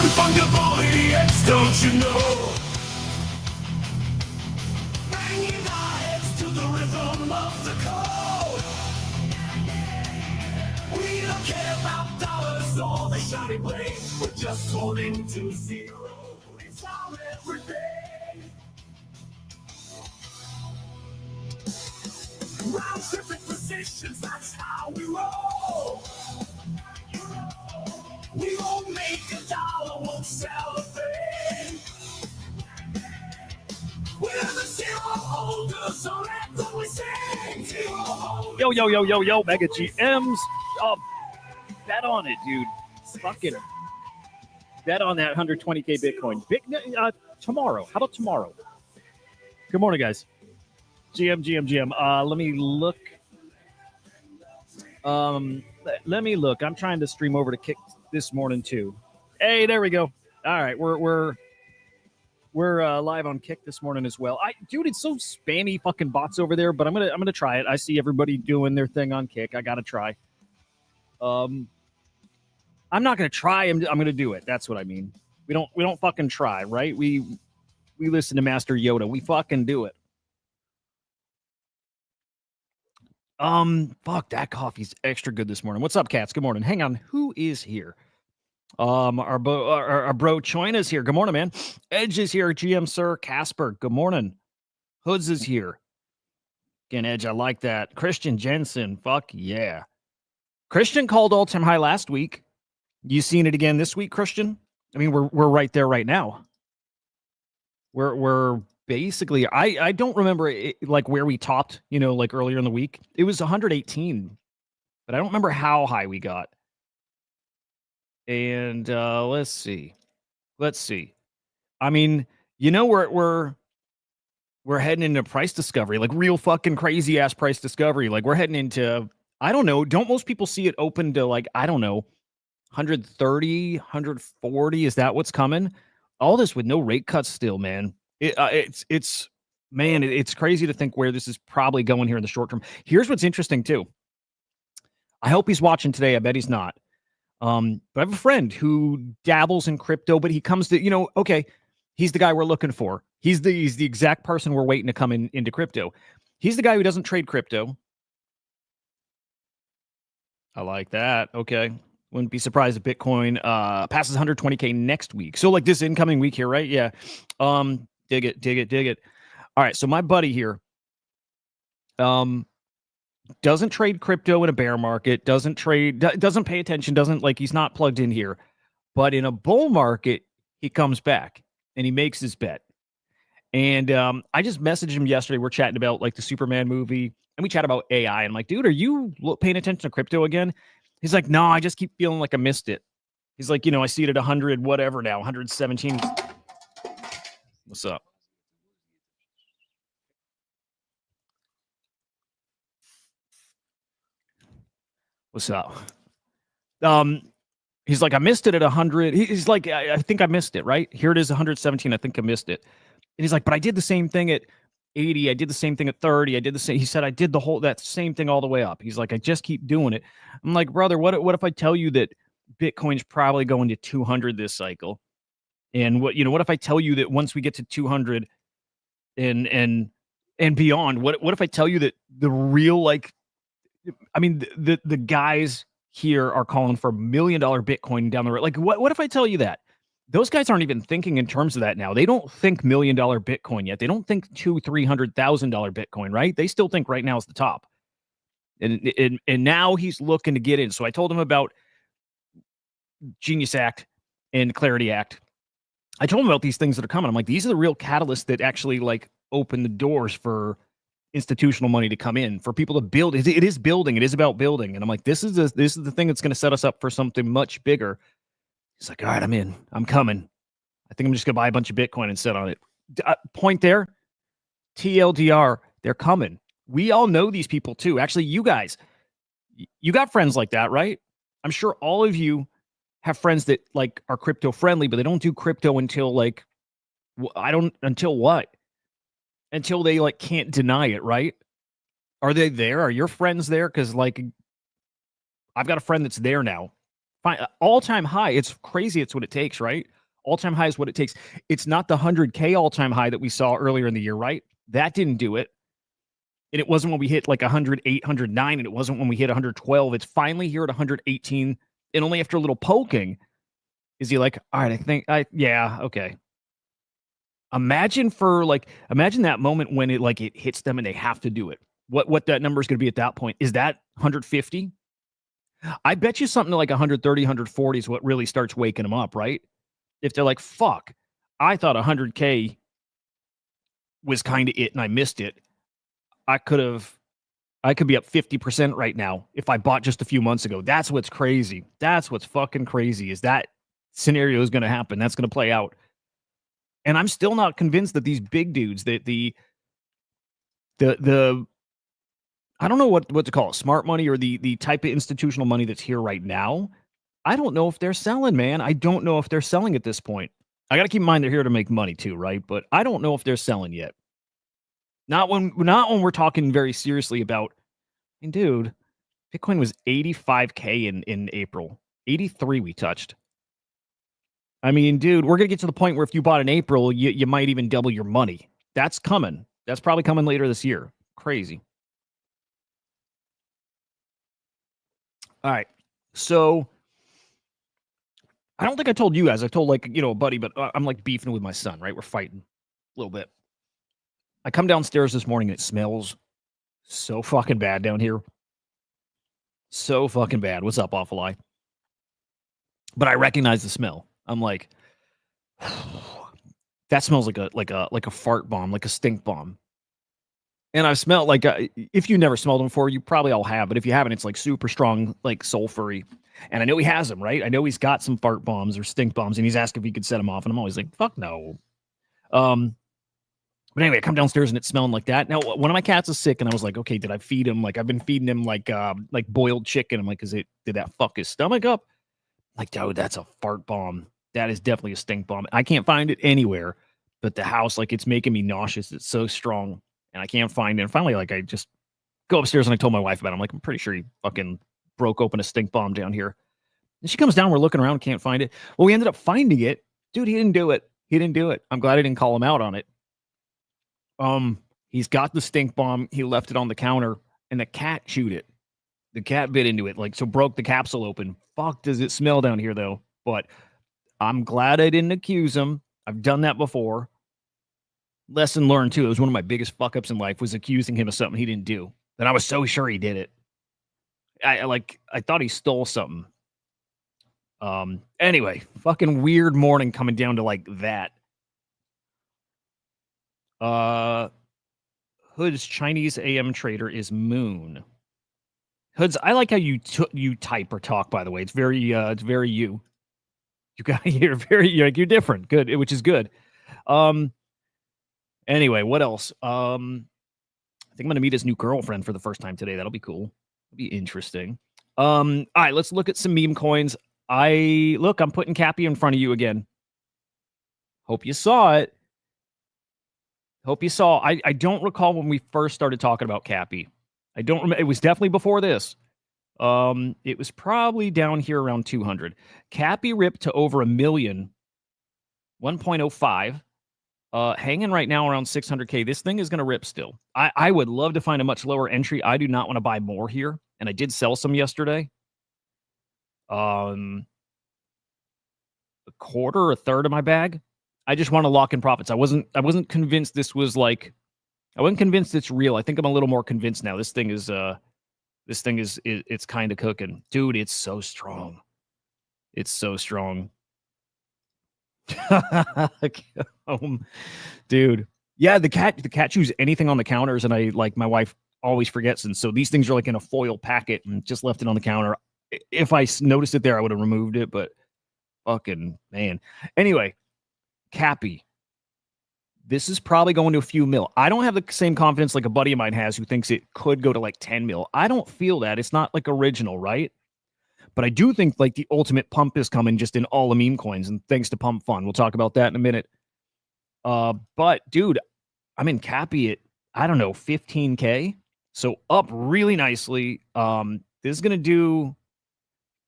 Unfungible idiots, don't you know? Banging our heads to the rhythm of the code. We don't care about dollars or the shiny blades. We're just holding to zero. It's our everything. Round tripping positions, that's how we roll. We won't make a dollar, won't sell a thing. We're the zero holders, so that's what we sing. Zero holders. Yo, Mega GMs. Oh, bet on it, dude. Fucking bet on that 120K Bitcoin. Tomorrow. How about tomorrow? Good morning, guys. GM. Let me look. Let me look. I'm trying to stream over to Kick this morning too. Hey, there we go. All right, we're live on Kick this morning as well. Dude, it's so spammy fucking bots over there, but I'm gonna try it. I see everybody doing their thing on Kick. I gotta try. I'm not gonna try. I'm gonna do it. That's what I mean. We don't fucking try, right? We listen to Master Yoda. We fucking do it. Fuck, that coffee's extra good this morning. What's up, cats? Good morning. Hang on, who is here? Our bro Choina's here. Good morning, man. Edge is here. GM Sir Casper. Good morning. Hoods is here. Again, Edge, I like that. Christian Jensen. Fuck yeah. Christian called all-time high last week. You seen it again this week, Christian? I mean, we're right there right now. We're basically, I don't remember it, like where we topped, like earlier in the week. It was 118, but I don't remember how high we got. And let's see. I mean, we're heading into price discovery, like real fucking crazy ass price discovery. Like we're heading into, I don't know. Don't most people see it open to like, I don't know, 130, 140? Is that what's coming? All this with no rate cuts still, man. It's crazy to think where this is probably going here in the short term. Here's what's interesting too. I hope he's watching today. I bet he's not. But I have a friend who dabbles in crypto, but he comes to, okay, he's the guy we're looking for. He's the exact person we're waiting to come into crypto. He's the guy who doesn't trade crypto. I like that. Okay. Wouldn't be surprised if Bitcoin passes 120K next week. So like this incoming week here, right? Yeah. Dig it. All right. So my buddy here doesn't trade crypto in a bear market, doesn't pay attention, he's not plugged in here. But in a bull market, he comes back and he makes his bet. And I just messaged him yesterday. We're chatting about like the Superman movie and we chat about AI. I'm like, dude, are you paying attention to crypto again? He's like, no, I just keep feeling like I missed it. He's like, I see it at 100, whatever now, 117. What's up? What's up? He's like, I missed it at 100. He's like, I think I missed it, right? Here it is, 117. I think I missed it. And he's like, but I did the same thing at 80. I did the same thing at 30. I did the same. He said, I did that same thing all the way up. He's like, I just keep doing it. I'm like, brother, what if I tell you that Bitcoin's probably going to 200 this cycle? And what if I tell you that once we get to 200 and beyond, what if I tell you that the real, the guys here are calling for $1 million Bitcoin down the road? Like, what if I tell you that? Those guys aren't even thinking in terms of that now. They don't think $1 million Bitcoin yet. They don't think $200,000-$300,000 Bitcoin, right? They still think right now is the top. And now he's looking to get in. So I told him about Genius Act and Clarity Act. I told him about these things that are coming. I'm like, these are the real catalysts that actually like open the doors for institutional money to come in, for people to build. It is building. It is about building. And I'm like, this is the thing that's going to set us up for something much bigger. He's like, all right, I'm in. I'm coming. I think I'm just going to buy a bunch of Bitcoin and sit on it. Point there. TLDR, they're coming. We all know these people too. Actually, you guys, you got friends like that, right? I'm sure all of you have friends that like are crypto friendly, but they don't do crypto until like, until what? Until they like can't deny it, right? Are they there? Are your friends there? Because like, I've got a friend that's there now, All-time high. It's crazy. It's what it takes, right? All-time high is what it takes. It's not the 100K all-time high that we saw earlier in the year, right? That didn't do it. And it wasn't when we hit like 108, 109, and it wasn't when we hit 112. It's finally here at 118. And only after a little poking is he like, all right, yeah, okay. Imagine that moment when it hits them and they have to do it. What that number is going to be at that point. Is that 150? I bet you something like 130, 140 is what really starts waking them up, right? If they're like, fuck, I thought 100K was kind of it and I missed it. I could be up 50% right now if I bought just a few months ago. That's what's crazy. That's what's fucking crazy is that scenario is going to happen. That's going to play out. And I'm still not convinced that these big dudes, that the I don't know what to call it, smart money or the type of institutional money that's here right now. I don't know if they're selling, man. I don't know if they're selling at this point. I got to keep in mind they're here to make money too, right? But I don't know if they're selling yet. Not when we're talking very seriously about, and dude, Bitcoin was 85K in April. 83 we touched. I mean, dude, we're going to get to the point where if you bought in April, you might even double your money. That's coming. That's probably coming later this year. Crazy. All right. So I don't think I told you guys. I told a buddy, but I'm like beefing with my son, right? We're fighting a little bit. I come downstairs this morning and it smells so fucking bad down here. So fucking bad. What's up, Awful Eye? But I recognize the smell. I'm like, that smells like a fart bomb, like a stink bomb. And I've smelled if you never smelled them before, you probably all have. But if you haven't, it's like super strong, like sulfury. And I know he has them, right? I know he's got some fart bombs or stink bombs, and he's asked if he could set them off. And I'm always like, fuck no. But anyway, I come downstairs and it's smelling like that. Now, one of my cats is sick, and I was like, okay, did I feed him? Like, I've been feeding him like boiled chicken. I'm like, did that fuck his stomach up? Like, dude, that's a fart bomb. That is definitely a stink bomb. I can't find it anywhere, but the house, like, it's making me nauseous. It's so strong, and I can't find it. And finally, like, I just go upstairs and I told my wife about it. I'm like, I'm pretty sure he fucking broke open a stink bomb down here. And she comes down, we're looking around, can't find it. Well, we ended up finding it. Dude, he didn't do it. He didn't do it. I'm glad I didn't call him out on it. He's got the stink bomb. He left it on the counter, and the cat chewed it. The cat bit into it, so broke the capsule open. Fuck, does it smell down here, though? But I'm glad I didn't accuse him. I've done that before. Lesson learned, too. It was one of my biggest fuck-ups in life, was accusing him of something he didn't do. And I was so sure he did it. I thought he stole something. Anyway, fucking weird morning coming down to like that. Hood's Chinese AM trader is Moon. Hoods, I like how you type or talk, by the way. It's very you. You're different. Good, which is good. Anyway, what else? I think I'm gonna meet his new girlfriend for the first time today. That'll be cool. It'll be interesting. All right, let's look at some meme coins. I'm putting Cappy in front of you again. Hope you saw it. I don't recall when we first started talking about Cappy. I don't remember. It was definitely before this. It was probably down here around 200. Cappy ripped to over 1 million, 1.05. Hanging right now around 600K. This thing is going to rip still. I would love to find a much lower entry. I do not want to buy more here, and I did sell some yesterday. A third of my bag. I just want to lock in profits. I wasn't convinced this was like. I wasn't convinced it's real. I think I'm a little more convinced now. This thing is it's kind of cooking. Dude, it's so strong. It's so strong. Dude. Yeah, the cat chews anything on the counters, and my wife always forgets, and so these things are like in a foil packet and just left it on the counter. If I noticed it there, I would have removed it, but fucking man. Anyway, Cappy. This is probably going to a few mil. I don't have the same confidence like a buddy of mine has who thinks it could go to like 10 mil. I don't feel that. It's not like original, right? But I do think like the ultimate pump is coming just in all the meme coins, and thanks to PumpFun. We'll talk about that in a minute. But dude, I'm in Cappy at, I don't know, 15K. So up really nicely. This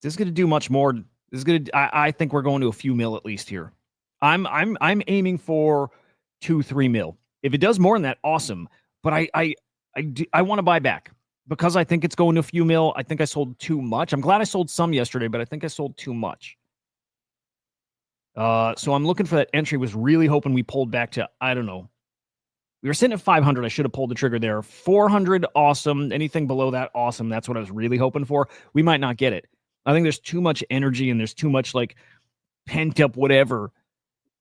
is this is going to do much more. This is going to. I think we're going to a few mil at least here. I'm aiming for 2-3 mil. If it does more than that, awesome. But I want to buy back because I think it's going to a few mil. I think I sold too much. I'm glad I sold some yesterday, but I think I sold too much. So I'm looking for that entry. Was really hoping we pulled back to, I don't know. We were sitting at 500. I should have pulled the trigger there. 400, awesome. Anything below that, awesome. That's what I was really hoping for. We might not get it. I think there's too much energy and there's too much like pent up whatever,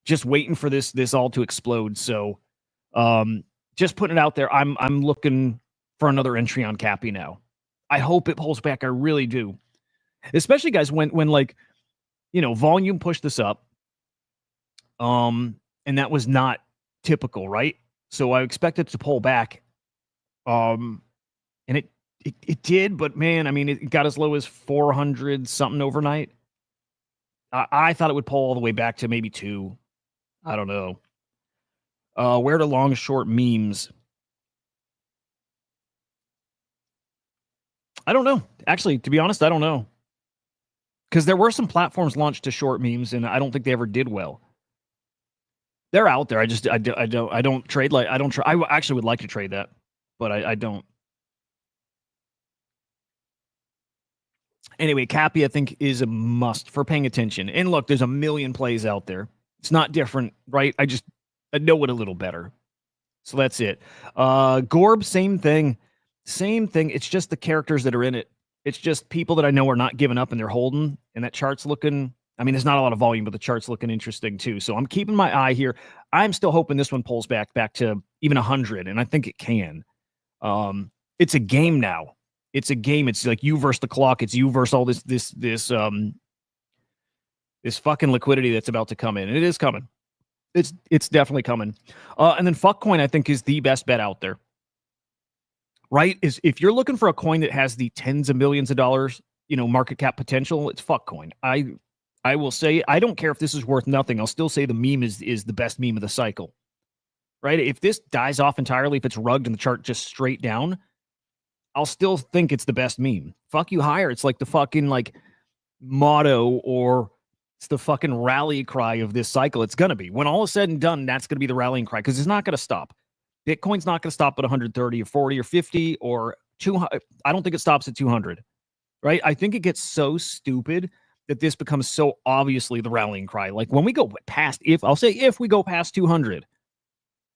just waiting for this all to explode. So, just putting it out there. I'm looking for another entry on Cappy now. I hope it pulls back. I really do. Especially guys when like, volume pushed this up. And that was not typical, right? So I expected to pull back. And it did, but man, I mean, it got as low as 400 something overnight. I thought it would pull all the way back to maybe 2. I don't know. Where to long short memes? I don't know. Actually, to be honest, I don't know. Because there were some platforms launched to short memes, and I don't think they ever did well. They're out there. I don't trade like I don't try. I actually would like to trade that, but I don't. Anyway, Cappy I think is a must for paying attention. And look, there's a million plays out there. It's not different, right? I know it a little better. So that's it. Gorb, same thing. Same thing. It's just the characters that are in it. It's just people that I know are not giving up and they're holding. And that chart's looking, I mean, there's not a lot of volume, but the chart's looking interesting too. So I'm keeping my eye here. I'm still hoping this one pulls back to even 100, and I think it can. It's a game now. It's a game. It's like you versus the clock. It's you versus all this fucking liquidity that's about to come in. And it is coming. It's definitely coming. And then Fuckcoin, I think, is the best bet out there. Right? Is if you're looking for a coin that has the tens of millions of dollars, market cap potential, it's Fuckcoin. I will say, I don't care if this is worth nothing. I'll still say the meme is the best meme of the cycle. Right? If this dies off entirely, if it's rugged and the chart just straight down, I'll still think it's the best meme. Fuck you higher. It's like the fucking like motto, or it's the fucking rally cry of this cycle. It's going to be. When all is said and done, that's going to be the rallying cry because it's not going to stop. Bitcoin's not going to stop at 130 or 40 or 50 or 200. I don't think it stops at 200, right? I think it gets so stupid that this becomes so obviously the rallying cry. Like when we go past, if we go past 200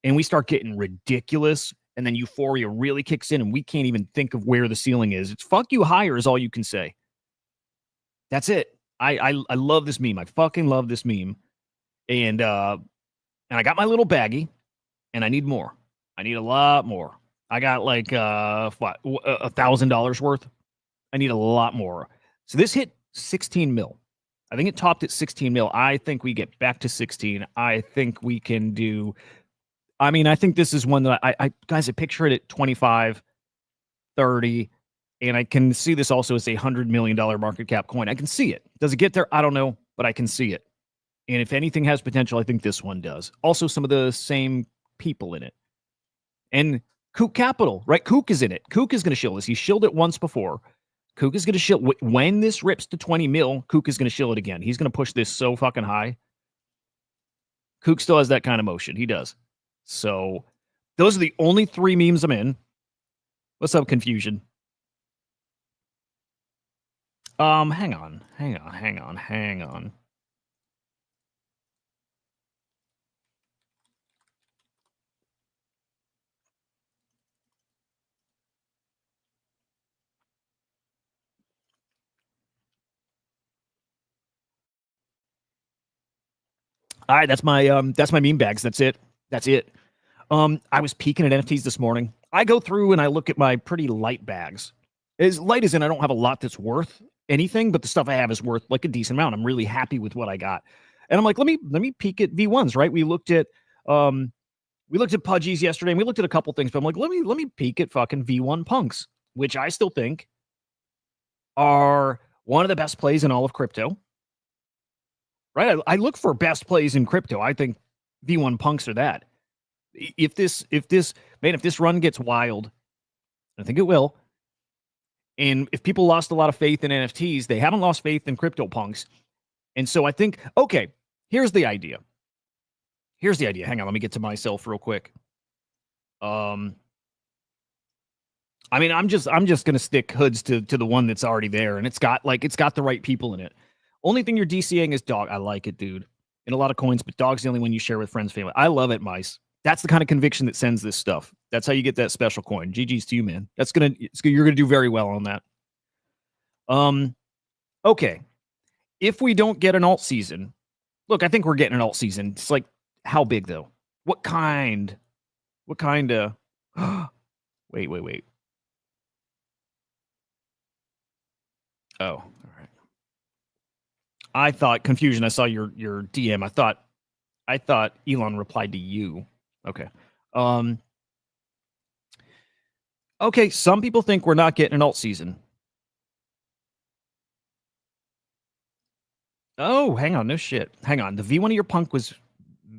and we start getting ridiculous and then euphoria really kicks in and we can't even think of where the ceiling is, it's fuck you higher is all you can say. That's it. I love this meme. I fucking love this meme. And I got my little baggie and I need more. I need a lot more. I got like $1,000 worth. I need a lot more. So this hit 16 mil. I think it topped at 16 mil. I think we get back to 16. I think we can do. I mean, I think this is one that I picture it at 25, 30, and I can see this also as a $100 million market cap coin. I can see it. Does it get there? I don't know, but I can see it. And if anything has potential, I think this one does. Also, some of the same people in it. And Kook Capital, right? Kook is in it. Kook is going to shill this. He shilled it once before. Kook is going to shill. When this rips to 20 mil, Kook is going to shill it again. He's going to push this so fucking high. Kook still has that kind of motion. He does. So those are the only 3 memes I'm in. What's up, Confusion? Hang on. All right, that's my meme bags. That's it. I was peeking at NFTs this morning. I go through and I look at my pretty light bags. As light as in I don't have a lot that's worth anything, but the stuff I have is worth like a decent amount. I'm really happy with what I got. And I'm like, let me peek at V1s, right? We looked at Pudgies yesterday and we looked at a couple things, but I'm like, let me peek at fucking V1 punks, which I still think are one of the best plays in all of crypto. Right? I look for best plays in crypto. I think V1 punks are that. If this run gets wild, I think it will, And if people lost a lot of faith in NFTs, they haven't lost faith in CryptoPunks. And so I think, okay, here's the idea. Hang on, let me get to myself real quick. I mean, I'm just gonna stick hoods to the one that's already there, and it's got the right people in it. Only thing you're DCing is dog. I like it, dude. And a lot of coins, but dog's the only one you share with friends, family. I love it, mice. That's the kind of conviction that sends this stuff. That's how you get that special coin. GG's to you, man. You're gonna do very well on that. Okay. If we don't get an alt season, look, I think we're getting an alt season. It's like, how big though? What kind? What kind of? Wait. Oh, all right. I thought confusion. I saw your DM. I thought Elon replied to you. Okay. Okay, some people think we're not getting an alt season. Oh, hang on. No shit. Hang on. The V1 of your punk was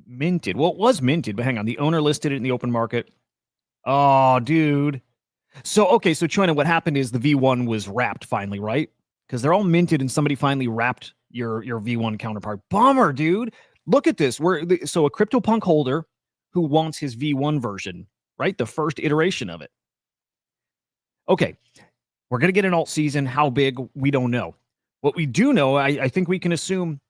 minted. Well, it was minted, but hang on. The owner listed it in the open market. Oh, dude. So, okay. So, China, what happened is the V1 was wrapped finally, right? Because they're all minted and somebody finally wrapped your V1 counterpart. Bummer, dude. Look at this. So a CryptoPunk holder who wants his V1 version, right? The first iteration of it. Okay. We're going to get an alt season. How big? We don't know. What we do know, I think we can assume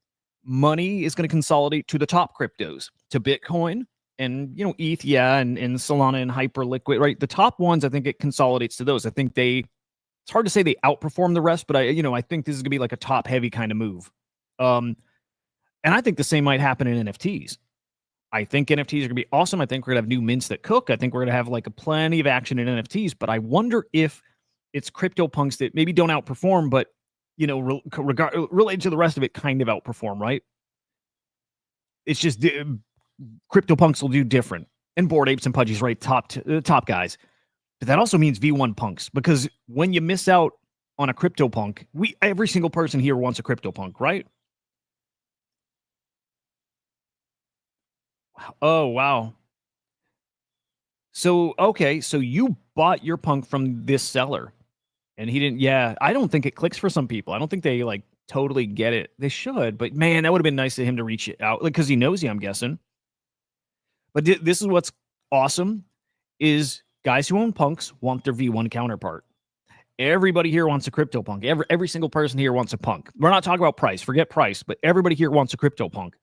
money is going to consolidate to the top cryptos, to Bitcoin and, ETH, yeah, and Solana and Hyperliquid, right? The top ones, I think it consolidates to those. I think it's hard to say they outperform the rest, but I think this is going to be like a top heavy kind of move. And I think the same might happen in NFTs. I think NFTs are going to be awesome. I think we're going to have new mints that cook. I think we're going to have like a plenty of action in NFTs, but I wonder if it's CryptoPunks that maybe don't outperform, but related to the rest of it, kind of outperform, right? It's just CryptoPunks will do different, and Bored Apes and Pudgies, right? Top guys. But that also means V1 punks, because when you miss out on a CryptoPunk, every single person here wants a CryptoPunk, right? Oh, wow. So, okay, so you bought your punk from this seller. And he didn't. Yeah, I don't think it clicks for some people. I don't think they like totally get it. They should, but man, that would have been nice of him to reach out, like, because he knows you, I'm guessing. But this is what's awesome: is guys who own punks want their V1 counterpart. Everybody here wants a crypto punk. Every single person here wants a punk. We're not talking about price. Forget price, but everybody here wants a crypto punk.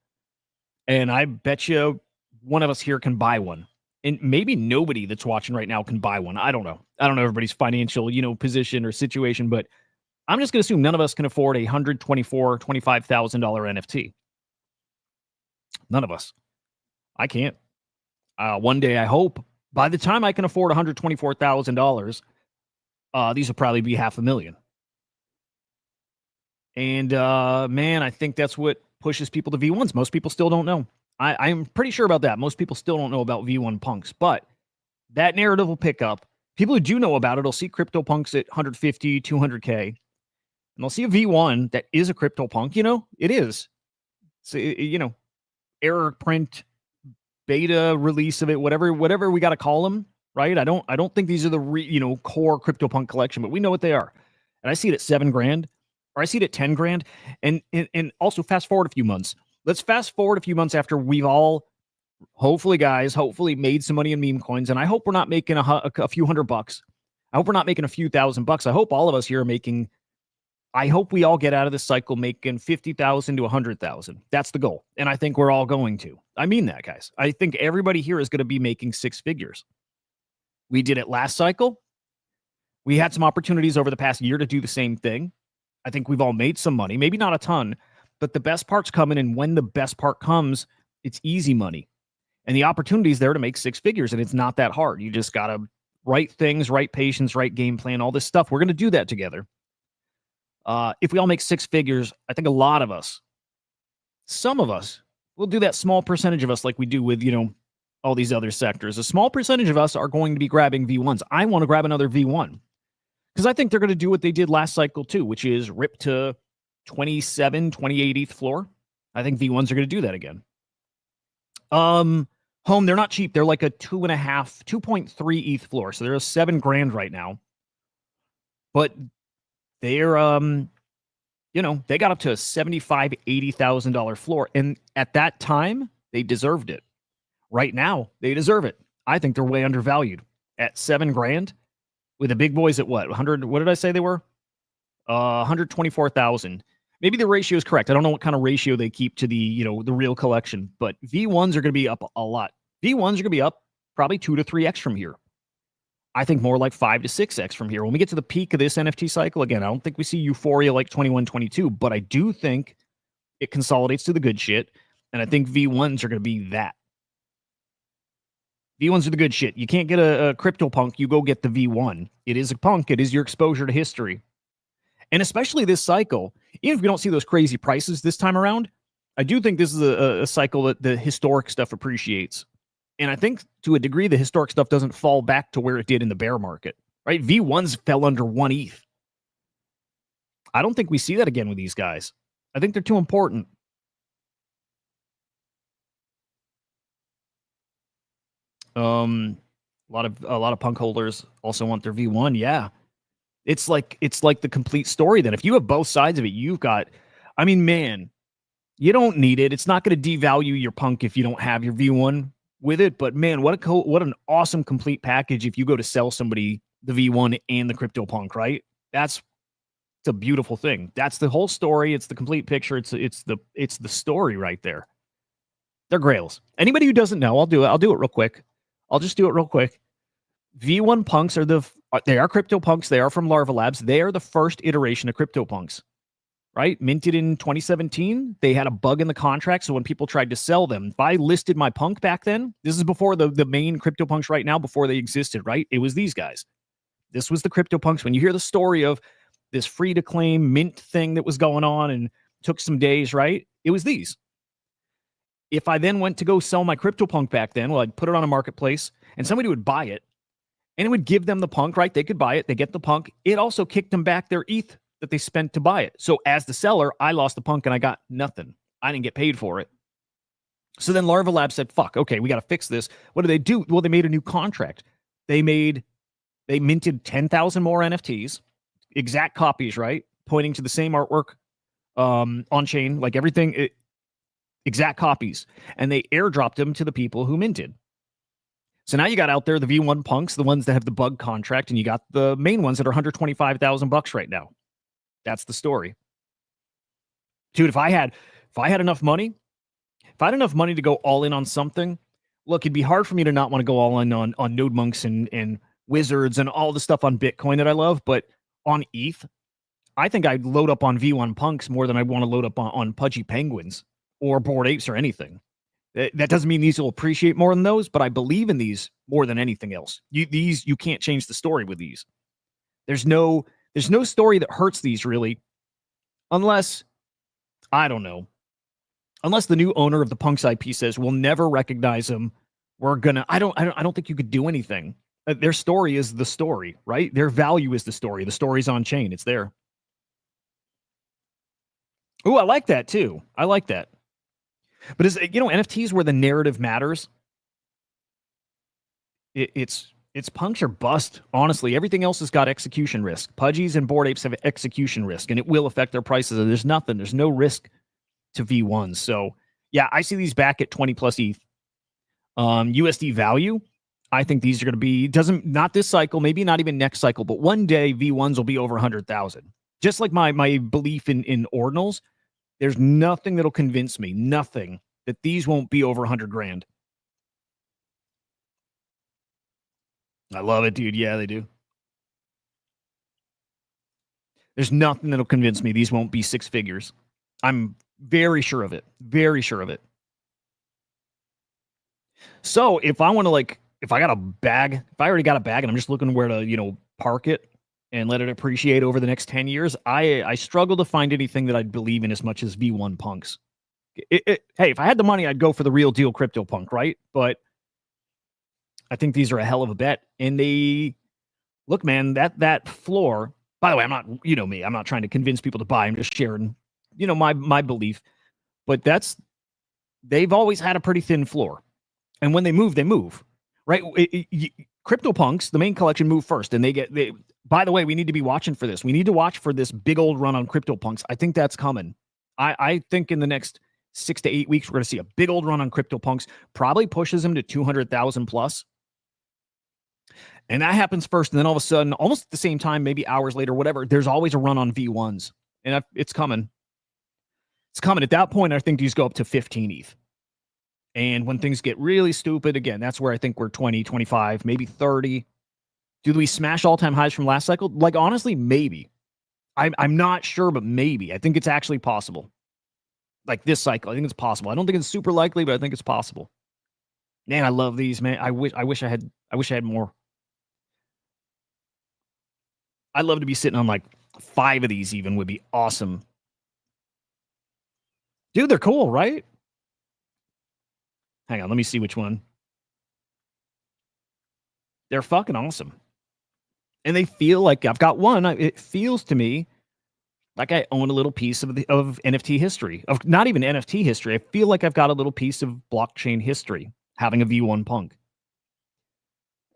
And I bet you one of us here can buy one. And maybe nobody that's watching right now can buy one. I don't know. I don't know everybody's financial, position or situation, but I'm just going to assume none of us can afford a $124,000, $25,000 NFT. None of us. I can't. One day, I hope. By the time I can afford $124,000, these will probably be $500,000. And man, I think that's what pushes people to V1s. Most people still don't know. I'm pretty sure about that. Most people still don't know about V1 punks, but that narrative will pick up. People who do know about it will see crypto punks at 150, 200K, and they'll see a V1 that is a crypto punk. It is. So, error print, beta release of it, whatever we got to call them, right? I don't think these are the core crypto punk collection, but we know what they are. And I see it at $7,000, or I see it at $10,000, and also fast forward a few months. Let's fast forward a few months after we've all, hopefully made some money in meme coins. And I hope we're not making a few $100. I hope we're not making a few $1,000. I hope all of us here are making, I hope we all get out of this cycle making 50,000 to 100,000. That's the goal. And I think we're all going to. I mean that, guys. I think everybody here is going to be making six figures. We did it last cycle. We had some opportunities over the past year to do the same thing. I think we've all made some money, maybe not a ton, but the best part's coming. And when the best part comes, it's easy money. And the opportunity is there to make six figures. And it's not that hard. You just got to write things, right patience, right game plan, all this stuff. We're going to do that together. If we all make six figures, I think a lot of us, some of us, will do that small percentage of us like we do with, all these other sectors. A small percentage of us are going to be grabbing V1s. I want to grab another V1 because I think they're going to do what they did last cycle too, which is rip to 27, 28 ETH floor. I think V1s are going to do that again. Home, they're not cheap. They're like a 2.5, 2.3 ETH floor. So they're a $7,000 right now. But they're they got up to a $75,000-$80,000 floor, and at that time they deserved it. Right now they deserve it. I think they're way undervalued at $7,000 with the big boys at what 100. What did I say they were? 124,000. Maybe the ratio is correct. I don't know what kind of ratio they keep to the the real collection, but V1s are going to be up a lot. V1s are going to be up probably 2 to 3x from here. I think more like 5 to 6x from here. When we get to the peak of this NFT cycle, again, I don't think we see euphoria like 21, 22, but I do think it consolidates to the good shit, and I think V1s are going to be that. V1s are the good shit. You can't get a crypto punk. You go get the V1. It is a punk. It is your exposure to history. And especially this cycle, even if we don't see those crazy prices this time around, I do think this is a cycle that the historic stuff appreciates. And I think to a degree, the historic stuff doesn't fall back to where it did in the bear market, right? V1s fell under 1 ETH. I don't think we see that again with these guys. I think they're too important. A lot of punk holders also want their V1. Yeah. It's like the complete story then. If you have both sides of it, you've got, I mean, man, you don't need it. It's not going to devalue your punk if you don't have your V1 with it. But man, what an awesome complete package if you go to sell somebody the V1 and the crypto punk, right? It's a beautiful thing. That's the whole story. It's the complete picture. It's the story right there. They're grails. Anybody who doesn't know, I'll do it real quick. I'll just do it real quick. V1 punks they are crypto punks. They are from Larva Labs. They are the first iteration of crypto punks, right? Minted in 2017. They had a bug in the contract. So when people tried to sell them, if I listed my punk back then, this is before the main crypto punks right now, before they existed, right? It was these guys. This was the crypto punks. When you hear the story of this free to claim mint thing that was going on and took some days, right? It was these. If I then went to go sell my crypto punk back then, well, I'd put it on a marketplace and somebody would buy it. And it would give them the punk, right? They could buy it. They get the punk. It also kicked them back their ETH that they spent to buy it. So as the seller, I lost the punk and I got nothing. I didn't get paid for it. So then Larva Lab said, fuck, okay, we got to fix this. What do they do? Well, they made a new contract. They minted 10,000 more NFTs, exact copies, right? Pointing to the same artwork on chain, like everything, exact copies. And they airdropped them to the people who minted. So now you got out there the V1 punks, the ones that have the bug contract, and you got the main ones that are $125,000 right now. That's the story. Dude, if I had enough money, to go all in on something, look, it'd be hard for me to not want to go all in on node monks and wizards and all the stuff on Bitcoin that I love, but on ETH, I think I'd load up on V1 punks more than I want to load up on pudgy penguins or bored apes or anything. That doesn't mean these will appreciate more than those, but I believe in these more than anything else. You can't change the story with these. There's no story that hurts these really, unless, I don't know, unless the new owner of the Punks IP says we'll never recognize them. We're gonna. I don't think you could do anything. Their story is the story, right? Their value is the story. The story's on chain. It's there. Ooh, I like that too. I like that. But NFTs where the narrative matters. It's punks or bust. Honestly, everything else has got execution risk. Pudgies and bored apes have execution risk, and it will affect their prices. And there's no risk to V1s. So yeah, I see these back at 20 plus ETH. USD value, I think these are going to be not this cycle, maybe not even next cycle, but one day V1s will be over 100,000. Just like my belief in ordinals. There's nothing that'll convince me, nothing, that these won't be over 100 grand. I love it, dude. Yeah, they do. There's nothing that'll convince me these won't be 6 figures. I'm very sure of it. Very sure of it. So if I want to if I got a bag, if I already got a bag and I'm just looking where to, park it and let it appreciate over the next 10 years, I struggle to find anything that I'd believe in as much as V1 punks. Hey, if I had the money, I'd go for the real deal crypto punk, right? But I think these are a hell of a bet. And look, man, that floor, by the way, I'm not, me, I'm not trying to convince people to buy. I'm just sharing, my belief. But they've always had a pretty thin floor. And when they move, right? CryptoPunks, the main collection, move first, and By the way, we need to be watching for this. We need to watch for this big old run on CryptoPunks. I think that's coming. I think in the next 6 to 8 weeks, we're going to see a big old run on CryptoPunks. Probably pushes him to 200,000 plus. And that happens first. And then all of a sudden, almost at the same time, maybe hours later, whatever, there's always a run on V1s. And it's coming. It's coming. At that point, I think these go up to 15 ETH. And when things get really stupid, again, that's where I think we're 20, 25, maybe 30. Do we smash all-time highs from last cycle? Like, honestly, maybe. I'm not sure, but maybe. I think it's actually possible. Like this cycle, I think it's possible. I don't think it's super likely, but I think it's possible. Man, I love these, man. I wish I had more. I'd love to be sitting on like 5 of these even would be awesome. Dude, they're cool, right? Hang on, let me see which one. They're fucking awesome. And they feel like I've got one. It feels to me like I own a little piece of NFT history, of not even NFT history. I feel like I've got a little piece of blockchain history having a V1 punk.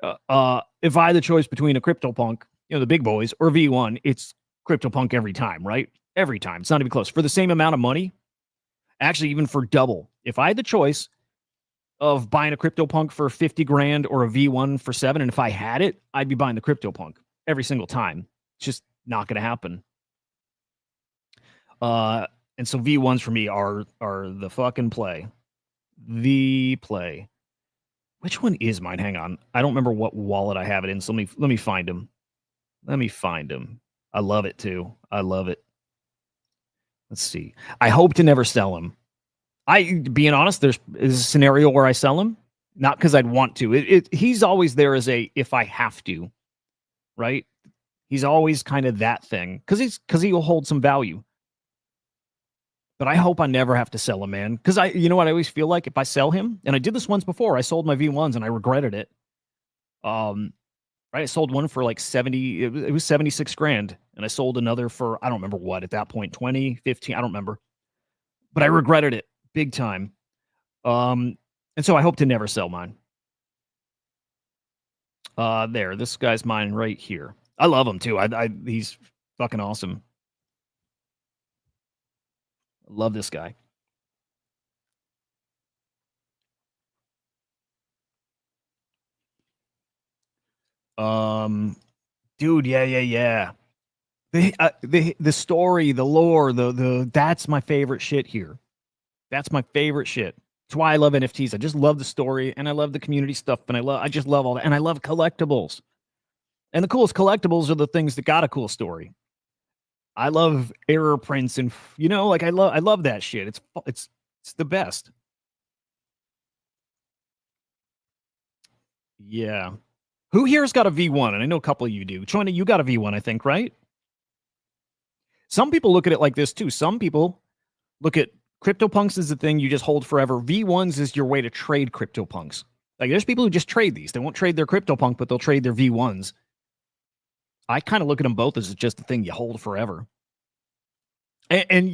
If I had the choice between a CryptoPunk, the big boys, or V1, it's CryptoPunk every time, right? Every time. It's not even close. For the same amount of money, actually, even for double. If I had the choice of buying a CryptoPunk for 50 grand or a V1 for 7, and if I had it, I'd be buying the CryptoPunk every single time. It's just not going to happen. And so V1s for me are the fucking play. The play. Which one is mine? Hang on. I don't remember what wallet I have it in, so let me find them. Let me find them. I love it too. I love it. Let's see. I hope to never sell them. Being honest, there's a scenario where I sell him, not because I'd want to. He's always there as a if I have to, right? He's always kind of that thing because he will hold some value. But I hope I never have to sell him, man. Because you know what I always feel like if I sell him, and I did this once before, I sold my V1s and I regretted it. Right, I sold one for like 70. It was 76 grand, and I sold another for I don't remember what at that point, 20, 15. I don't remember, but I regretted it big time. And so I hope to never sell mine. There, this guy's mine right here. I love him too. He's fucking awesome. Love this guy. Dude, yeah. The story, the lore, the that's my favorite shit here. That's my favorite shit. That's why I love NFTs. I just love the story and I love the community stuff and I just love all that. And I love collectibles. And the coolest collectibles are the things that got a cool story. I love error prints and like I love that shit. It's the best. Yeah. Who here's got a V1? And I know a couple of you do. Trojan, you got a V1, I think, right? Some people look at it like this too. Some people look at CryptoPunks as the thing you just hold forever. V1s is your way to trade CryptoPunks. Like there's people who just trade these. They won't trade their CryptoPunk, but they'll trade their V1s. I kind of look at them both as just the thing you hold forever. And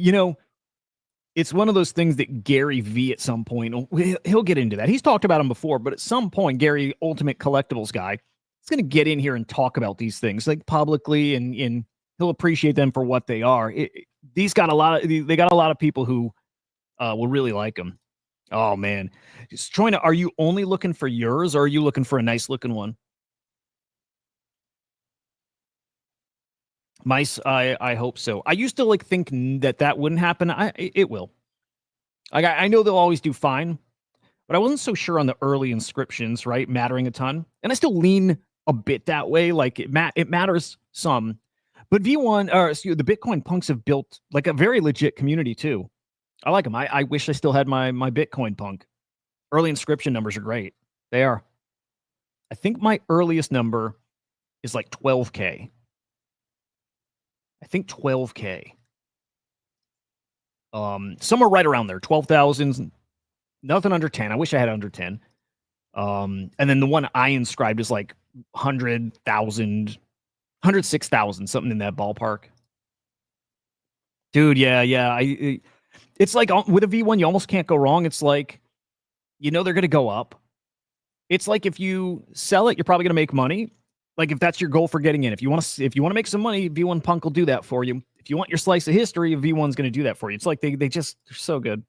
it's one of those things that Gary V at some point, he'll get into that. He's talked about them before, but at some point, Gary, ultimate collectibles guy, is going to get in here and talk about these things like publicly, and he'll appreciate them for what they are. They got a lot of people who will really like them. Oh man, Troina, are you only looking for yours, or are you looking for a nice looking one? Mice, I hope so. I used to think that wouldn't happen. It will. I know they'll always do fine, but I wasn't so sure on the early inscriptions, right, mattering a ton. And I still lean a bit that way. Like it matters some. But V1 or the Bitcoin punks have built like a very legit community too. I like them. I wish I still had my Bitcoin punk. Early inscription numbers are great. They are. I think my earliest number is like 12K. I think 12K. Somewhere right around there, 12,000, nothing under 10. I wish I had under 10. And then the one I inscribed is like 100,000, 106,000, something in that ballpark. Dude, yeah. It's like with a V1, you almost can't go wrong. It's like, they're going to go up. It's like if you sell it, you're probably going to make money. Like if that's your goal for getting in, if you want to make some money, V1 Punk will do that for you. If you want your slice of history, V1's going to do that for you. It's like they're so good.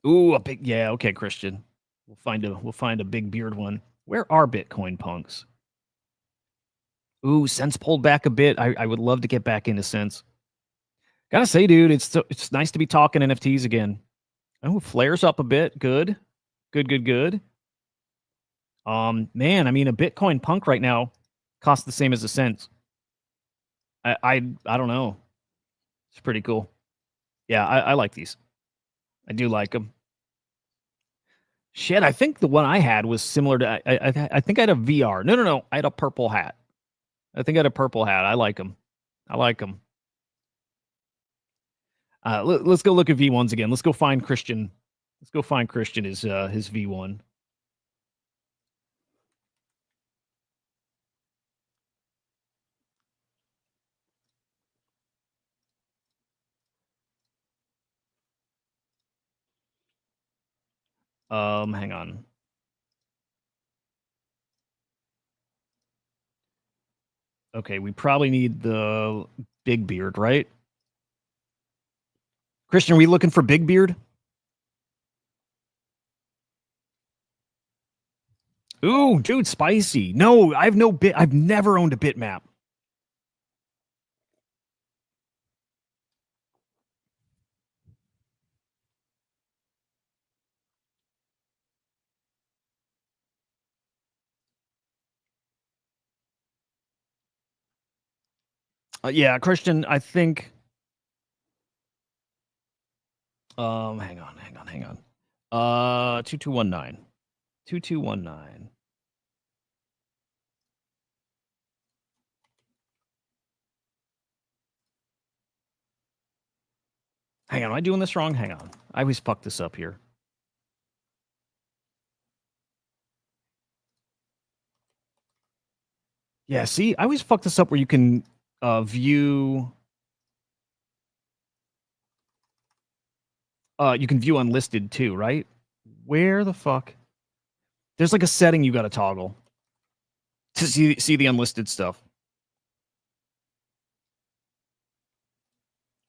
Ooh, a big okay, Christian. We'll find a big beard one. Where are Bitcoin punks? Ooh, Sense pulled back a bit. I would love to get back into Sense. Gotta say, dude, it's nice to be talking NFTs again. Oh, flares up a bit. Good. Good. Man, I mean, a Bitcoin punk right now costs the same as a Sense. I don't know. It's pretty cool. Yeah, I like these. I do like them. Shit, I think the one I had was similar to. I think I had a VR. No. I had a purple hat. I think I had a purple hat. I like them. I like them. Let's go look at V1s again. Let's go find Christian. Let's go find Christian his V1. Hang on. Okay, we probably need the big beard, right? Christian, are we looking for big beard? Ooh, dude, spicy. No, I've never owned a bitmap. Yeah, Christian, I think. Hang on. 2219. 2219. Hang on, am I doing this wrong? Hang on. I always fuck this up here. Yeah, see, I always fuck this up where you can view you can view unlisted too, right? Where the fuck? There's like a setting you got to toggle to see the unlisted stuff.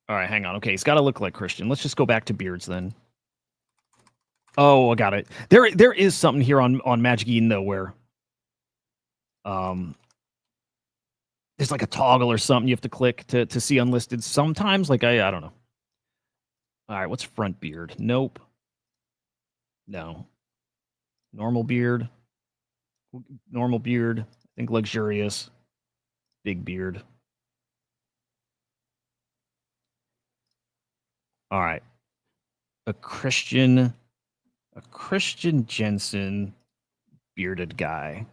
All right, hang on. Okay, it's got to look like Christian. Let's just go back to beards then. Oh, I got it. There is something here on Magic Eden though where there's like a toggle or something you have to click to see unlisted sometimes. Like I don't know. All right, what's front beard? Nope. No. Normal beard. Normal beard. I think luxurious. Big beard. All right. A Christian Jensen bearded guy.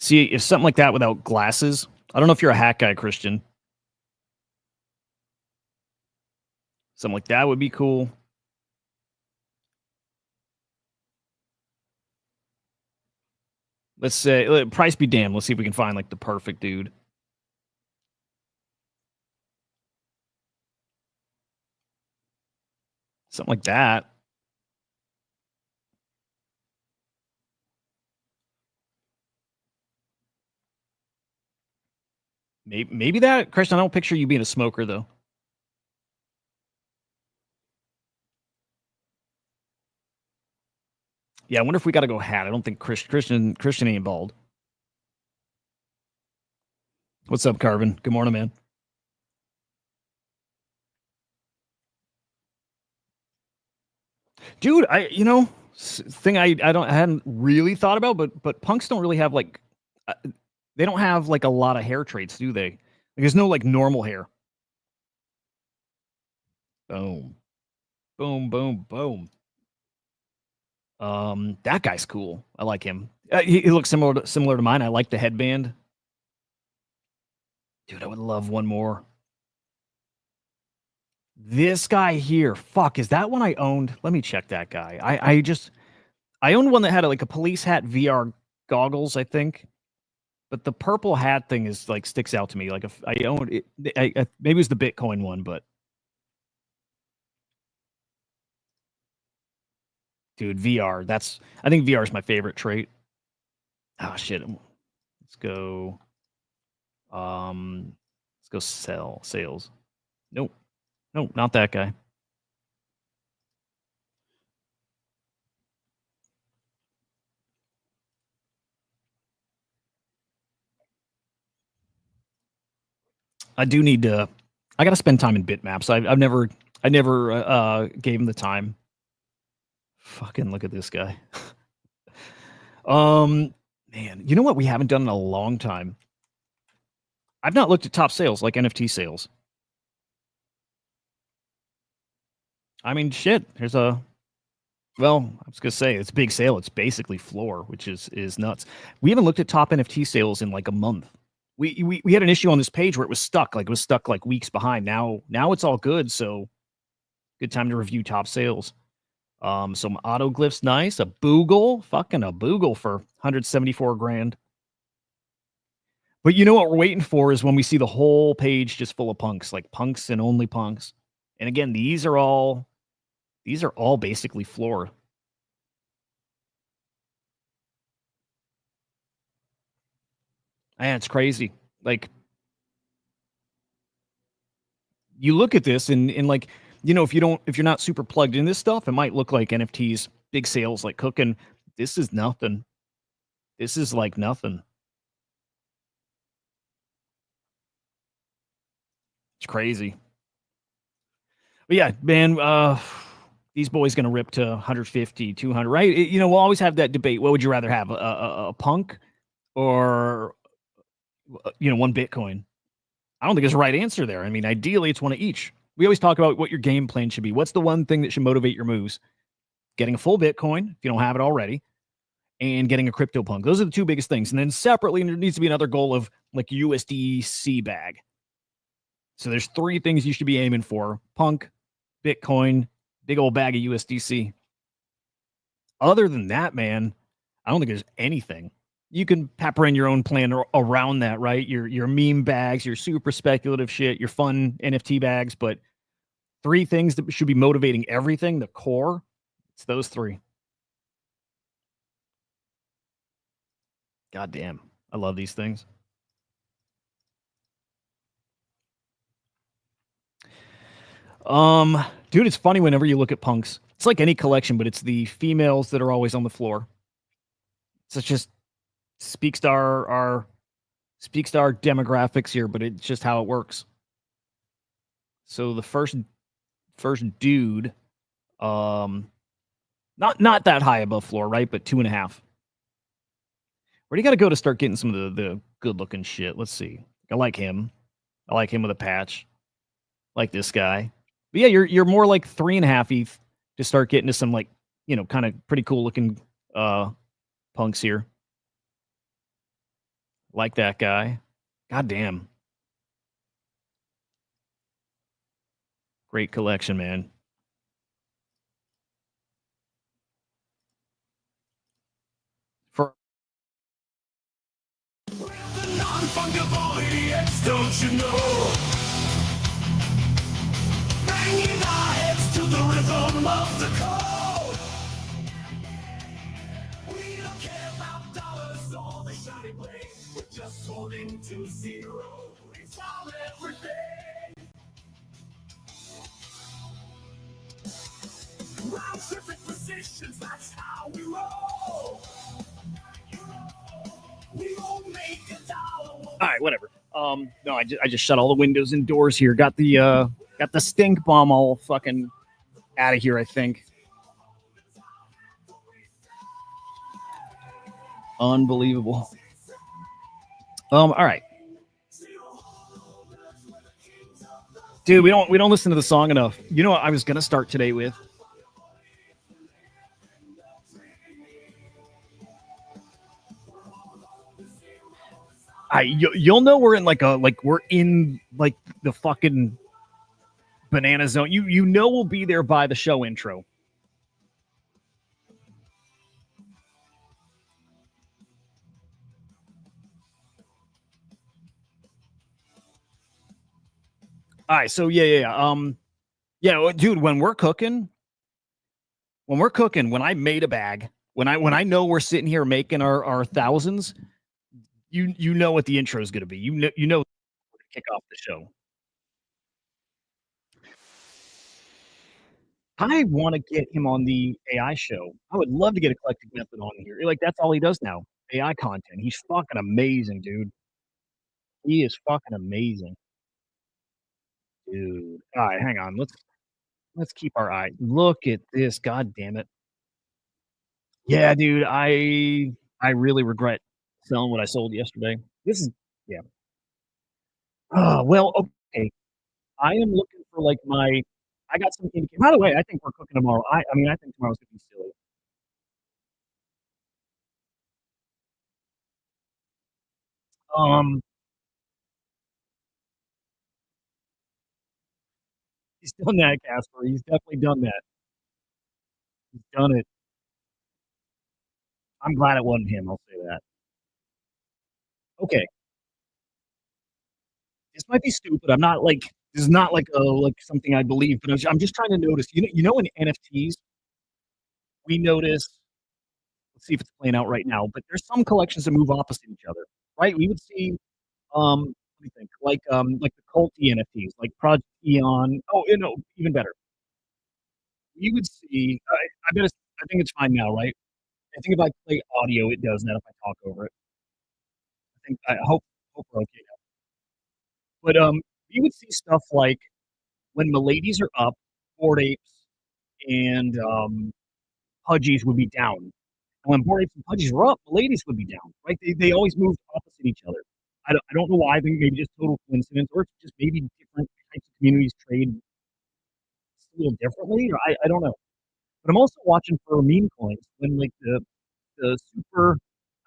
See, if something like that without glasses, I don't know if you're a hat guy, Christian. Something like that would be cool. Let's say price be damned. Let's see if we can find like the perfect dude. Something like that. Maybe that, Christian. I don't picture you being a smoker though. Yeah, I wonder if we got to go hat. I don't think Christian ain't bald. What's up, Carbon? Good morning, man. Dude, thing I hadn't really thought about, but punks don't really have like they don't have like a lot of hair traits, do they? Like, there's no like normal hair. Boom, boom. That guy's cool. I like him. He looks similar to mine. I like the headband. Dude, I would love one more. This guy here. Fuck, is that one I owned? Let me check that guy. I owned one that had like a police hat VR goggles, I think. But the purple hat thing is like sticks out to me. Like if I owned it, maybe it was the Bitcoin one, but Dude, VR. I think VR is my favorite trait. Oh shit. Let's go. Let's go sales. Nope. Nope, not that guy. I do need to. I got to spend time in bitmaps. I never gave him the time. Fucking look at this guy. Man, you know what we haven't done in a long time? I've not looked at top sales like NFT sales. I mean, shit. There's a well, I was gonna say it's a big sale. It's basically floor, which is nuts. We haven't looked at top NFT sales in like a month. We had an issue on this page where it was stuck. Like it was stuck like weeks behind. Now it's all good. So good time to review top sales. Some autoglyphs, nice. A boogle, fucking a boogle for 174 grand. But you know what we're waiting for is when we see the whole page just full of punks, like punks and only punks. And again, these are all basically floor. And it's crazy. Like you look at this and like, you know, if you're not super plugged in this stuff, it might look like NFTs, big sales like cooking. This is nothing. This is like nothing. It's crazy. But yeah, man, these boys going to rip to 150, 200, right? You know, we'll always have that debate. What would you rather have, a punk or, you know, one Bitcoin? I don't think there's a right answer there. I mean, ideally, it's one of each. We always talk about what your game plan should be. What's the one thing that should motivate your moves? Getting a full Bitcoin, if you don't have it already, and getting a crypto punk. Those are the two biggest things. And then separately, there needs to be another goal of like USDC bag. So there's three things you should be aiming for: punk, Bitcoin, big old bag of USDC. Other than that, man, I don't think there's anything. You can pepper in your own plan around that, right? Your meme bags, your super speculative shit, your fun NFT bags, but three things that should be motivating everything, the core, it's those three. God damn. I love these things. Dude, it's funny whenever you look at punks. It's like any collection, but it's the females that are always on the floor. So it's just speaks to our demographics here, but it's just how it works. So the first dude, not that high above floor, right? But 2.5. Where do you got to go to start getting some of the good looking shit? Let's see. I like him. I like him with a patch. Like this guy. But yeah, you're more like 3.5 ETH to start getting to some like, you know, kind of pretty cool looking punks here. Like that guy. God damn. Great collection, man. For Non-fungible idiots, don't you know? Banging our heads to the rhythm of the code. We don't care about dollars or the shiny blade. We're just holding to zero. It's our everything. Round tripping positions, that's how we roll. We won't make a dollar. all right, whatever. No, I just shut all the windows and doors here. Got the stink bomb all fucking out of here, I think. Unbelievable. All right. Dude, we don't listen to the song enough. You know what I was gonna start today with? You'll know we're in we're in like the fucking banana zone. You know we'll be there by the show intro. All right, so yeah. Yeah, dude, when we're cooking, when we're cooking, when I made a bag, when I know we're sitting here making our thousands, you know what the intro is going to be. You know to kick off the show. I want to get him on the AI show. I would love to get Eclectic Method on here. Like that's all he does now. AI content. He's fucking amazing, dude. He is fucking amazing, dude. All right, hang on. Let's keep our eye. Look at this. God damn it. Yeah, dude. I really regret selling what I sold yesterday. This is yeah. Oh, well, okay. I am looking for like my I got some indication. By the way, I think we're cooking tomorrow. I mean, I think tomorrow's gonna be silly. Um, he's done that, Casper. He's definitely done that. He's done it. I'm glad it wasn't him. I'll say that. Okay, this might be stupid. I'm not like this is not like like something I believe, but I'm just trying to notice. You know, in NFTs, we notice. Let's see if it's playing out right now. But there's some collections that move opposite each other, right? We would see what do you think? Like the culty NFTs, like Project Eon. Oh, even better. We would see. I bet I think it's fine now, right? I think if I play audio, it does that if I talk over it. I hope we're okay now. But we would see stuff like when Miladies are up, Bored Apes and Pudgies would be down. And when Bored Apes and Pudgies were up, Miladies would be down. Right? They always moved opposite each other. I don't know why. I think maybe just total coincidence, or it's just maybe different types of communities trade a little differently. Or I don't know. But I'm also watching for meme coins when like the super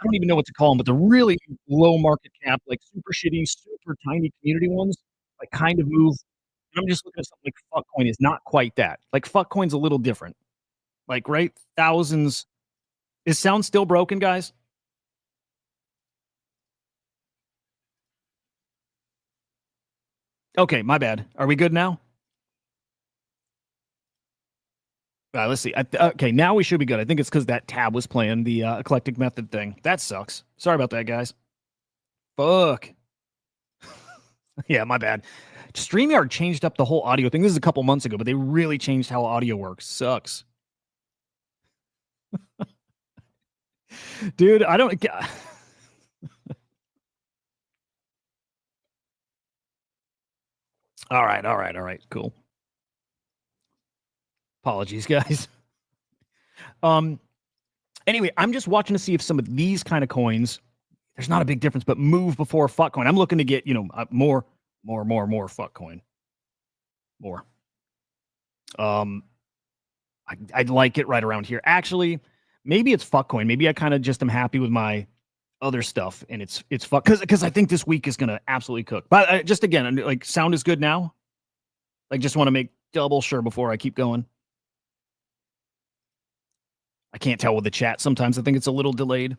I don't even know what to call them, but the really low market cap, like super shitty, super tiny community ones, like kind of move. And I'm just looking at something like Fuckcoin is not quite that. Like Fuckcoin's a little different. Like right, thousands. Is sound still broken, guys? Okay, my bad. Are we good now? Let's see. Okay, now we should be good. I think it's because that tab was playing the eclectic method thing. That sucks. Sorry about that, guys. Fuck. Yeah, my bad. StreamYard changed up the whole audio thing. This is a couple months ago, but they really changed how audio works. Sucks. Dude, I don't. All right, all right, all right. Cool. Apologies, guys. Um. Anyway, I'm just watching to see if some of these kind of coins, there's not a big difference, but move before fuck coin. I'm looking to get more fuck coin, more. Um, I'd like it right around here. Actually, maybe it's fuck coin. Maybe I kind of just am happy with my other stuff, and it's fuck because I think this week is gonna absolutely cook. But just again, like sound is good now. Like just want to make double sure before I keep going. I can't tell with the chat. Sometimes I think it's a little delayed.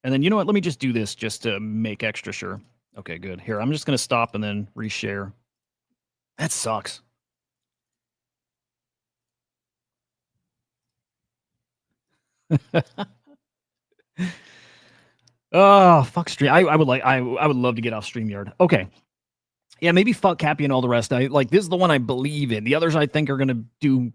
And then you know what? Let me just do this just to make extra sure. Okay, good. Here, I'm just gonna stop and then reshare. That sucks. Oh, fuck stream. I would love to get off StreamYard. Okay. Yeah, maybe fuck Cappy and all the rest. I like this is the one I believe in. The others I think are gonna be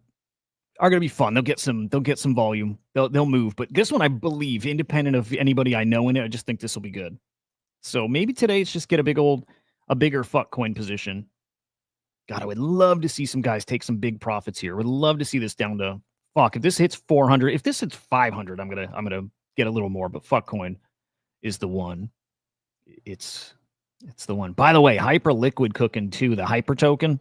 fun. They'll get some volume. They'll move. But this one I believe, independent of anybody I know in it, I just think this will be good. So maybe today it's just get a bigger fuck coin position. God, I would love to see some guys take some big profits here. Would love to see this down to fuck. If this hits 400, if this hits 500, I'm gonna get a little more. But fuck coin is the one. It's it's the one. By the way, hyper liquid cooking too. The hyper token.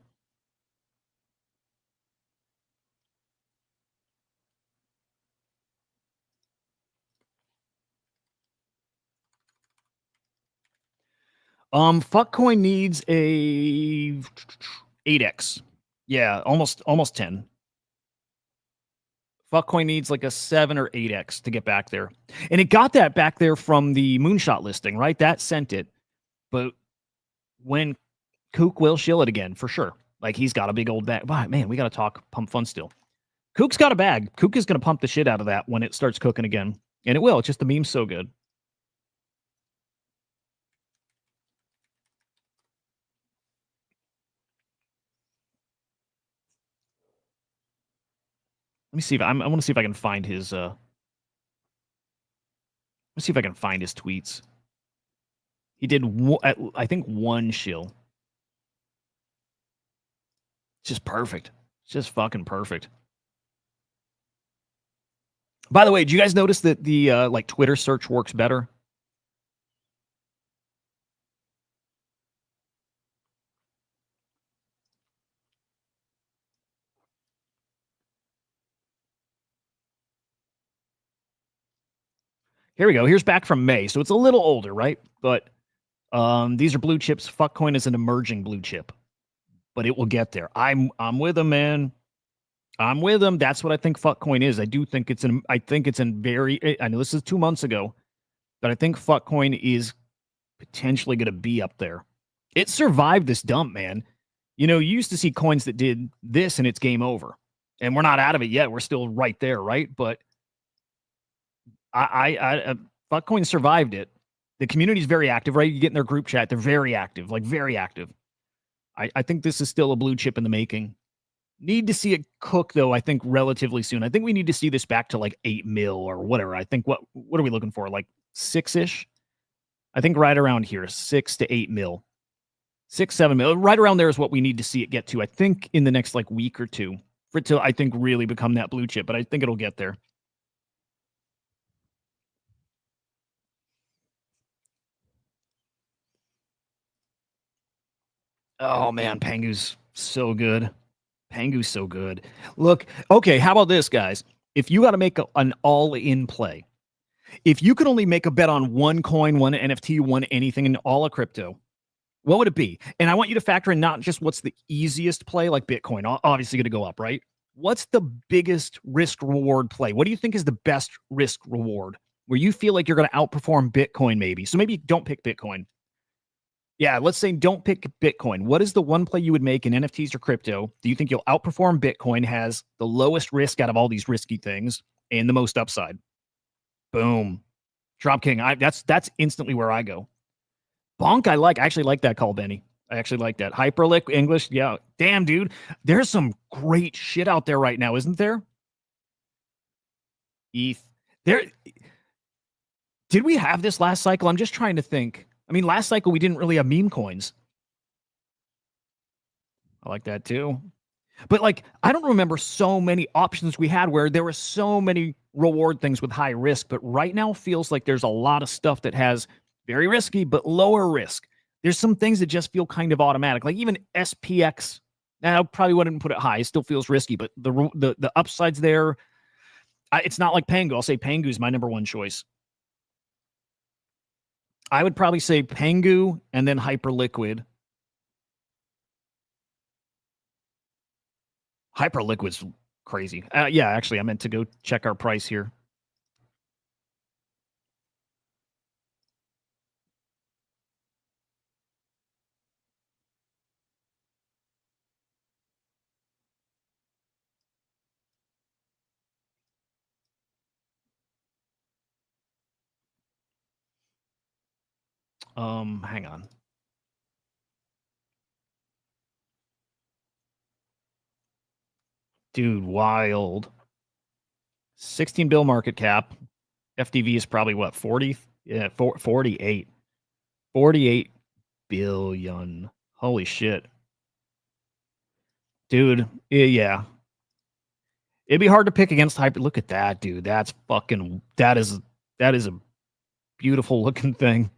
Fuck coin needs a 8x. Yeah, almost 10. Fuckcoin needs like a 7 or 8x to get back there. And it got that back there from the moonshot listing, right? That sent it. But when Kook will shill it again, for sure. Like he's got a big old bag. But man, we got to talk PumpFun still. Kook's got a bag. Kook is going to pump the shit out of that when it starts cooking again. And it will. It's just the meme's so good. Let me see if I want to see if I can find his let's see if I can find his tweets. He did I think one shill. It's just perfect. It's just fucking perfect. By the way, do you guys notice that the like Twitter search works better? Here we go. Here's back from May. So it's a little older, right? But these are blue chips. Fuckcoin is an emerging blue chip, but it will get there. I'm with him, man. I'm with him. That's what I think Fuckcoin is. I think it's in very. I know this is 2 months ago, but I think Fuckcoin is potentially going to be up there. It survived this dump, man. You know, you used to see coins that did this and it's game over, and we're not out of it yet. We're still right there, right? But Fuckcoin survived it. The community is very active, right? You get in their group chat, they're very active, like very active. I think this is still a blue chip in the making. Need to see it cook though, I think relatively soon. I think we need to see this back to like 8 mil or whatever. I think what are we looking for? Like 6-ish? I think right around here, 6 to 8 mil. 6, 7 mil. Right around there is what we need to see it get to. I think in the next like week or two for it to, I think, really become that blue chip, but I think it'll get there. Oh man, Pangu's so good. Pangu's so good. Look, okay, how about this, guys? If you got to make an all-in play, if you could only make a bet on one coin, one NFT, one anything in all of crypto, what would it be? And I want you to factor in not just what's the easiest play, like Bitcoin, obviously going to go up, right? What's the biggest risk reward play? What do you think is the best risk reward where you feel like you're going to outperform Bitcoin maybe? So maybe don't pick Bitcoin. Yeah, let's say don't pick Bitcoin. What is the one play you would make in NFTs or crypto? Do you think you'll outperform Bitcoin, has the lowest risk out of all these risky things and the most upside? Boom. Drop King. That's instantly where I go. Bonk, I actually like that call, Benny. I actually like that. Hyperlick English. Yeah. Damn, dude. There's some great shit out there right now, isn't there? ETH. There. Did we have this last cycle? I'm just trying to think. I mean, last cycle we didn't really have meme coins. I like that too. But like, I don't remember so many options we had where there were so many reward things with high risk. But right now feels like there's a lot of stuff that has very risky, but lower risk. There's some things that just feel kind of automatic, like even SPX. Now, I probably wouldn't put it high. It still feels risky, but the upsides there, it's not like Pangu. I'll say Pangu is my number one choice. I would probably say Pangu and then Hyperliquid. Hyperliquid's crazy. Yeah, actually, I meant to go check our price here. Hang on. Dude, wild. 16 bill market cap. FDV is probably what, 40? Yeah, 48. 48 billion. Holy shit. Dude, yeah. It'd be hard to pick against Hyper. Look at that, dude. That's fucking that is a beautiful looking thing.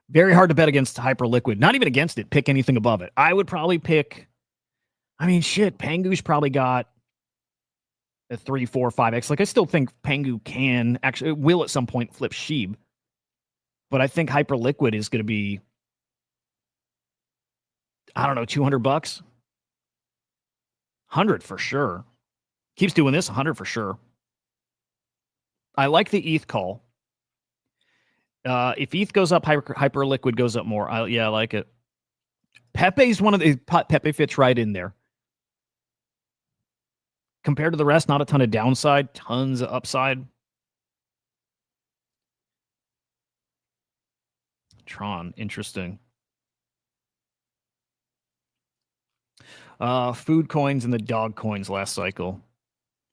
Very hard to bet against Hyperliquid. Not even against it. Pick anything above it. I would probably pick. I mean, shit. Pangu's probably got a 3, 4, 5x. Like, I still think Pangu can actually will at some point flip Sheeb, but I think Hyperliquid is going to be, I don't know, $200, 100 for sure. Keeps doing this, 100 for sure. I like the ETH call. If ETH goes up, Hyperliquid goes up more. Yeah, I like it. Pepe's one of the Pepe fits right in there. Compared to the rest, not a ton of downside, tons of upside. Tron, interesting. Food coins and the dog coins last cycle.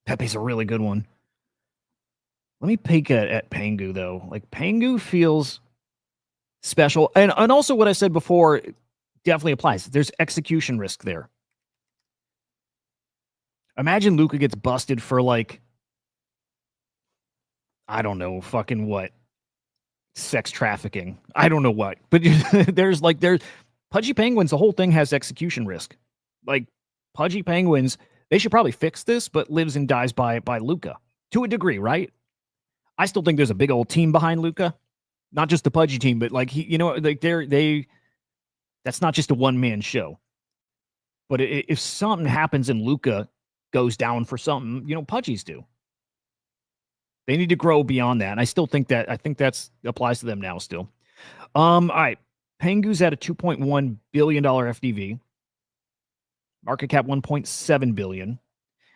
Pepe's a really good one. Let me peek at Pengu though. Like Pengu feels special, and also what I said before definitely applies. There's execution risk there. Imagine Luca gets busted for like, I don't know, fucking what, sex trafficking. I don't know what, but there's Pudgy Penguins. The whole thing has execution risk. Like Pudgy Penguins, they should probably fix this, but lives and dies by Luca to a degree, right? I still think there's a big old team behind Luca, not just the Pudgy team, but like like they. That's not just a one man show. But if something happens and Luca goes down for something, Pudgies do. They need to grow beyond that. And I still think that's applies to them now still. All right. Pengu's at a $2.1 billion FDV. Market cap 1.7 billion.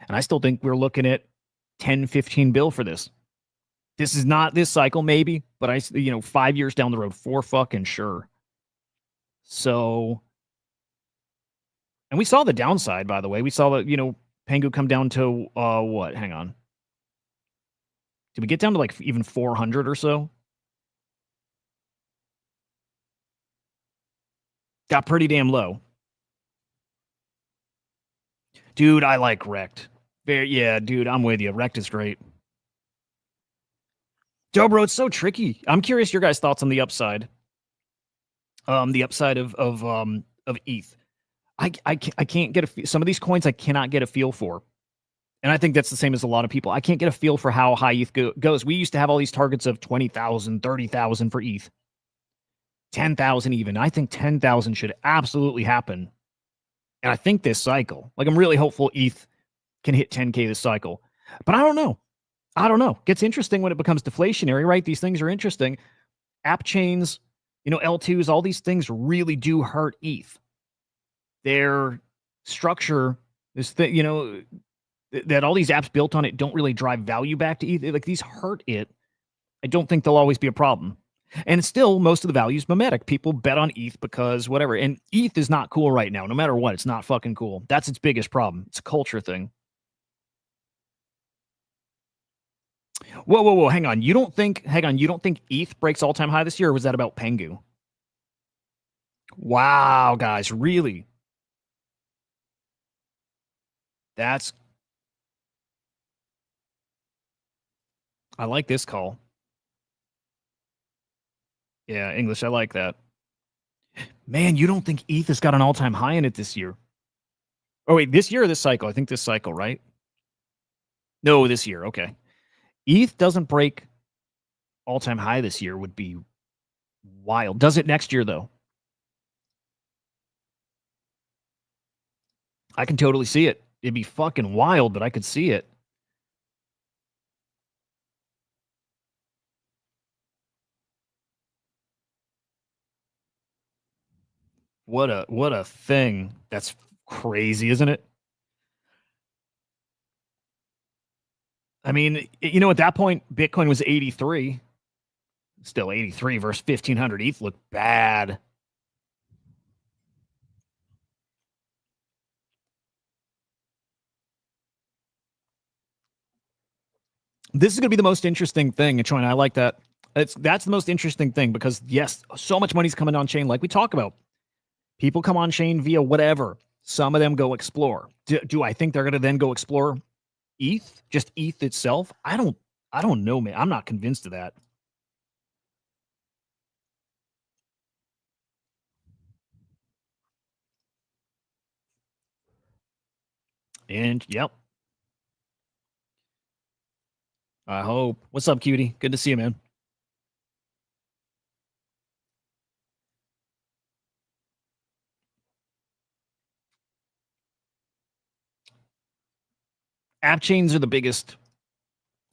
And I still think we're looking at 10, 15 bill for this. This is not this cycle, maybe, but 5 years down the road, for fucking sure. So, and we saw the downside, by the way. We saw that, Pengu come down to what? Hang on. Did we get down to like even 400 or so? Got pretty damn low. Dude, I like Rect. Yeah, dude, I'm with you. Rect is great. Joe, bro, it's so tricky. I'm curious your guys' thoughts on the upside. The upside of ETH. I can't get some of these coins I cannot get a feel for. And I think that's the same as a lot of people. I can't get a feel for how high ETH goes. We used to have all these targets of 20,000, 30,000 for ETH. 10,000 even. I think 10,000 should absolutely happen. And I think this cycle, like I'm really hopeful ETH can hit 10K this cycle. But I don't know. Gets interesting when it becomes deflationary, right? These things are interesting. App chains, L2s, all these things really do hurt ETH. Their structure is that all these apps built on it don't really drive value back to ETH. Like these hurt it. I don't think they'll always be a problem. And still, most of the value is mimetic. People bet on ETH because whatever. And ETH is not cool right now. No matter what, it's not fucking cool. That's its biggest problem. It's a culture thing. Whoa. Hang on. You don't think ETH breaks all-time high this year, or was that about Pengu? Wow, guys, really? I like this call. Yeah, English, I like that. Man, you don't think ETH has got an all-time high in it this year? Oh, wait, this year or this cycle? I think this cycle, right? No, this year. Okay. ETH doesn't break all-time high this year would be wild. Does it next year, though? I can totally see it. It'd be fucking wild, but I could see it. What a thing. That's crazy, isn't it? I mean, at that point, Bitcoin was 83. Still 83 versus 1,500. ETH looked bad. This is going to be the most interesting thing. And Troy, I like that. That's the most interesting thing because, yes, so much money's coming on chain like we talk about. People come on chain via whatever. Some of them go explore. Do I think they're going to then go explore ETH? Just ETH itself? I don't know, man. I'm not convinced of that. And, yep. I hope. What's up, cutie? Good to see you, man. App chains are the biggest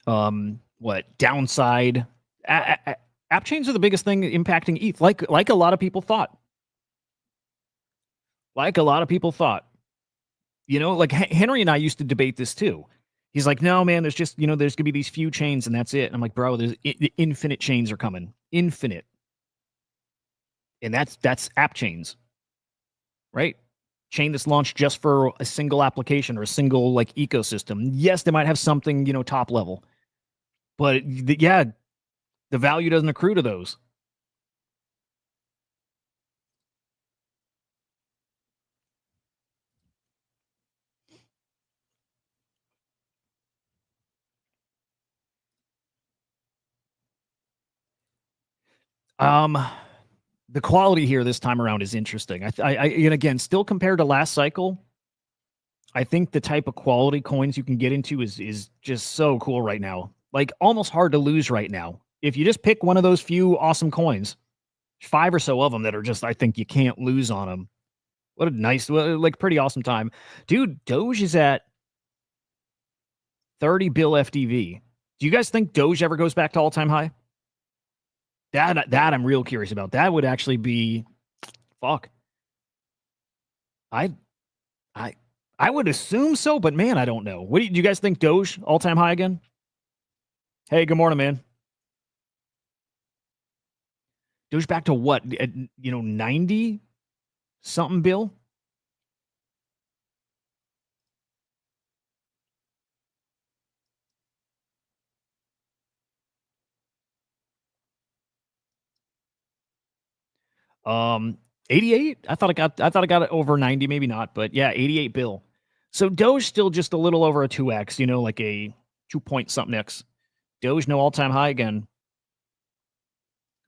downside. App chains are the biggest thing impacting ETH, like a lot of people thought. like a lot of people thought. You know, like Henry and I used to debate this too. He's like, no, man, there's just, there's gonna be these few chains and that's it. And I'm like, bro, there's infinite chains are coming, infinite, and that's app chains, right? Chain that's launched just for a single application or a single like ecosystem. Yes, they might have something, top level, but yeah, the value doesn't accrue to those. Um, the quality here this time around is interesting. And again, still compared to last cycle, I think the type of quality coins you can get into is just so cool right now. Like almost hard to lose right now. If you just pick one of those few awesome coins, 5 or so of them that are just I think you can't lose on them. What a nice, like pretty awesome time. Dude, Doge is at 30 bill FDV. Do you guys think Doge ever goes back to all-time high? That I'm real curious about. That would actually be fuck. I I I would assume so, but man, I don't know. Do you guys think Doge all-time high again? Hey, good morning, man. Doge back to what? 90 something bill? 88? I thought I got it over 90, maybe not, but yeah, 88 bill. So Doge still just a little over a 2x, like a 2 point something x. Doge no all-time high again.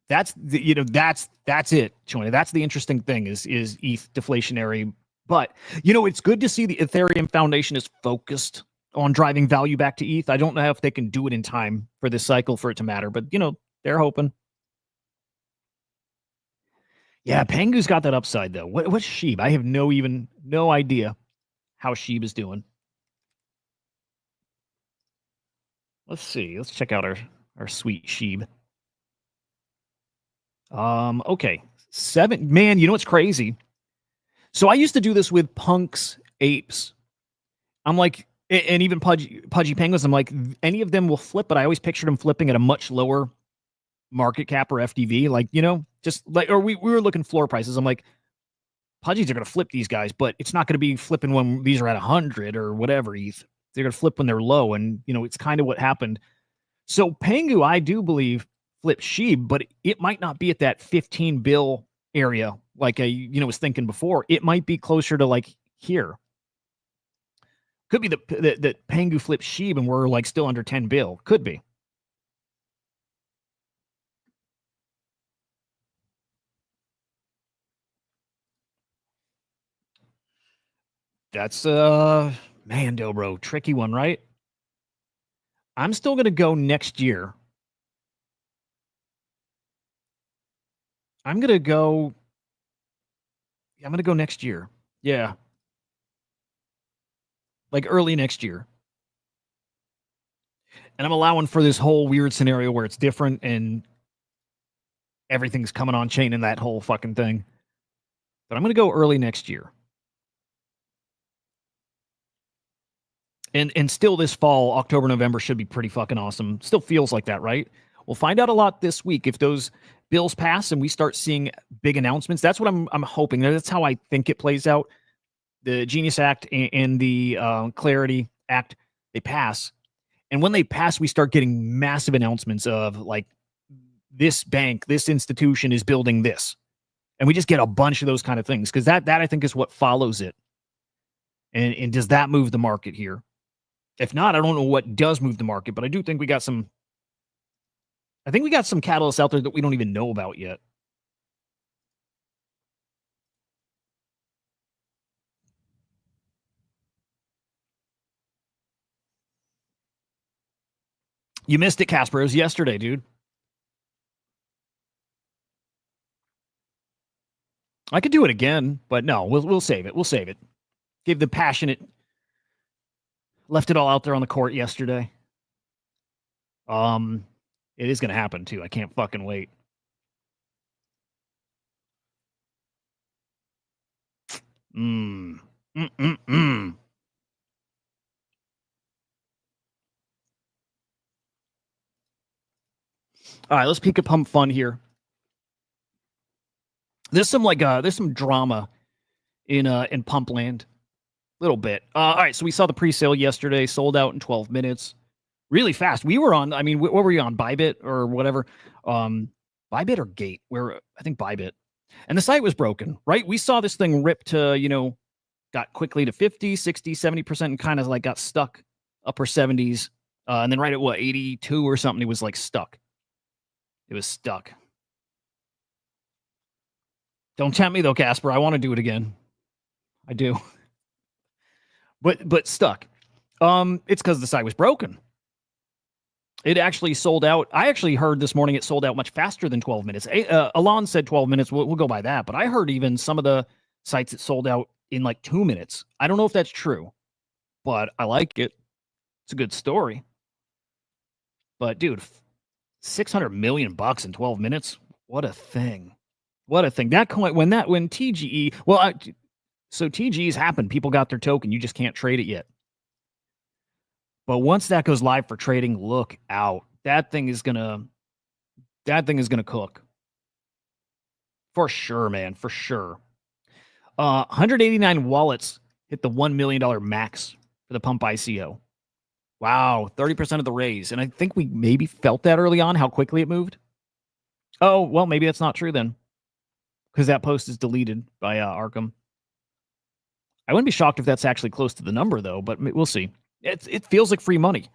That's it, Chona. That's the interesting thing is ETH deflationary. But it's good to see the Ethereum Foundation is focused on driving value back to ETH. I don't know if they can do it in time for this cycle for it to matter, but they're hoping. Yeah, Pengu's got that upside though. What's Sheeb? I have no idea how Sheeb is doing. Let's see. Let's check out our sweet Sheeb. Okay. 7 man, you know what's crazy? So I used to do this with punks, apes. I'm like, and even pudgy penguins. I'm like, any of them will flip, but I always pictured them flipping at a much lower market cap or FDV. Like, just like, or we were looking floor prices. I'm like, pudgies are going to flip these guys, but it's not going to be flipping when these are at 100 or whatever ETH. They're going to flip when they're low. And, it's kind of what happened. So Pengu, I do believe, flips Sheeb, but it might not be at that 15 bill area like I, was thinking before. It might be closer to like here. Could be that Pengu flips Sheeb and we're like still under 10 bill. Could be. That's man, Dobro, tricky one, right? I'm still gonna go next year. I'm gonna go. I'm gonna go next year. Yeah, like early next year. And I'm allowing for this whole weird scenario where it's different and everything's coming on chain in that whole fucking thing. But I'm gonna go early next year. And still this fall, October, November should be pretty fucking awesome. Still feels like that, right? We'll find out a lot this week if those bills pass and we start seeing big announcements. That's what I'm hoping. That's how I think it plays out. The Genius Act and the Clarity Act, they pass. And when they pass, we start getting massive announcements of like this bank, this institution is building this. And we just get a bunch of those kind of things because that I think is what follows it. And does that move the market here? If not, I don't know what does move the market, but I do think we got some. I think we got some catalysts out there that we don't even know about yet. You missed it, Casper. It was yesterday, dude. I could do it again, but no, we'll save it. We'll save it. Give the passionate, left it all out there on the court yesterday. Um, it is gonna happen too. I can't fucking wait. Mm. Mm-mm-mm. All right, let's peek at Pump Fun here. There's some drama in Pumpland. Little bit. All right, so we saw the pre-sale yesterday, sold out in 12 minutes. Really fast. We were on, I mean, what were you on? Bybit or whatever? Um, Bybit or Gate? Where I think Bybit. And the site was broken, right? We saw this thing rip to, got quickly to 50, 60, 70% and kind of like got stuck upper 70s. And then right at what, 82 or something, it was like stuck. It was stuck. Don't tempt me though, Casper. I want to do it again. I do. But stuck. It's because the site was broken. It actually sold out. I actually heard this morning it sold out much faster than 12 minutes. Alon said 12 minutes. We'll go by that. But I heard even some of the sites it sold out in like 2 minutes. I don't know if that's true, but I like it. It's a good story. But dude, 600 million bucks in 12 minutes. What a thing. What a thing. That coin when TGE, so TGE's happened. People got their token. You just can't trade it yet. But once that goes live for trading, look out. That thing is gonna cook. For sure, man. For sure. 189 wallets hit the $1 million max for the Pump ICO. Wow, 30% of the raise. And I think we maybe felt that early on, how quickly it moved. Oh, well, maybe that's not true then. Because that post is deleted by Arkham. I wouldn't be shocked if that's actually close to the number, though, but we'll see. It feels like free money.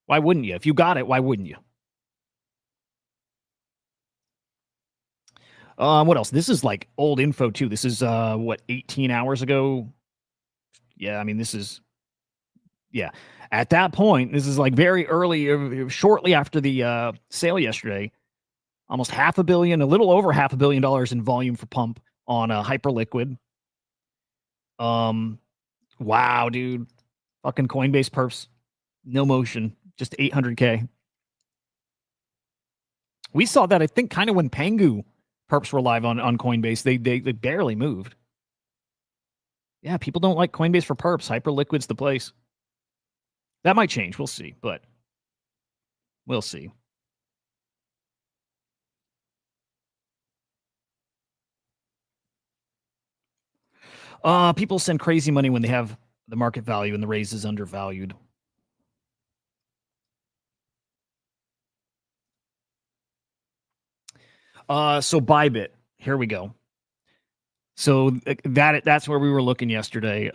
Why wouldn't you? If you got it, why wouldn't you? What else? This is like old info too. This is 18 hours ago. Yeah, I mean yeah. At that point, this is like very early, shortly after the sale yesterday. Almost half a billion, a little over half $1 billion in volume for Pump on Hyperliquid. Wow, dude, fucking Coinbase perps, no motion, just 800K. We saw that I think kind of when Pengu perps were live on Coinbase. They barely moved. Yeah, people don't like Coinbase for perps. Hyperliquid's the place. That might change. We'll see, but we'll see. People send crazy money when they have the market value and the raise is undervalued. So Bybit, here we go. So that's where we were looking yesterday.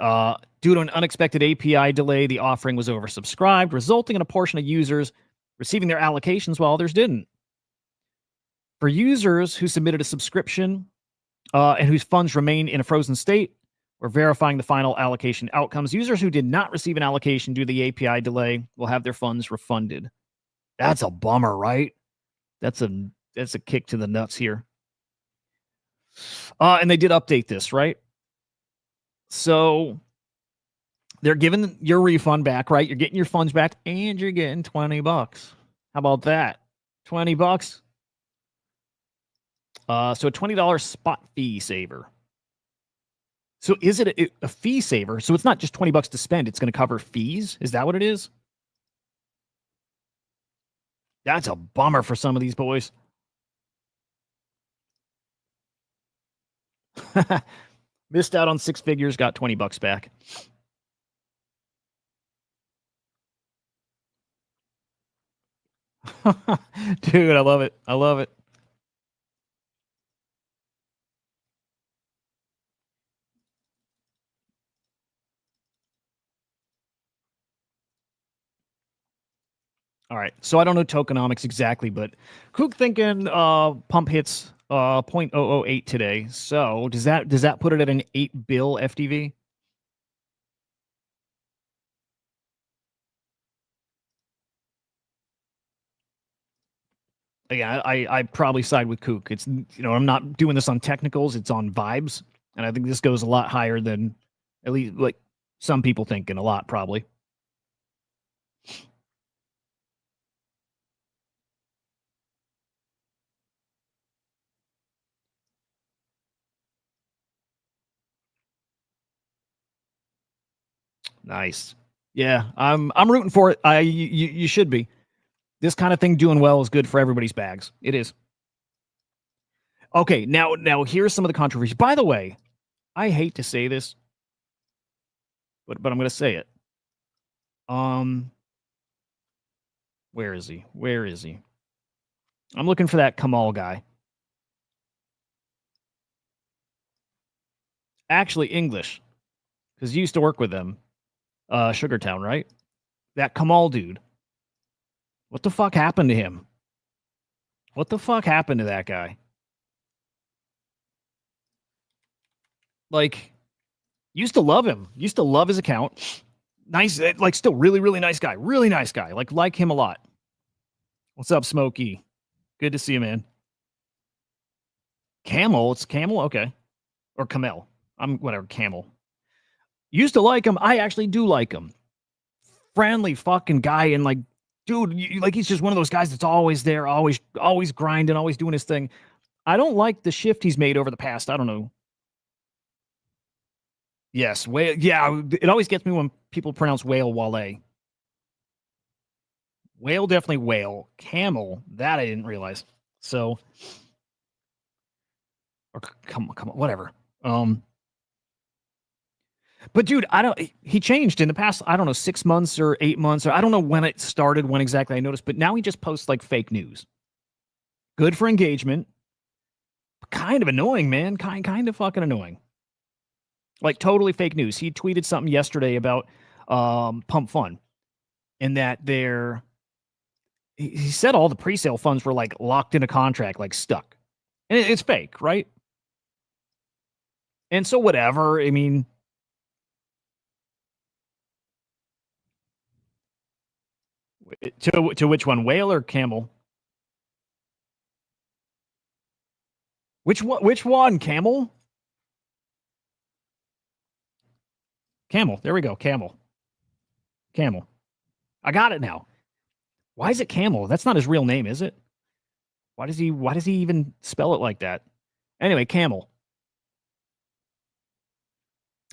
Due to an unexpected API delay, the offering was oversubscribed, resulting in a portion of users receiving their allocations while others didn't. For users who submitted a subscription and whose funds remain in a frozen state, we're verifying the final allocation outcomes. Users who did not receive an allocation due to the API delay will have their funds refunded. That's a bummer, right? That's a kick to the nuts here. And they did update this, right? So they're giving your refund back, right? You're getting your funds back and you're getting $20. How about that? $20. So a $20 spot fee saver. So is it a fee saver? So it's not just $20 to spend, it's going to cover fees? Is that what it is? That's a bummer for some of these boys. Missed out on 6 figures, got $20 back. Dude, I love it. I love it. All right. So I don't know tokenomics exactly, but Kook thinking pump hits 0.008 today. So does that put it at an 8 bill FTV? Yeah, I probably side with Kook. It's I'm not doing this on technicals, it's on vibes. And I think this goes a lot higher than at least like some people thinking a lot probably. Nice. Yeah, I'm rooting for it. You should be. This kind of thing doing well is good for everybody's bags. It is. Okay, now here's some of the controversy. By the way, I hate to say this, but I'm going to say it. Um, where is he? Where is he? I'm looking for that Kamal guy. Actually, English, because you used to work with them. Sugartown, right? That Kamal dude. What the fuck happened to him? What the fuck happened to that guy? Like, used to love him. Used to love his account. Nice, like, still really, really nice guy. Really nice guy. Like him a lot. What's up, Smokey? Good to see you, man. Camel. It's Camel. Okay, or Camel. I'm whatever. Camel. Used to like him. I actually do like him. Friendly fucking guy, and like, dude, like he's just one of those guys that's always there, always grinding, always doing his thing. I don't like the shift he's made over the past, I don't know. Yes, whale. Yeah, it always gets me when people pronounce whale wale. Whale, definitely whale. Camel, that I didn't realize. So, or come on, whatever. But dude, I don't. He changed in the past. I don't know, 6 months or 8 months, or I don't know when it started, when exactly I noticed. But now he just posts like fake news. Good for engagement. Kind of annoying, man. Kind of fucking annoying. Like totally fake news. He tweeted something yesterday about PumpFun, and that they're. He said all the presale funds were like locked in a contract, like stuck, and it's fake, right? And so whatever. I mean, to which one, whale or camel? Which one? Which one? Camel? Camel. There we go. Camel. Camel. I got it now. Why is it Camel? That's not his real name, is it? Why does he even spell it like that? Anyway, Camel.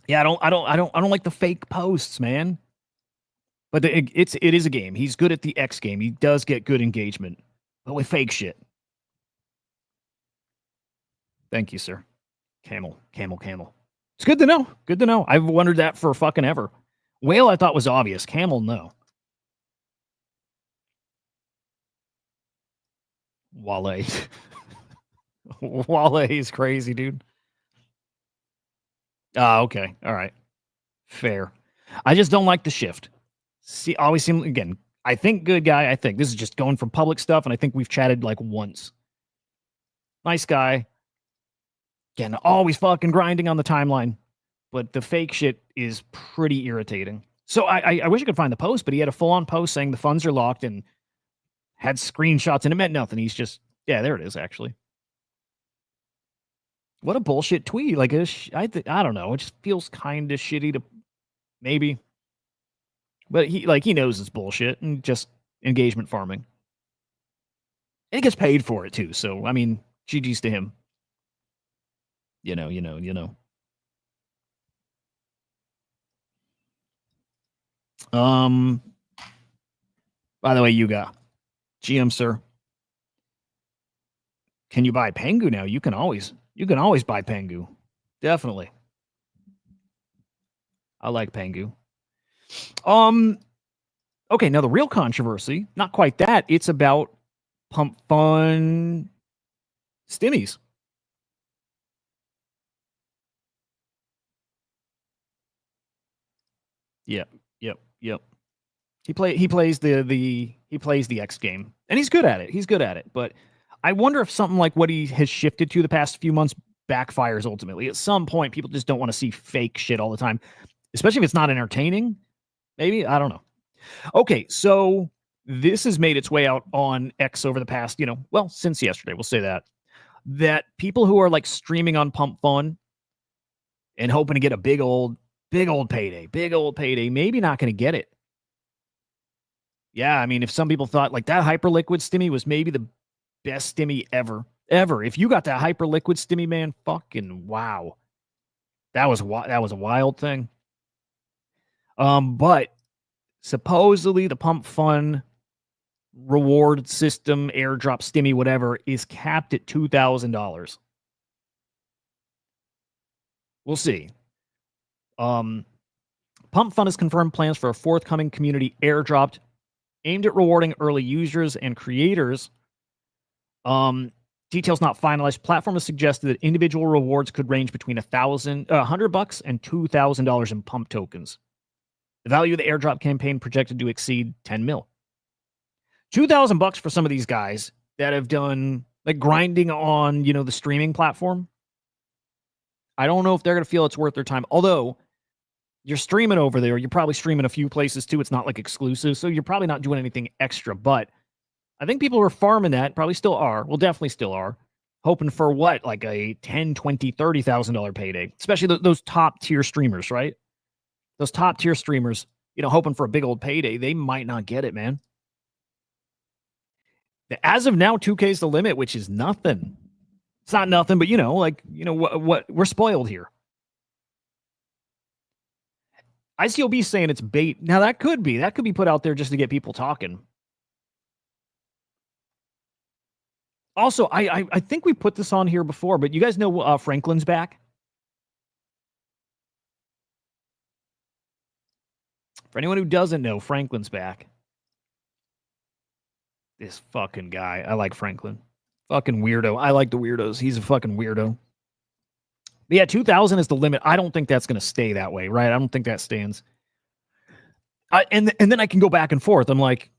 Yeah, I don't like the fake posts, man. But it is a game. He's good at the X game. He does get good engagement. But with fake shit. Thank you, sir. Camel. It's good to know. Good to know. I've wondered that for fucking ever. Whale I thought was obvious. Camel, no. Wale. Wale is crazy, dude. Ah, okay. All right. Fair. I just don't like the shift. See, always seem again. I think good guy. I think this is just going from public stuff, and I think we've chatted like once. Nice guy. Again, always fucking grinding on the timeline, but the fake shit is pretty irritating. So I wish I could find the post, but he had a full on post saying the funds are locked and had screenshots, and it meant nothing. He's just there it is actually. What a bullshit tweet! Like I don't know. It just feels kind of shitty to maybe, but he knows it's bullshit and just engagement farming. And he gets paid for it too. So I mean, GG's to him. You know. Um. By the way, Yuga, GM sir, can you buy Pengu now? You can always buy Pengu. Definitely. I like Pengu. Okay, now the real controversy, not quite that. It's about PumpFun stimmies. Yep. He plays the X game, and he's good at it. But I wonder if something like what he has shifted to the past few months backfires ultimately. At some point, people just don't want to see fake shit all the time, especially if it's not entertaining. Maybe, I don't know. Okay, so this has made its way out on X over the past, since yesterday. We'll say that people who are like streaming on PumpFun and hoping to get a big old payday, maybe not going to get it. Yeah, I mean, if some people thought like that Hyperliquid stimmy was maybe the best stimmy ever. If you got that Hyperliquid stimmy, man, fucking wow. That was a wild thing. But supposedly the PumpFun reward system, airdrop, stimmy, whatever, is capped at $2,000. We'll see. PumpFun has confirmed plans for a forthcoming community airdrop aimed at rewarding early users and creators. Details not finalized. Platform has suggested that individual rewards could range between $100 and $2,000 in pump tokens. The value of the airdrop campaign projected to exceed 10 mil. $2,000 for some of these guys that have done like grinding on, the streaming platform. I don't know if they're going to feel it's worth their time. Although you're streaming over there, you're probably streaming a few places too. It's not like exclusive, so you're probably not doing anything extra. But I think people who are farming that probably still are. Well, definitely still are. Hoping for what? Like a $10,000, $20,000, $30,000 payday. Especially those top tier streamers, right? Those top tier streamers, hoping for a big old payday. They might not get it, man. As of now, 2K is the limit, which is nothing. It's not nothing, but what we're spoiled here. ICOB saying it's bait. Now that could be put out there just to get people talking. Also, I think we put this on here before, but you guys know Franklin's back. For anyone who doesn't know, Franklin's back. This fucking guy. I like Franklin. Fucking weirdo. I like the weirdos. He's a fucking weirdo. But yeah, 2,000 is the limit. I don't think that's going to stay that way, right? I don't think that stands. And then I can go back and forth. I'm like,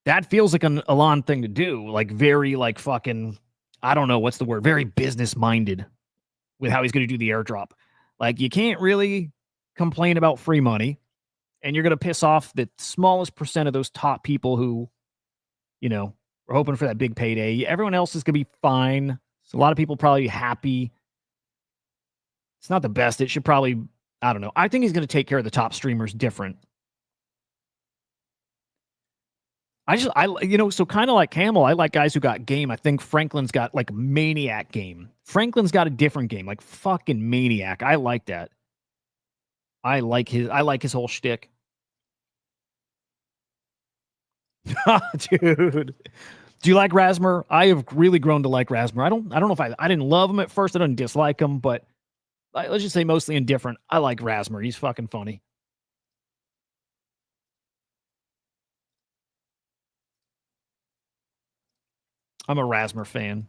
that feels like an Elon thing to do. Like very like fucking, I don't know what's the word, very business minded with how he's going to do the airdrop. Like you can't really complain about free money, and you're going to piss off the smallest percent of those top people who, are hoping for that big payday. Everyone else is going to be fine. So a lot of people probably happy. It's not the best. It should probably, I don't know. I think he's going to take care of the top streamers different. So kind of like Camel, I like guys who got game. I think Franklin's got like maniac game. Franklin's got a different game, like fucking maniac. I like that. I like his whole shtick. Dude. Do you like Rasmer? I have really grown to like Rasmer. I don't know if I didn't love him at first. I didn't dislike him, but let's just say mostly indifferent. I like Rasmer. He's fucking funny. I'm a Rasmer fan.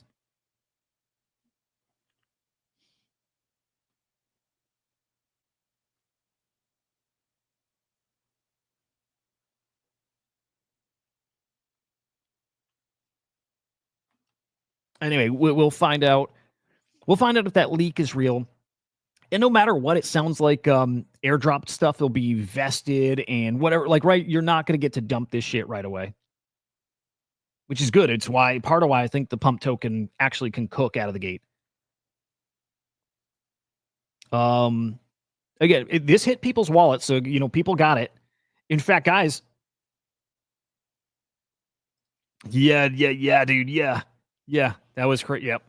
Anyway, we'll find out. We'll find out if that leak is real. And no matter what, it sounds like airdropped stuff will be vested and whatever. Like, right, you're not going to get to dump this shit right away, which is good. It's part of why I think the pump token actually can cook out of the gate. Again, this hit people's wallets, so people got it. In fact, guys, yeah, dude, yeah, that was crazy. Yep.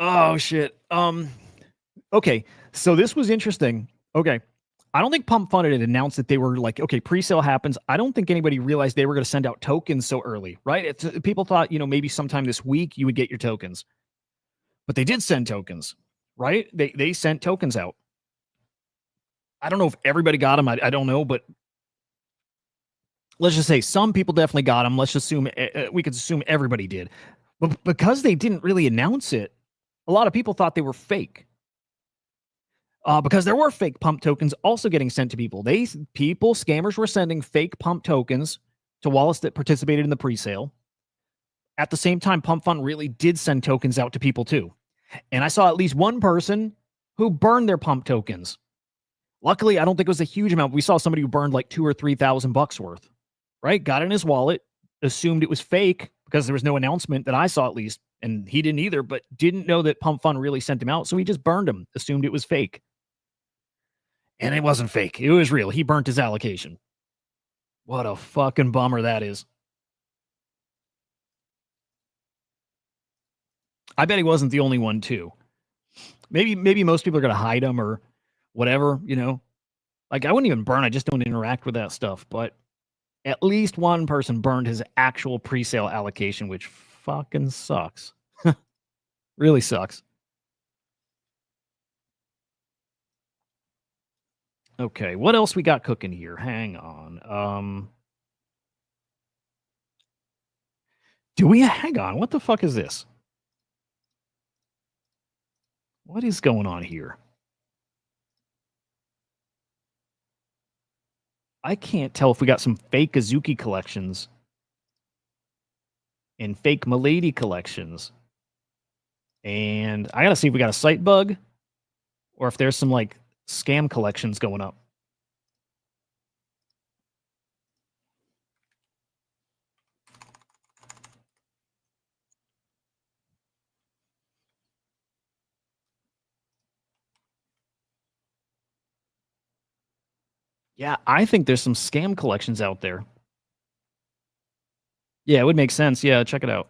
Oh shit. Okay, so this was interesting. Okay, I don't think PumpFun had announced that they were like, okay, pre-sale happens. I don't think anybody realized they were going to send out tokens so early, right? People thought, maybe sometime this week you would get your tokens, but they did send tokens, right? They sent tokens out. I don't know if everybody got them. I don't know, but let's just say some people definitely got them. Let's just assume we could assume everybody did, but because they didn't really announce it, a lot of people thought they were fake. Because there were fake pump tokens also getting sent to people. Scammers were sending fake pump tokens to wallets that participated in the pre-sale. At the same time, PumpFun really did send tokens out to people too. And I saw at least one person who burned their pump tokens. Luckily, I don't think it was a huge amount. We saw somebody who burned like $2,000 or $3,000 worth, right? Got it in his wallet, assumed it was fake because there was no announcement that I saw at least. And he didn't either, but didn't know that PumpFun really sent him out. So he just burned them, assumed it was fake. And it wasn't fake. It was real. He burnt his allocation. What a fucking bummer that is. I bet he wasn't the only one too. Maybe most people are gonna hide them or whatever, you know. Like I wouldn't even burn. I just don't interact with that stuff. But at least one person burned his actual pre-sale allocation, which fucking sucks. Really sucks. Okay, what else we got cooking here? Hang on. Do we hang on? What the fuck is this? What is going on here? I can't tell if we got some fake Azuki collections and fake Milady collections. And I gotta see if we got a site bug or if there's some like scam collections going up. Yeah, I think there's some scam collections out there. Yeah, it would make sense. Yeah, check it out.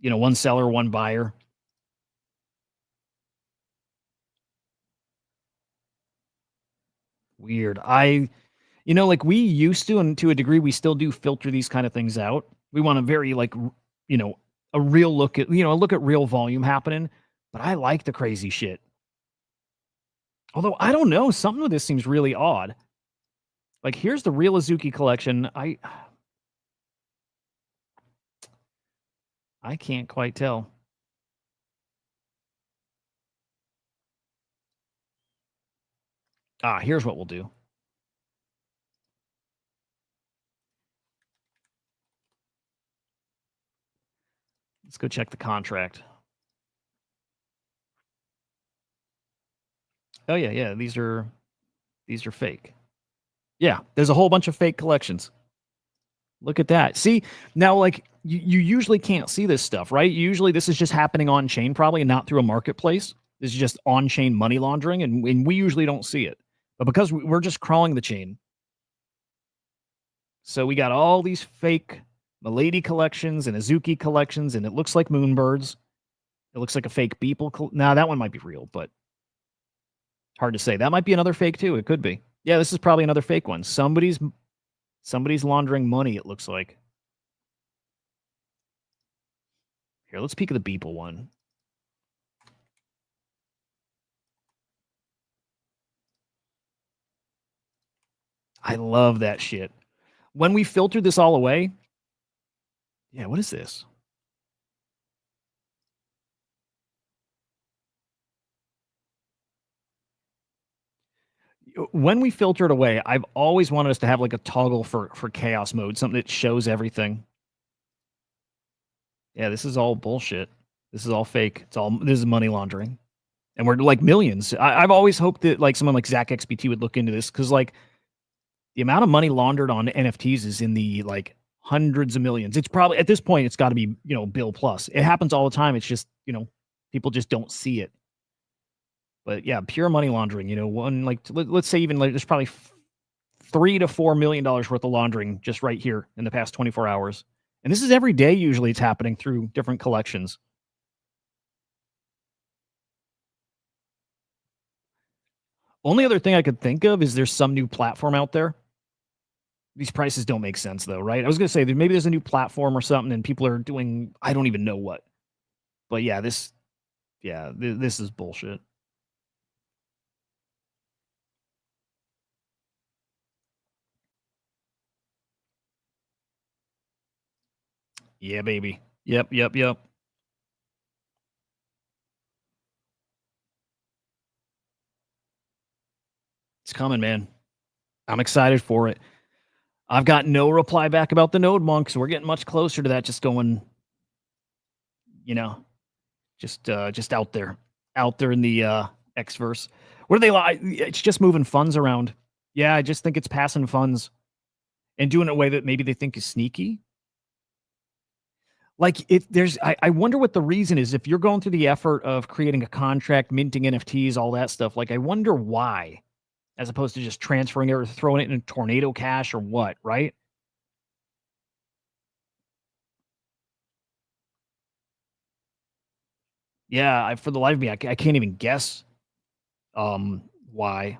You know, one seller, one buyer. Weird. You know, like we used to, and to a degree, we still do filter these kind of things out. We want a very like, you know, a real look at, you know, a look at real volume happening. But I like the crazy shit. Although I don't know, something with this seems really odd. Like here's the real Azuki collection. I can't quite tell. Ah, here's what we'll do. Let's go check the contract. Oh yeah, yeah. These are fake. Yeah, there's a whole bunch of fake collections. Look at that. See, now like you usually can't see this stuff, right? Usually this is just happening on chain, probably, and not through a marketplace. This is just on chain money laundering, and we usually don't see it. But because we're just crawling the chain, so we got all these fake Milady collections and Azuki collections, and it looks like Moonbirds. It looks like a fake Beeple. Now that one might be real, but hard to say. That might be another fake too. It could be. Yeah, this is probably another fake one. Somebody's laundering money. It looks like. Here, let's peek at the Beeple one. I love that shit. When we filtered this all away, yeah, what is this? When we filter it away, I've always wanted us to have like a toggle for chaos mode, something that shows everything. Yeah, this is all bullshit. This is all fake. This is money laundering, and we're like millions. I've always hoped that like someone like Zach XBT would look into this because like the amount of money laundered on NFTs is in the like hundreds of millions. It's probably at this point it's got to be, you know, bill plus. It happens all the time. It's just, you know, people just don't see it. But yeah, pure money laundering, you know, one like let's say even like there's probably $3 to $4 million worth of laundering just right here in the past 24 hours. And this is every day usually it's happening through different collections. Only other thing I could think of is there's some new platform out there. These prices don't make sense though, right? I was gonna say that maybe there's a new platform or something, and people are doing I don't even know what. But yeah, this is bullshit. Yeah, baby. Yep, yep, yep. It's coming, man. I'm excited for it. I've got no reply back about the node monk, so we're getting much closer to that. Just going, you know, just out there in the Xverse. What do they like? It's just moving funds around. Yeah, I just think it's passing funds and doing it in a way that maybe they think is sneaky. Like if there's, I wonder what the reason is. If you're going through the effort of creating a contract, minting NFTs, all that stuff, like I wonder why, as opposed to just transferring it or throwing it in tornado cash or what, right? Yeah, for the life of me, I can't even guess why.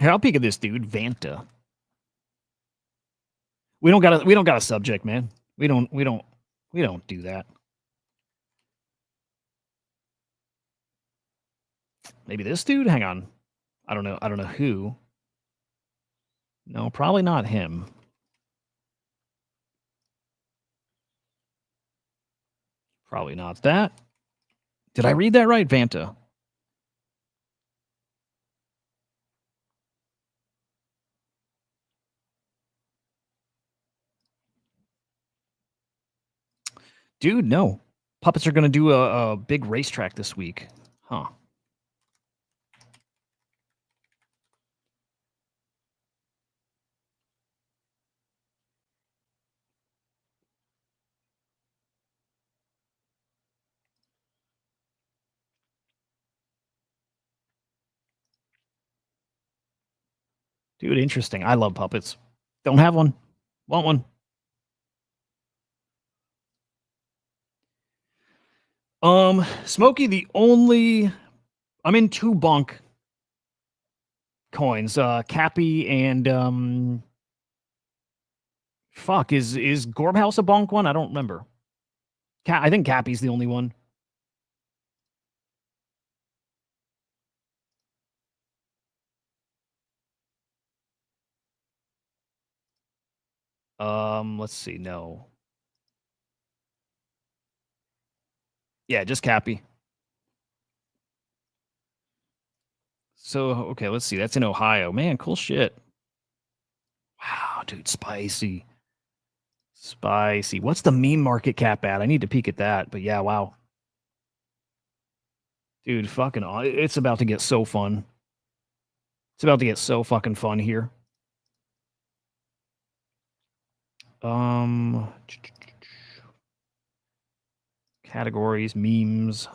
Here, I'll peek at this dude, Vanta. We don't got a subject, man. We don't do that. Maybe this dude? Hang on. I don't know. I don't know who. No, probably not him. Probably not that. Did I read that right, Vanta? Dude, no. Puppets are going to do a big racetrack this week. Huh. Dude, interesting. I love puppets. Don't have one. Want one. Smokey, the only I'm in 2 bunk coins, Cappy and fuck, is Gorbhouse a bonk one? I don't remember. I think Cappy's the only one. Let's see. No. Yeah, just Cappy. So, okay, let's see. That's in Ohio. Man, cool shit. Wow, dude, spicy. Spicy. What's the meme market cap at? I need to peek at that. But yeah, wow. Dude, fucking it's about to get so fun. It's about to get so fucking fun here. Categories, memes.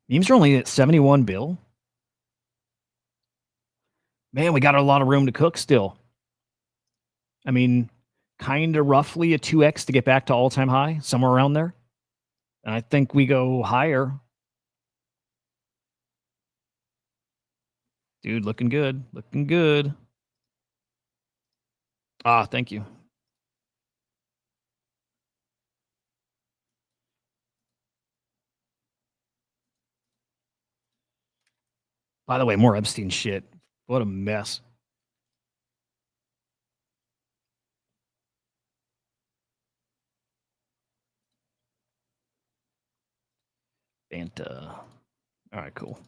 Memes are only at 71 bill. Man, we got a lot of room to cook still. I mean, kind of roughly a 2x to get back to all-time high, somewhere around there. And I think we go higher. Dude, looking good. Looking good. Ah, thank you. By the way, more Epstein shit. What a mess. Fanta. All right, cool.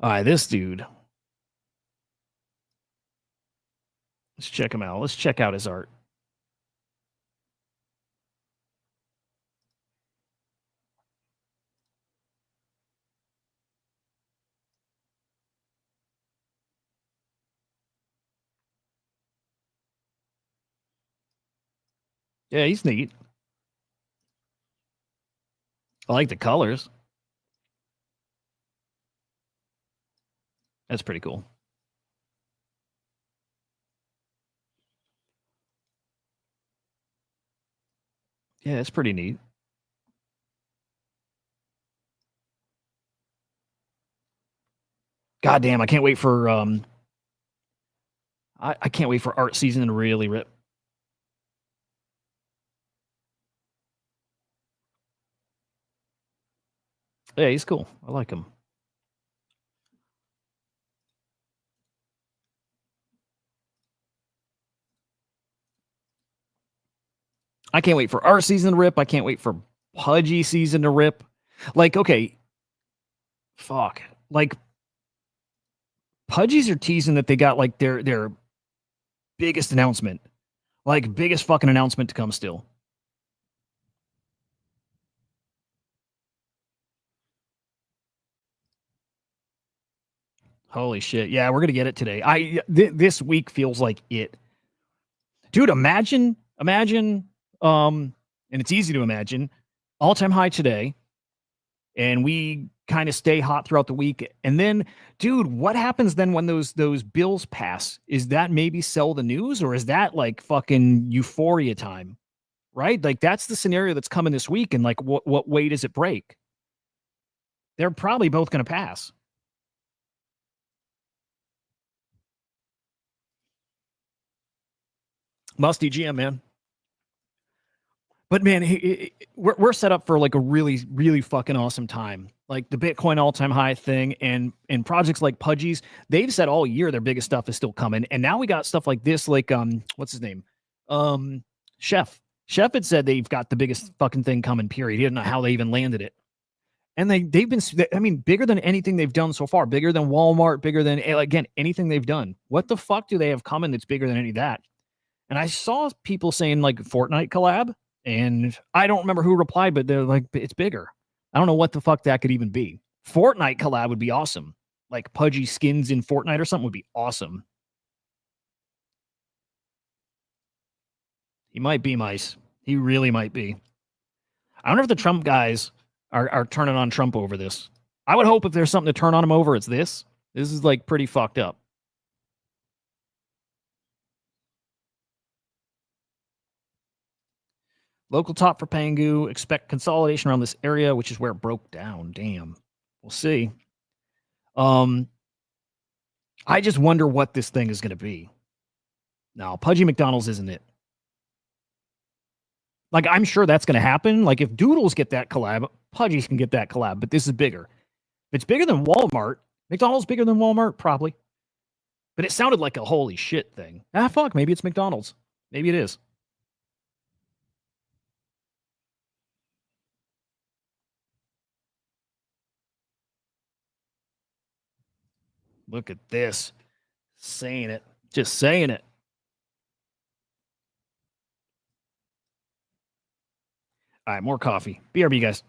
All right, this dude. Let's check him out. Let's check out his art. Yeah, he's neat. I like the colors. That's pretty cool. Yeah, it's pretty neat. God damn, I can't wait for I can't wait for art season to really rip. Yeah, he's cool. I like him. I can't wait for art season to rip. I can't wait for Pudgy season to rip. Like, okay, fuck. Like, Pudgies are teasing that they got like their biggest announcement. Like, biggest fucking announcement to come still. Holy shit. Yeah, we're going to get it today. This week feels like it. Dude, imagine, and it's easy to imagine, all-time high today, and we kind of stay hot throughout the week. And then, dude, what happens then when those bills pass? Is that maybe sell the news, or is that like fucking euphoria time? Right? Like, that's the scenario that's coming this week. And like, what way does it break? They're probably both going to pass. Musty GM, man. But man, we're set up for like a really, really fucking awesome time. Like the Bitcoin all-time high thing, and projects like Pudgy's, they've said all year their biggest stuff is still coming. And now we got stuff like this, like what's his name? Chef. Chef had said they've got the biggest fucking thing coming, period. He didn't know how they even landed it. And they've been, I mean, bigger than anything they've done so far, bigger than Walmart, bigger than, again, anything they've done. What the fuck do they have coming that's bigger than any of that? And I saw people saying like Fortnite collab, and I don't remember who replied, but they're like, it's bigger. I don't know what the fuck that could even be. Fortnite collab would be awesome. Like Pudgy skins in Fortnite or something would be awesome. He might be Mice. He really might be. I wonder if the Trump guys are turning on Trump over this. I would hope if there's something to turn on him over, it's this. This is like pretty fucked up. Local top for Pangu. Expect consolidation around this area, which is where it broke down. Damn. We'll see. I just wonder what this thing is going to be. No, Pudgy McDonald's isn't it. Like, I'm sure that's going to happen. Like, if Doodles get that collab, Pudgy's can get that collab, but this is bigger. If it's bigger than Walmart, McDonald's bigger than Walmart, probably. But it sounded like a holy shit thing. Ah, fuck, maybe it's McDonald's. Maybe it is. Look at this. Saying it. Just saying it. All right, more coffee. BRB, guys.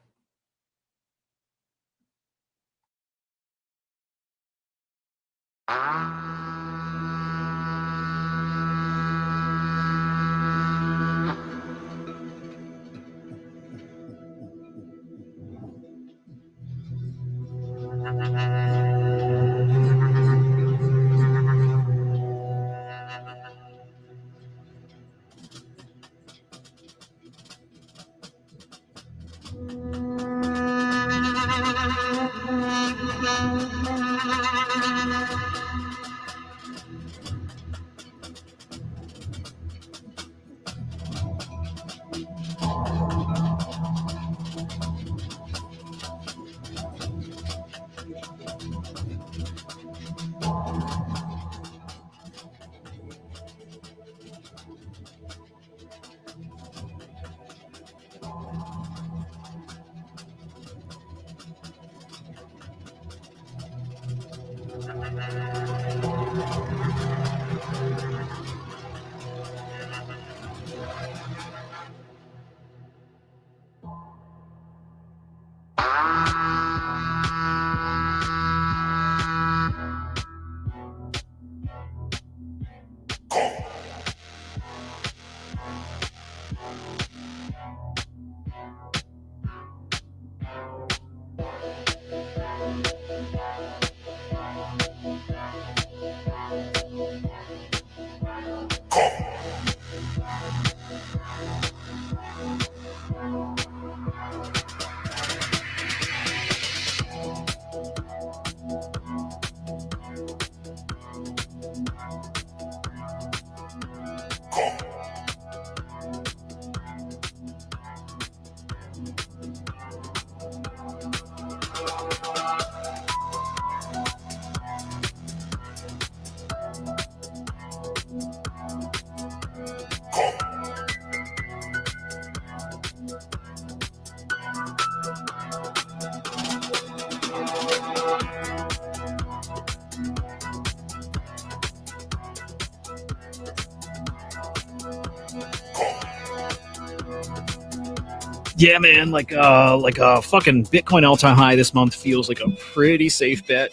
Yeah, man, like a fucking Bitcoin all-time high this month feels like a pretty safe bet.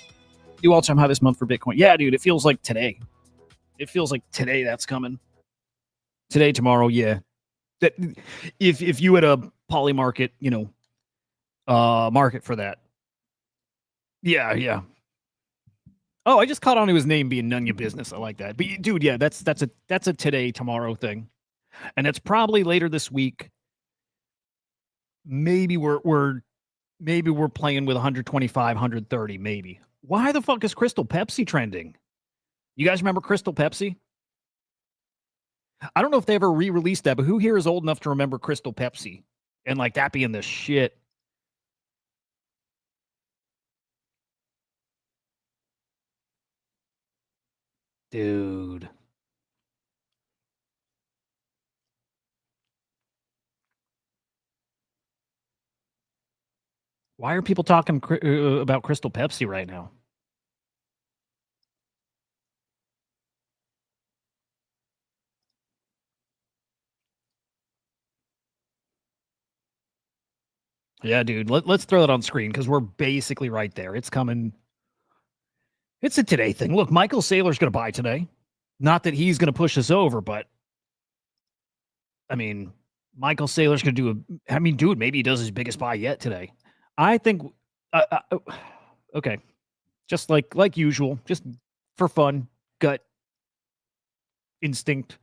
New all-time high this month for Bitcoin. Yeah, dude, it feels like today. It feels like today that's coming. Today, tomorrow, yeah. That if you had a poly market, market for that. Yeah, yeah. Oh, I just caught on to his name being none of your business. I like that. But dude, yeah, that's a today, tomorrow thing. And it's probably later this week. Maybe we're playing with 125, 130, maybe. Why the fuck is Crystal Pepsi trending? You guys remember Crystal Pepsi? I don't know if they ever re-released that, but who here is old enough to remember Crystal Pepsi and like that being the shit? Dude. Why are people talking about Crystal Pepsi right now? Yeah, dude. Let's throw that on screen because we're basically right there. It's coming. It's a today thing. Look, Michael Saylor's going to buy today. Not that he's going to push us over, but I mean, Michael Saylor's going to do a. I mean, dude, maybe he does his biggest buy yet today. I think. Okay, just like usual, just for fun, gut instinct.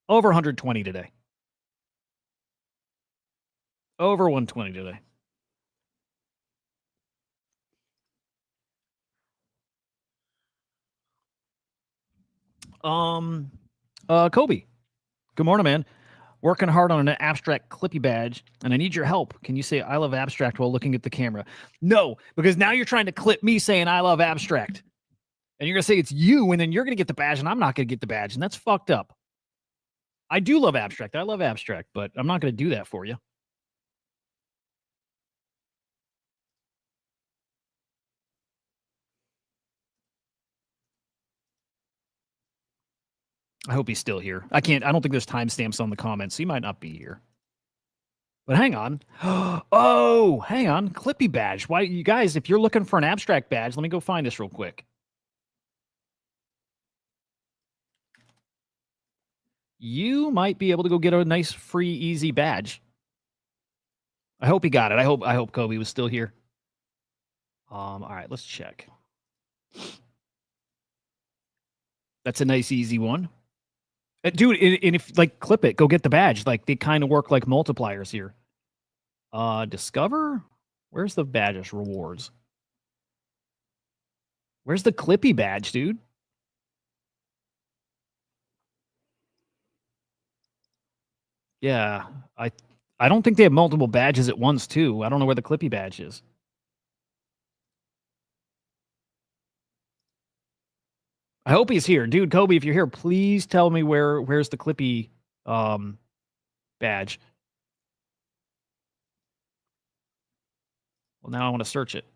Over 120 today. Over 120 today. Um, Kobe. Good morning, man. Working hard on an abstract Clippy badge, and I need your help. Can you say I love abstract while looking at the camera? No, because now you're trying to clip me saying I love abstract. And you're going to say it's you, and then you're going to get the badge, and I'm not going to get the badge, and that's fucked up. I do love abstract. I love abstract, but I'm not going to do that for you. I hope he's still here. I don't think there's timestamps on the comments, so he might not be here. But hang on. Oh, hang on. Clippy badge. Why, you guys, if you're looking for an abstract badge, let me go find this real quick. You might be able to go get a nice, free, easy badge. I hope he got it. I hope Kobe was still here. All right, let's check. That's a nice, easy one. Dude, and if like clip it, go get the badge. Like they kind of work like multipliers here. Discover? Where's the badges rewards? Where's the Clippy badge, dude? Yeah, I don't think they have multiple badges at once too. I don't know where the Clippy badge is. I hope he's here, dude. Kobe, if you're here, please tell me where's the Clippy badge. Well, now I want to search it.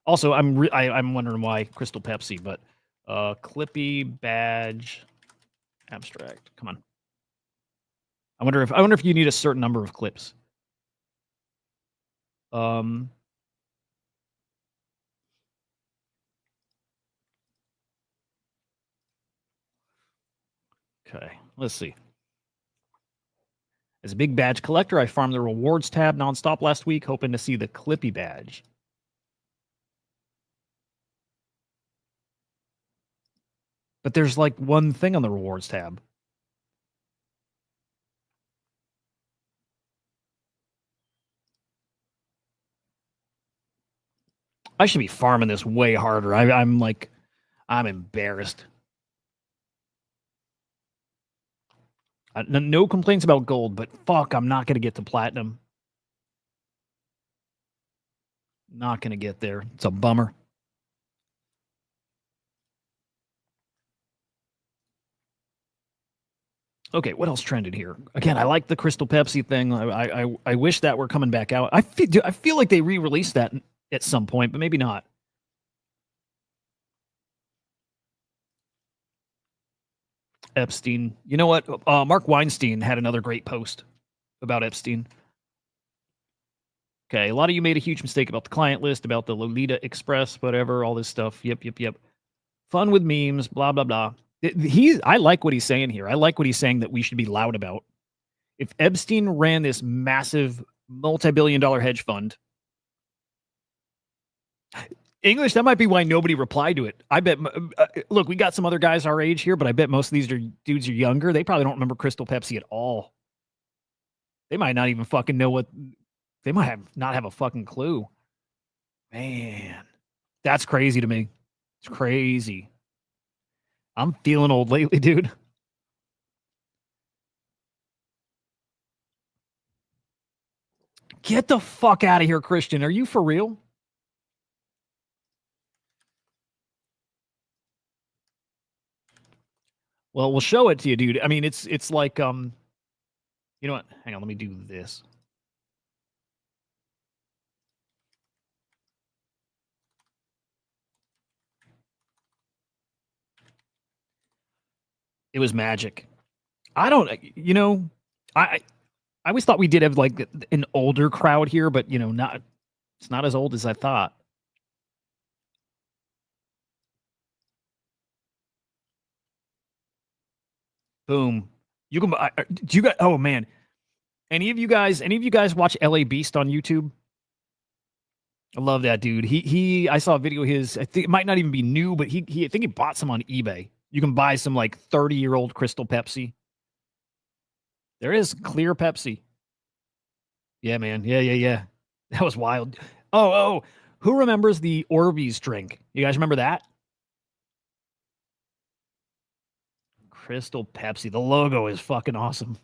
Also, I'm wondering why Crystal Pepsi, but Clippy badge abstract. Come on. I wonder if you need a certain number of clips. Um. Okay. Let's see. As a big badge collector, I farmed the rewards tab nonstop last week, hoping to see the Clippy badge. But there's like one thing on the rewards tab. I should be farming this way harder. I'm embarrassed. No complaints about gold, but fuck, I'm not going to get to platinum. Not going to get there. It's a bummer. Okay, what else trended here? Again, I like the Crystal Pepsi thing. I wish that were coming back out. I feel like they re-released that at some point, but maybe not. Epstein. You know what? Mark Weinstein had another great post about Epstein. Okay, a lot of you made a huge mistake about the client list, about the Lolita Express, whatever, all this stuff. Yep. Fun with memes, blah blah blah. I like what he's saying here. I like what he's saying that we should be loud about. If Epstein ran this massive multi-billion-dollar hedge fund, English, that might be why nobody replied to it. I bet. Look, we got some other guys our age here, but I bet most of these dudes are younger. They probably don't remember Crystal Pepsi at all. They might not even fucking know what. They might not have a fucking clue. Man, that's crazy to me. It's crazy. I'm feeling old lately, dude. Get the fuck out of here, Christian. Are you for real? Well, we'll show it to you, dude. I mean, it's like you know what? Hang on, let me do this. It was magic. I don't, I always thought we did have like an older crowd here, but not. It's not as old as I thought. Boom. You can. Do you guys? Oh man. Any of you guys watch LA Beast on YouTube? I love that dude. I saw a video of his. I think it might not even be new, but he I think he bought some on eBay. You can buy some like 30-year-old Crystal Pepsi. There is clear Pepsi. Yeah, man. Yeah. That was wild. Oh. Who remembers the Orbeez drink? You guys remember that? Crystal Pepsi. The logo is fucking awesome.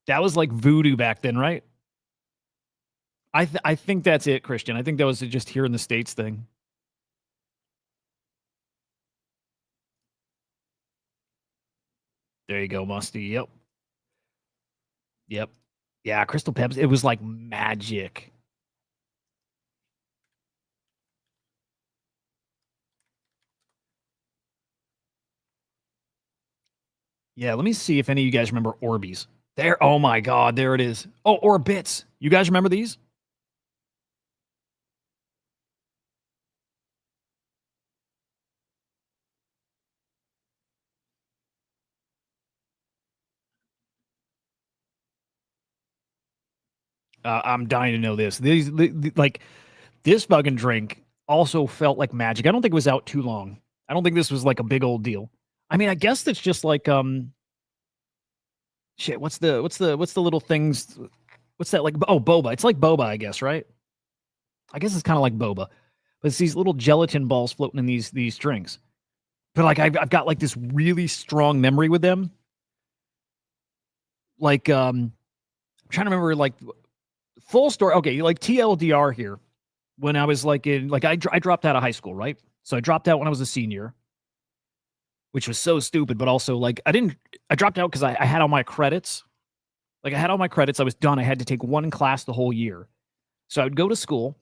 That was like voodoo back then, right? I think that's it, Christian. I think that was just here in the States thing. There you go, Musty. Yep. Yeah, Crystal Pepsi. It was like magic. Yeah, let me see if any of you guys remember Orbeez. There. Oh my God, there it is. Oh, Orbits. You guys remember these? I'm dying to know this. Like this fucking drink also felt like magic. I don't think it was out too long. I don't think this was like a big old deal. I mean, I guess that's just like shit. What's the little things? What's that like? Oh, boba. It's like boba, I guess, right? I guess it's kind of like boba, but it's these little gelatin balls floating in these drinks. But like I've got like this really strong memory with them. Like I'm trying to remember like full story. Okay, like TLDR here. When I was like I dropped out of high school, right? So I dropped out when I was a senior, which was so stupid. But also like I dropped out because I had all my credits. Like I had all my credits. I was done. I had to take one class the whole year. So I would go to school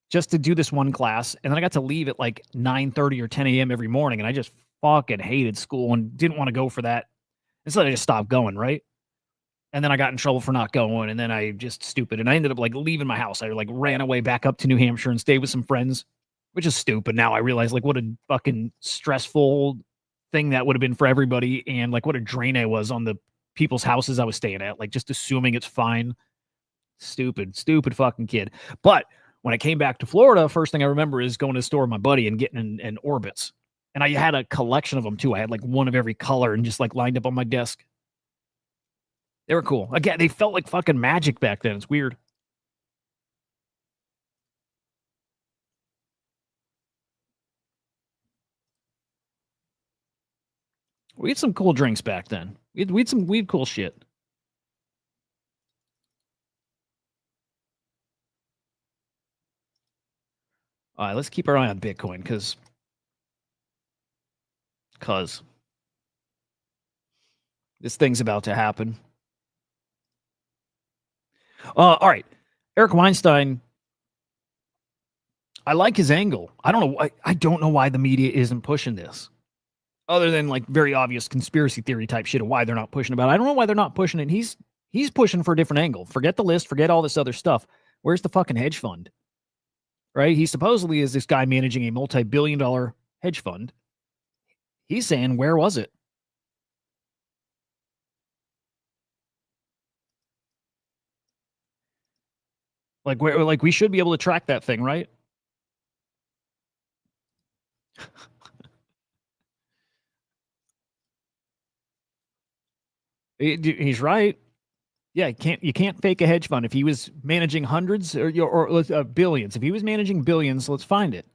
just to do this one class, and then I got to leave at like 9:30 or 10 a.m. every morning, and I just fucking hated school and didn't want to go for that. And so I just stopped going, right? And then I got in trouble for not going, and then I just stupid, and I ended up like leaving my house. I like ran away back up to New Hampshire and stayed with some friends, which is stupid. Now I realize like what a fucking stressful thing that would have been for everybody, and like what a drain I was on the people's houses I was staying at, like just assuming it's fine. Stupid fucking kid. But when I came back to Florida, first thing I remember is going to the store with my buddy and getting an Orbits. And I had a collection of them too. I had like one of every color and just like lined up on my desk. They were cool. Again, they felt like fucking magic back then. It's weird. We had some cool drinks back then. We had cool shit. All right, let's keep our eye on Bitcoin because this thing's about to happen. All right, Eric Weinstein. I like his angle. I don't know. I don't know why the media isn't pushing this, other than like very obvious conspiracy theory type shit of why they're not pushing about it. I don't know why they're not pushing it. He's pushing for a different angle. Forget the list, forget all this other stuff. Where's the fucking hedge fund? Right? He supposedly is this guy managing a multi-billion-dollar hedge fund. He's saying, where was it? Like where like we should be able to track that thing, right? He's right. Yeah, you can't fake a hedge fund. If he was managing hundreds or billions, if he was managing billions, let's find it.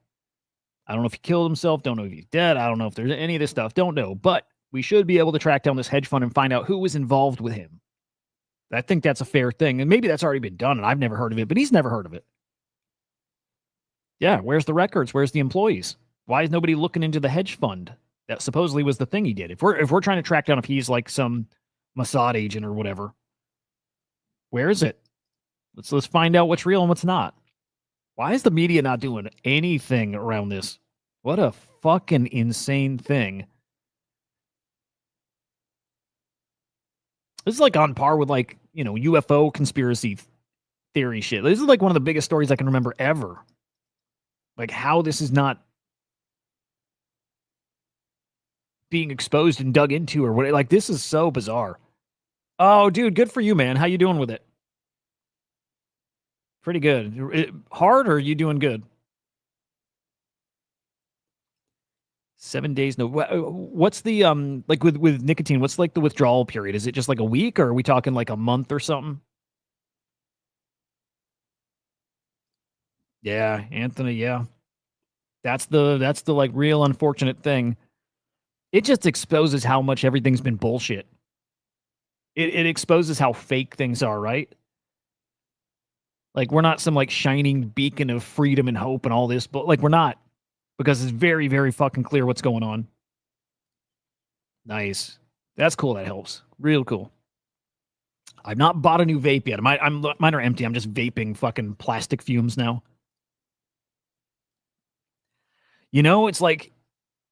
I don't know if he killed himself. Don't know if he's dead. I don't know if there's any of this stuff. Don't know. But we should be able to track down this hedge fund and find out who was involved with him. I think that's a fair thing. And maybe that's already been done and I've never heard of it, but he's never heard of it. Yeah, where's the records? Where's the employees? Why is nobody looking into the hedge fund? That supposedly was the thing he did. If we're trying to track down if he's like some Mossad agent or whatever, where is it? Let's find out what's real and what's not. Why is the media not doing anything around this? What a fucking insane thing. This is like on par with like, UFO conspiracy theory shit. This is like one of the biggest stories I can remember ever. Like how this is not being exposed and dug into or what. Like this is so bizarre. Oh, dude, good for you, man. How you doing with it? Pretty good. Hard or are you doing good? 7 days. No. What's the like with nicotine? What's like the withdrawal period? Is it just like a week, or are we talking like a month or something? Yeah, Anthony. Yeah, that's the like real unfortunate thing. It just exposes how much everything's been bullshit. It exposes how fake things are, right? Like we're not some like shining beacon of freedom and hope and all this, but like we're not, because it's very, very fucking clear what's going on. Nice. That's cool. That helps. Real cool. I've not bought a new vape yet. Mine are empty. I'm just vaping fucking plastic fumes now. It's like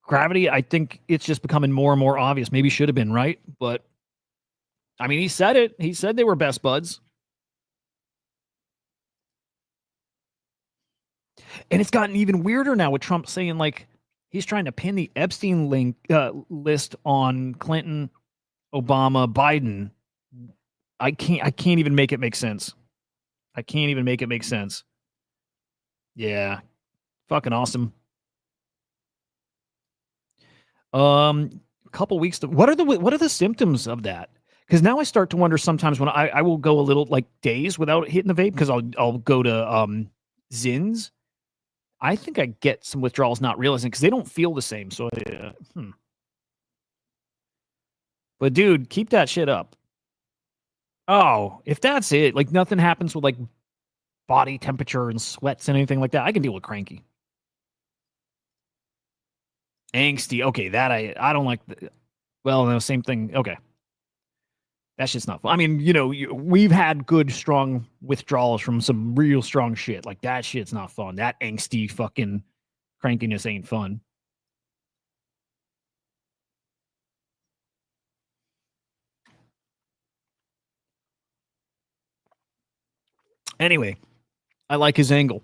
gravity. I think it's just becoming more and more obvious. Maybe should have been, right? But I mean, he said it. He said they were best buds. And it's gotten even weirder now with Trump saying like he's trying to pin the Epstein list on Clinton, Obama, Biden. I can't even make it make sense. I can't even make it make sense. Yeah. Fucking awesome. A couple weeks what are the symptoms of that? Because now I start to wonder sometimes when I will go a little like days without hitting the vape because I'll go to Zins. I think I get some withdrawals not realizing because they don't feel the same. So, But dude, keep that shit up. Oh, if that's it, like nothing happens with like body temperature and sweats and anything like that, I can deal with cranky. Angsty. Okay, that I don't like. Well, no, same thing. Okay. That's just not fun. I mean, we've had good, strong withdrawals from some real strong shit. Like that shit's not fun. That angsty fucking crankiness ain't fun. Anyway, I like his angle.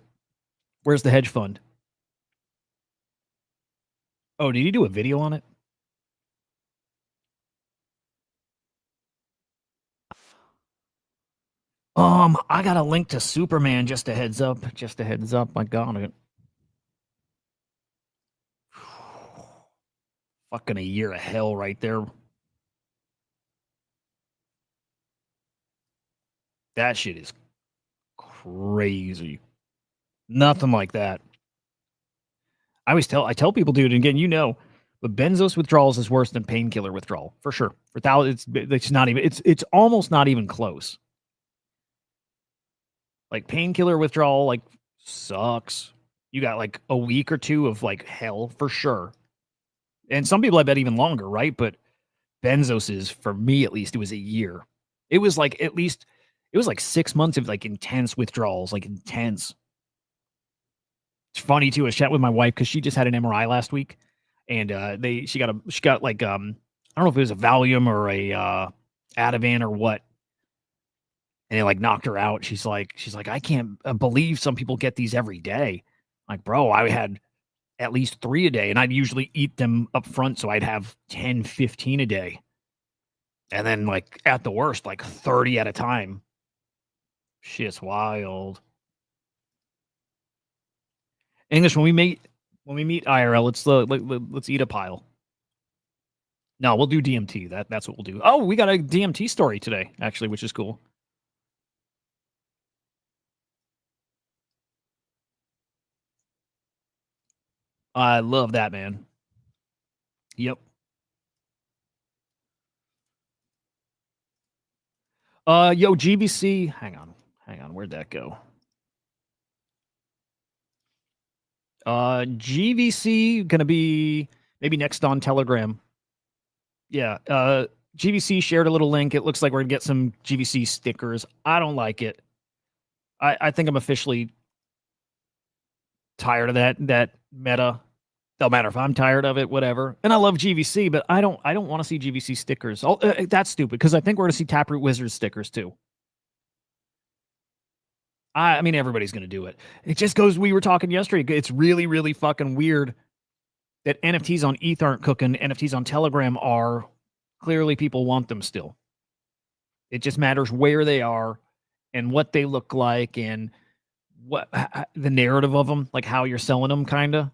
Where's the hedge fund? Oh, did he do a video on it? I got a link to Superman. Just a heads up. Just a heads up. I got it. Fucking a year of hell right there. That shit is crazy. Nothing like that. I tell people, dude, and again, but benzos withdrawals is worse than painkiller withdrawal for sure. For thousands, it's not even. It's almost not even close. Like painkiller withdrawal, like sucks. You got like a week or two of like hell for sure, and some people I bet even longer, right? But benzos is for me at least. It was a year. It was like at least it was like 6 months of like intense withdrawals, like intense. It's funny too. I chat with my wife because she just had an MRI last week, and she got like I don't know if it was a Valium or a Ativan or what, and it like knocked her out. She's like, I can't believe some people get these every day. Like, bro, I had at least 3 a day, and I'd usually eat them up front, so I'd have 10, 15 a day. And then like at the worst, like 30 at a time. Shit's wild. English, when we meet IRL, let's eat a pile. No, we'll do DMT. That's what we'll do. Oh, we got a DMT story today, actually, which is cool. I love that, man. Yep. Yo, GBC. Hang on. Where'd that go? GVC gonna be maybe next on Telegram. Yeah. GVC shared a little link. It looks like we're gonna get some GVC stickers. I don't like it. I think I'm officially tired of that meta. Don't matter if I'm tired of it, whatever. And I love GVC, but I don't want to see GVC stickers. Oh, that's stupid because I think we're going to see Taproot Wizards stickers too. I mean, everybody's going to do it. It just goes. We were talking yesterday. It's really, really fucking weird that NFTs on ETH aren't cooking. NFTs on Telegram are. Clearly, people want them still. It just matters where they are and what they look like and what the narrative of them, like how you're selling them, kind of.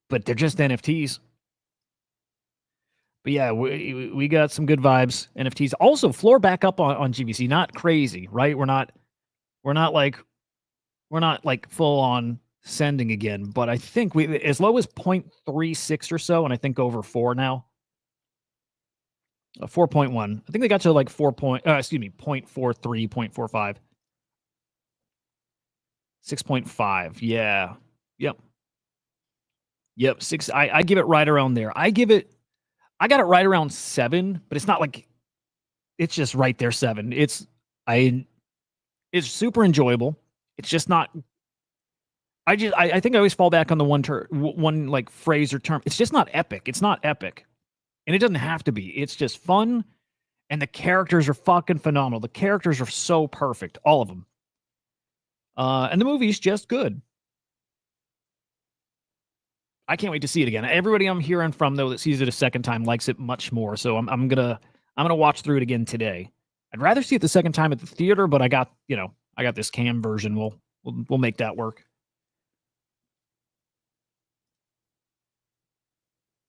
But they're just NFTs. But yeah, we got some good vibes. NFTs also floor back up on GVC. Not crazy, right? We're not like full on sending again. But I think we as low as 0.36 or so, and I think over 4 now. 4.1. I think they got to like 0.43, 0.45. 6.5. Yeah. Yep. 6. I give it right around there. I got it right around 7, but it's not like it's just right there 7. It's super enjoyable. It's just not. I think I always fall back on the one like phrase or term. It's just not epic. It's not epic, and it doesn't have to be. It's just fun, and the characters are fucking phenomenal. The characters are so perfect, all of them. And the movie's just good. I can't wait to see it again. Everybody I'm hearing from though that sees it a second time likes it much more. So I'm gonna watch through it again today. I'd rather see it the second time at the theater, but I got this cam version. We'll make that work.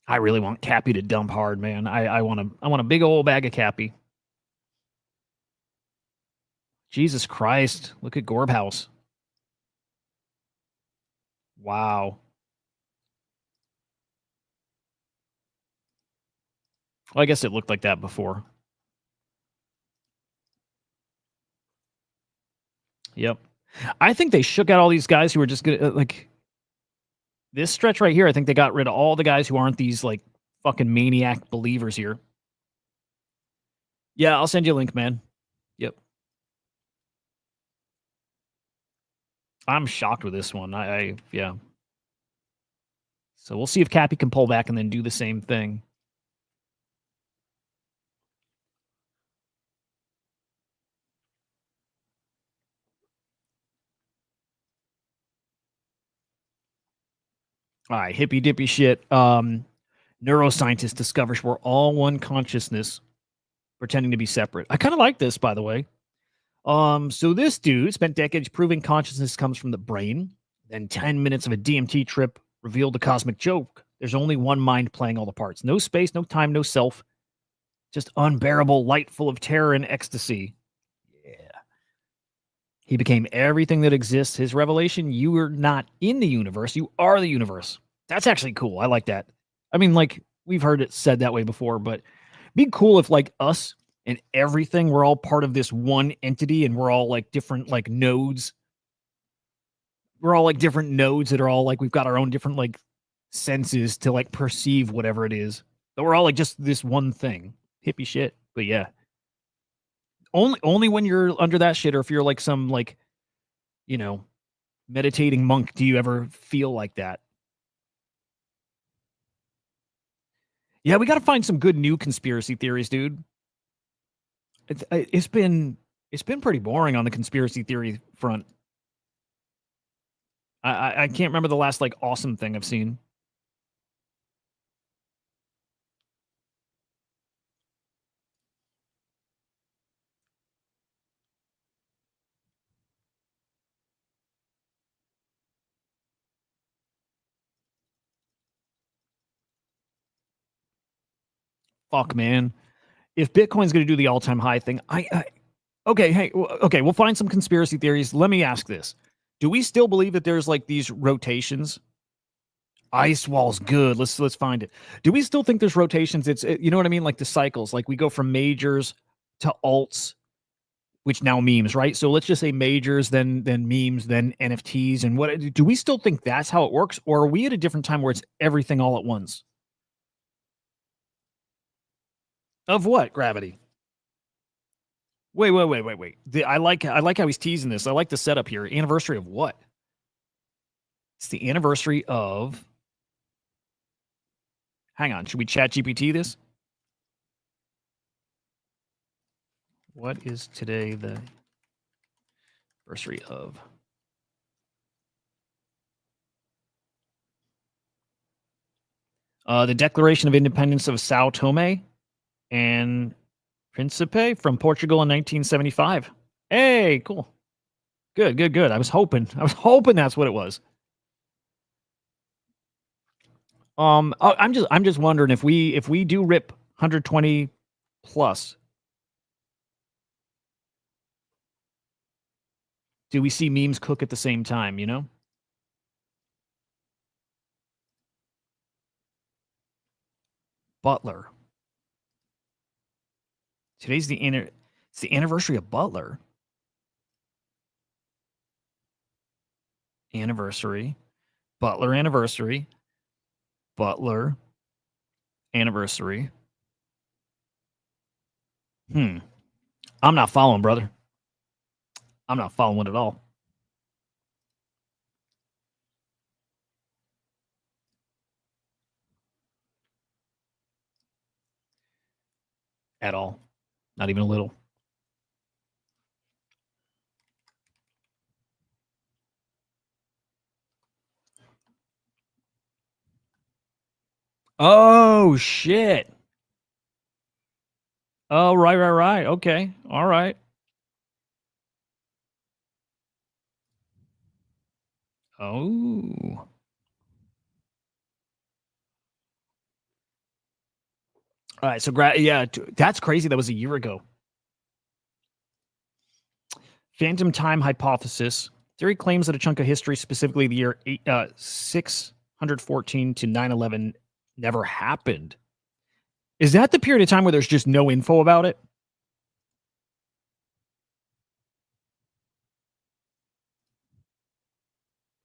I really want Cappy to dump hard, man. I want a big old bag of Cappy. Jesus Christ! Look at Gorbhouse. Wow. Well, I guess it looked like that before. Yep. I think they shook out all these guys who were just gonna like this stretch right here. I think they got rid of all the guys who aren't these like fucking maniac believers here. Yeah, I'll send you a link, man. Yep. I'm shocked with this one. Yeah. So we'll see if Cappy can pull back and then do the same thing. All right, hippy dippy shit. Neuroscientists discovers we're all one consciousness, pretending to be separate. I kind of like this, by the way. So this dude spent decades proving consciousness comes from the brain. Then 10 minutes of a DMT trip revealed the cosmic joke. There's only one mind playing all the parts. No space, no time, no self. Just unbearable light full of terror and ecstasy. Yeah. He became everything that exists. His revelation, you are not in the universe. You are the universe. That's actually cool. I like that. I mean, like, we've heard it said that way before, but be cool if like us and everything, we're all part of this one entity and we're all like different like nodes. We're all like different nodes that are all like we've got our own different like senses to like perceive whatever it is. But we're all like just this one thing. Hippie shit. But yeah. Only when you're under that shit, or if you're like some like, you know, meditating monk, do you ever feel like that. Yeah, we got to find some good new conspiracy theories, dude. It's been pretty boring on the conspiracy theory front. I can't remember the last like awesome thing I've seen. Fuck, man. If Bitcoin's going to do the all-time high thing, okay, hey, okay, we'll find some conspiracy theories. Let me ask this: do we still believe that there's like these rotations? Ice wall's good. Let's find it. Do we still think there's rotations? You know what I mean, like the cycles. Like we go from majors to alts, which now memes, right? So let's just say majors, then memes, then NFTs, and what? Do we still think that's how it works, or are we at a different time where it's everything all at once? Of what gravity? Wait. I like how he's teasing this. I like the setup here. Anniversary of what? It's the anniversary of. Hang on. Should we chat GPT this? What is today the anniversary of? The Declaration of Independence of Sao Tome and Principe from Portugal in 1975. Hey, cool. Good. I was hoping that's what it was. I'm just wondering if we do rip 120 plus, do we see memes cook at the same time, you know? Butler. Today's it's the anniversary of Butler. Anniversary. Butler anniversary. Butler anniversary. I'm not following, brother. I'm not following at all. At all. Not even a little. Oh, shit. Oh, right. Okay. All right. Oh. All right. So, yeah, that's crazy. That was a year ago. Phantom time hypothesis. Theory claims that a chunk of history, specifically the year 614 to 911, never happened. Is that the period of time where there's just no info about it?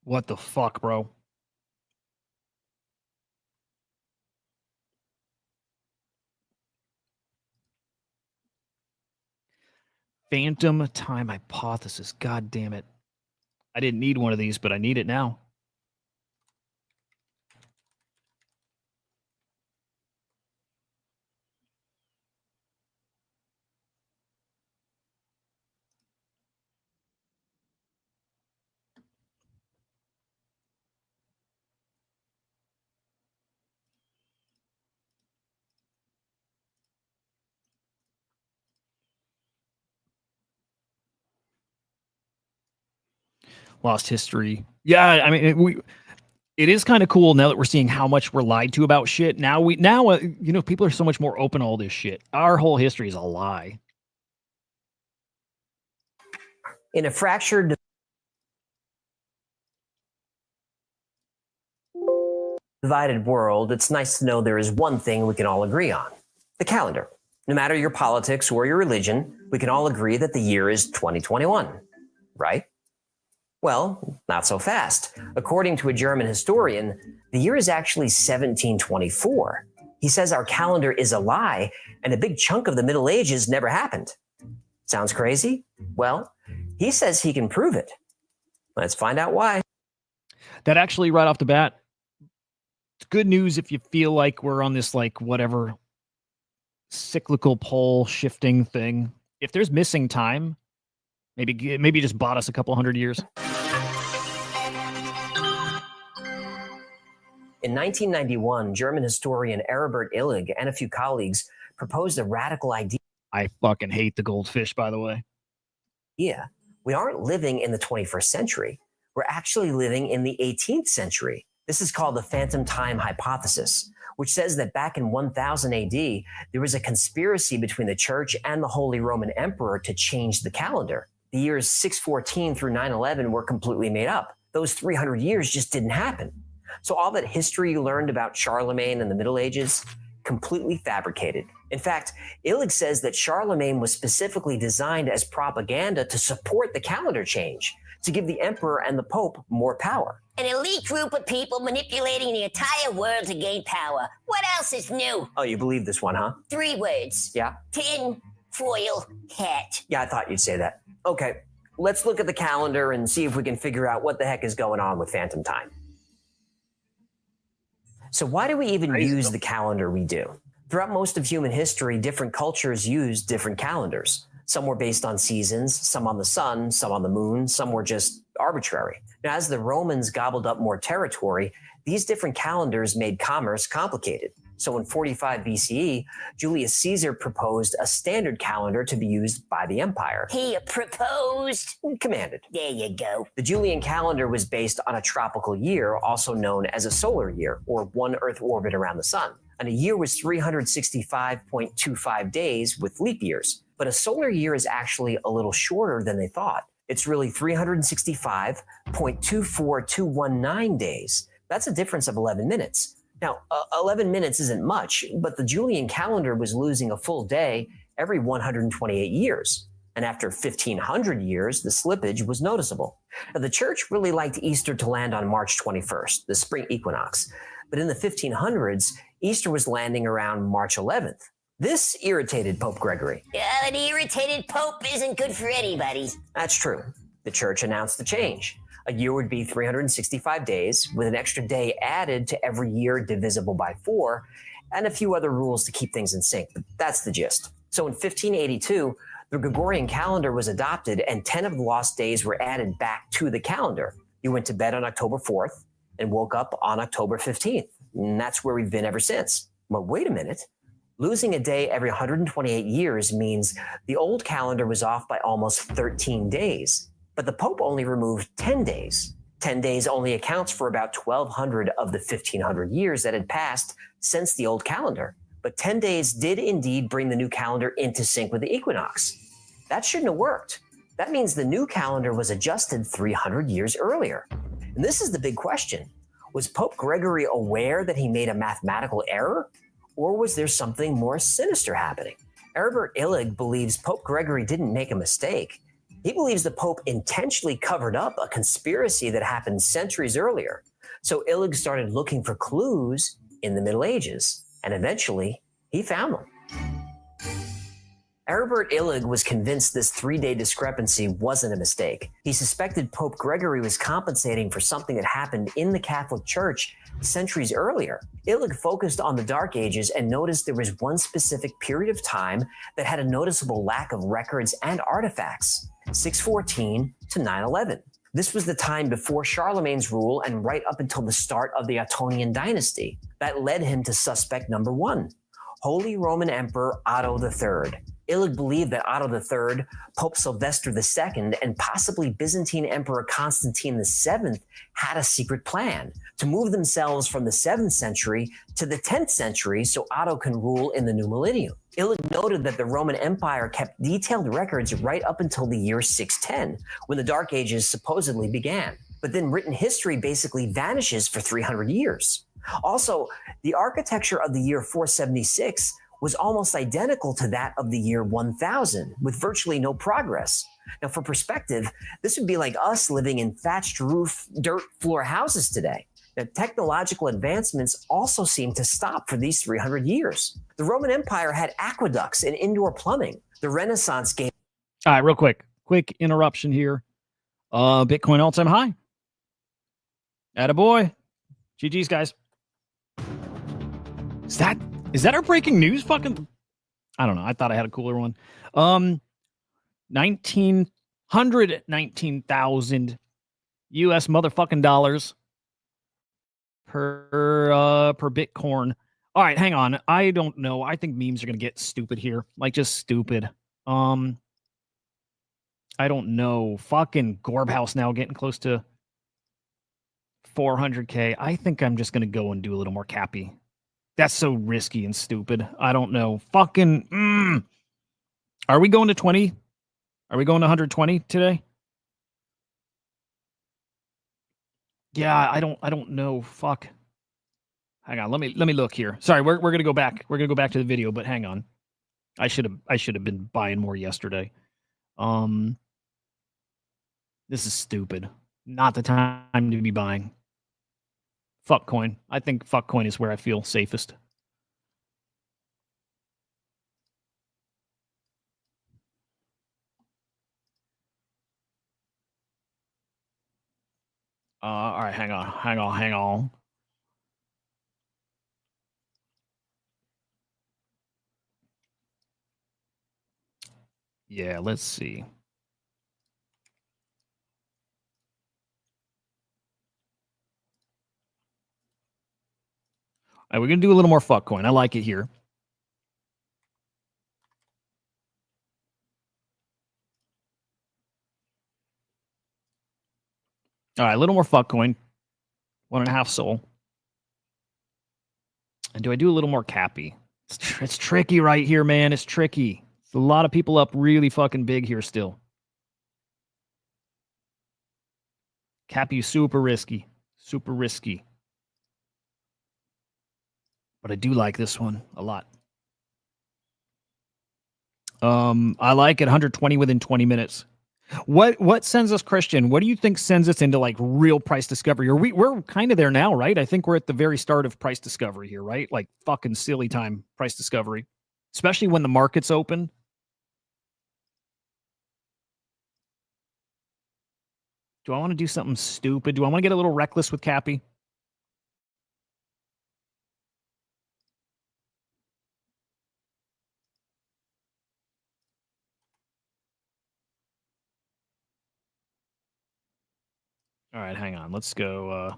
What the fuck, bro? Phantom time hypothesis. God damn it. I didn't need one of these, but I need it now. Lost history. Yeah, I mean, it is kind of cool now that we're seeing how much we're lied to about shit. Now people are so much more open to all this shit. Our whole history is a lie. In a fractured divided world, it's nice to know there is one thing we can all agree on: the calendar. No matter your politics or your religion, we can all agree that the year is 2021, right? Well, not so fast. According to a German historian, the year is actually 1724. He says our calendar is a lie, and a big chunk of the Middle Ages never happened. Sounds crazy? Well, he says he can prove it. Let's find out why. That actually, right off the bat, it's good news if you feel like we're on this, like, whatever cyclical pole shifting thing. if there's missing time, maybe just bought us a couple hundred years. In 1991, German historian Herbert Illig and a few colleagues proposed a radical idea. I fucking hate the goldfish, by the way. Yeah, we aren't living in the 21st century. We're actually living in the 18th century. This is called the phantom time hypothesis, which says that back in 1000 AD, there was a conspiracy between the church and the Holy Roman Emperor to change the calendar. The years 614 through 911 were completely made up. Those 300 years just didn't happen. So all that history you learned about Charlemagne and the Middle Ages, completely fabricated. In fact, Illig says that Charlemagne was specifically designed as propaganda to support the calendar change, to give the emperor and the pope more power. An elite group of people manipulating the entire world to gain power. What else is new? Oh, you believe this one, huh? 3 words. Yeah? Tin, foil, hat. Yeah, I thought you'd say that. Okay, let's look at the calendar and see if we can figure out what the heck is going on with phantom time. So why do we even use the calendar we do? Throughout most of human history, different cultures used different calendars. Some were based on seasons, some on the sun, some on the moon, some were just arbitrary. Now, as the Romans gobbled up more territory, these different calendars made commerce complicated. So in 45 BCE, Julius Caesar proposed a standard calendar to be used by the empire. He proposed. Commanded. There you go. The Julian calendar was based on a tropical year, also known as a solar year, or one Earth orbit around the sun. And a year was 365.25 days with leap years. But a solar year is actually a little shorter than they thought. It's really 365.24219 days. That's a difference of 11 minutes. Now, 11 minutes isn't much, but the Julian calendar was losing a full day every 128 years. And after 1,500 years, the slippage was noticeable. Now, the church really liked Easter to land on March 21st, the spring equinox. But in the 1500s, Easter was landing around March 11th. This irritated Pope Gregory. An irritated pope isn't good for anybody. That's true. The church announced the change. A year would be 365 days, with an extra day added to every year divisible by 4, and a few other rules to keep things in sync. But that's the gist. So in 1582, the Gregorian calendar was adopted, and 10 of the lost days were added back to the calendar. You went to bed on October 4th and woke up on October 15th. And that's where we've been ever since. But wait a minute. Losing a day every 128 years means the old calendar was off by almost 13 days. But the Pope only removed 10 days. 10 days only accounts for about 1,200 of the 1,500 years that had passed since the old calendar. But 10 days did indeed bring the new calendar into sync with the equinox. That shouldn't have worked. That means the new calendar was adjusted 300 years earlier. And this is the big question. Was Pope Gregory aware that he made a mathematical error? Or was there something more sinister happening? Herbert Illig believes Pope Gregory didn't make a mistake. He believes the Pope intentionally covered up a conspiracy that happened centuries earlier. So Illig started looking for clues in the Middle Ages, and eventually he found them. Herbert Illig was convinced this 3-day discrepancy wasn't a mistake. He suspected Pope Gregory was compensating for something that happened in the Catholic Church centuries earlier. Illig focused on the Dark Ages and noticed there was one specific period of time that had a noticeable lack of records and artifacts, 614 to 911. This was the time before Charlemagne's rule and right up until the start of the Ottonian dynasty. That led him to suspect number 1, Holy Roman Emperor Otto III. Illig believed that Otto III, Pope Sylvester II, and possibly Byzantine Emperor Constantine VII had a secret plan to move themselves from the 7th century to the 10th century so Otto can rule in the new millennium. Illig noted that the Roman Empire kept detailed records right up until the year 610, when the Dark Ages supposedly began. But then written history basically vanishes for 300 years. Also, the architecture of the year 476 was almost identical to that of the year 1000, with virtually no progress. Now, for perspective, this would be like us living in thatched roof, dirt floor houses today. Now, technological advancements also seem to stop for these 300 years. The Roman Empire had aqueducts and indoor plumbing. The Renaissance gave... All right, real quick interruption here. Bitcoin all-time high. Attaboy. GG's, guys. Is that our breaking news? Fucking, I don't know. I thought I had a cooler one. 119,000 US motherfucking dollars per Bitcoin. All right, hang on. I don't know. I think memes are gonna get stupid here, like just stupid. I don't know. Fucking Gorbhouse now getting close to 400K. I think I'm just gonna go and do a little more cappy. That's so risky and stupid. I don't know. Fucking. Are we going to 20? Are we going to 120 today? Yeah, I don't know. Fuck. Hang on. Let me look here. Sorry, we're gonna go back. We're gonna go back to the video, but hang on. I should have been buying more yesterday. This is stupid. Not the time to be buying. Fuck coin. I think fuck coin is where I feel safest. All right, hang on. Yeah, let's see. All right, we're gonna do a little more fuck coin. I like it here. All right, a little more fuck coin. 1.5 soul. And do I do a little more cappy? It's tricky right here, man. It's tricky. It's a lot of people up really fucking big here still. Cappy super risky. Super risky. But I do like this one a lot. I like it 120 within 20 minutes. What sends us, Christian? What do you think sends us into like real price discovery? Or we're kind of there now, right? I think we're at the very start of price discovery here, right? Like fucking silly time price discovery, especially when the market's open. Do I want to do something stupid? Do I want to get a little reckless with Cappy? All right, hang on. Let's go.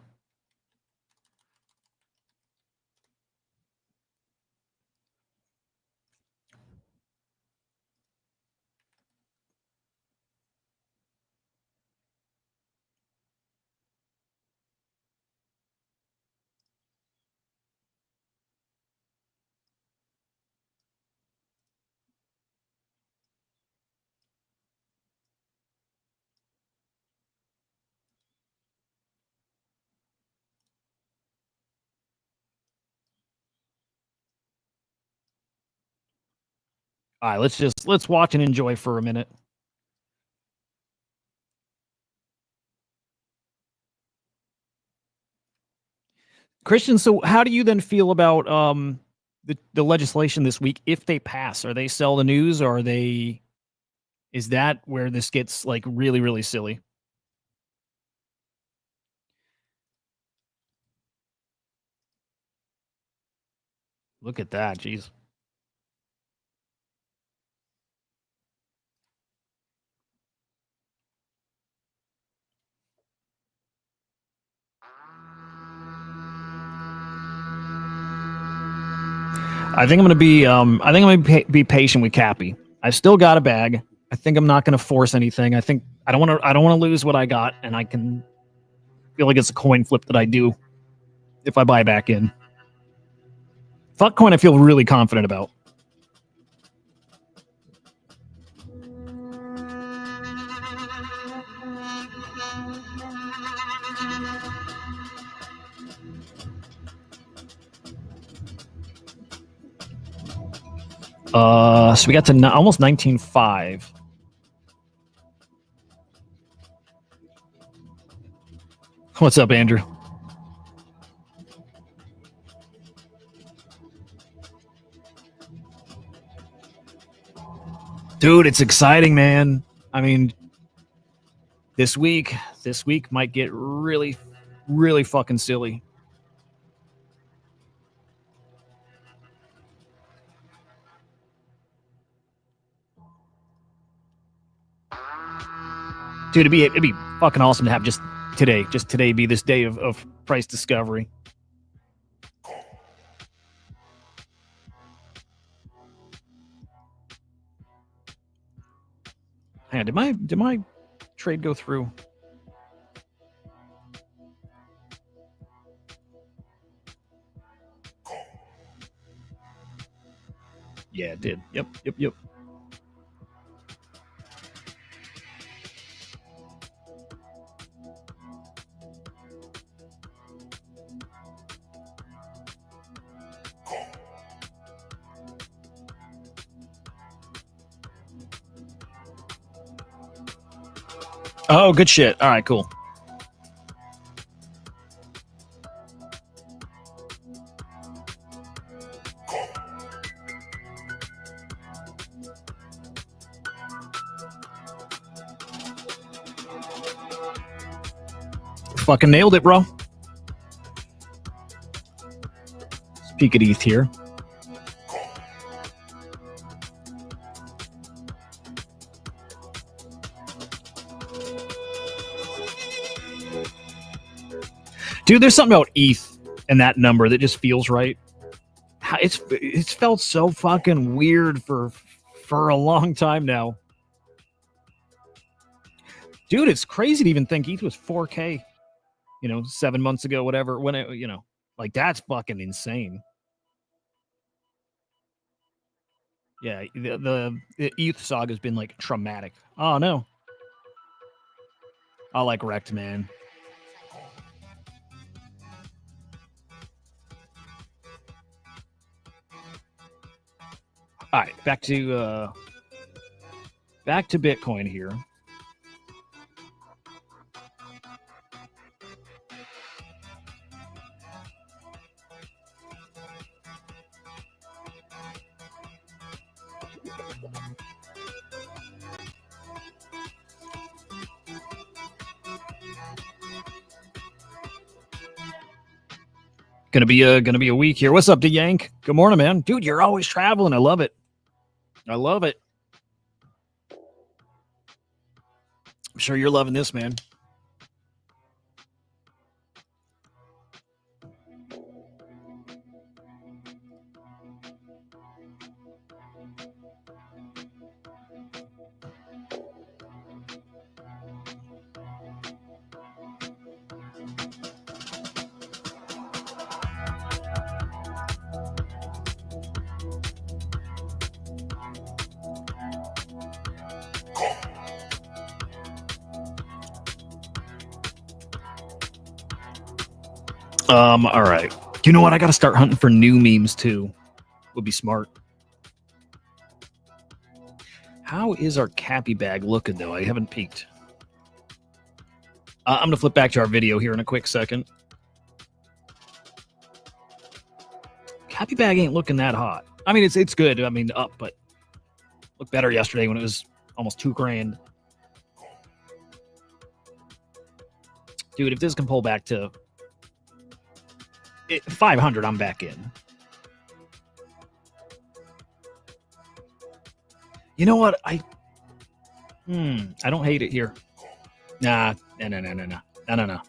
All right, let's watch and enjoy for a minute. Christian, so how do you then feel about the legislation this week if they pass? Are they sell the news, or are they? Is that where this gets like really really silly? Look at that, jeez. I think I'm gonna be be patient with Cappy. I've still got a bag. I think I'm not gonna force anything. I think I don't want to lose what I got, and I can feel like it's a coin flip that I do if I buy back in. Fuck coin, I feel really confident about. So we got to almost 19.5. What's up, Andrew? Dude, it's exciting, man. I mean, this week might get really, really fucking silly. Dude, it'd be fucking awesome to have just today be this day of price discovery. Hang on, did my trade go through? Yeah, it did. Yep. Oh, good shit. All right, cool. Fucking nailed it, bro. Let's peek at ETH here. Dude, there's something about ETH and that number that just feels right. It's felt so fucking weird for a long time now. Dude, it's crazy to even think ETH was 4K, 7 months ago, whatever, when it, like that's fucking insane. Yeah, the ETH saga has been like traumatic. Oh no. I like wrecked, man. All right, back to Bitcoin here. Gonna be a week here. What's up, DeYank? Good morning, man. Dude, you're always traveling. I love it. I'm sure you're loving this, man. All right. You know what? I got to start hunting for new memes too. Would be smart. How is our Cappy bag looking though? I haven't peeked. I'm gonna flip back to our video here in a quick second. Cappy bag ain't looking that hot. I mean, it's good. I mean, up, but looked better yesterday when it was almost $2,000. Dude, if this can pull back to 500, I'm back in. You know what? I don't hate it here. Nah. No.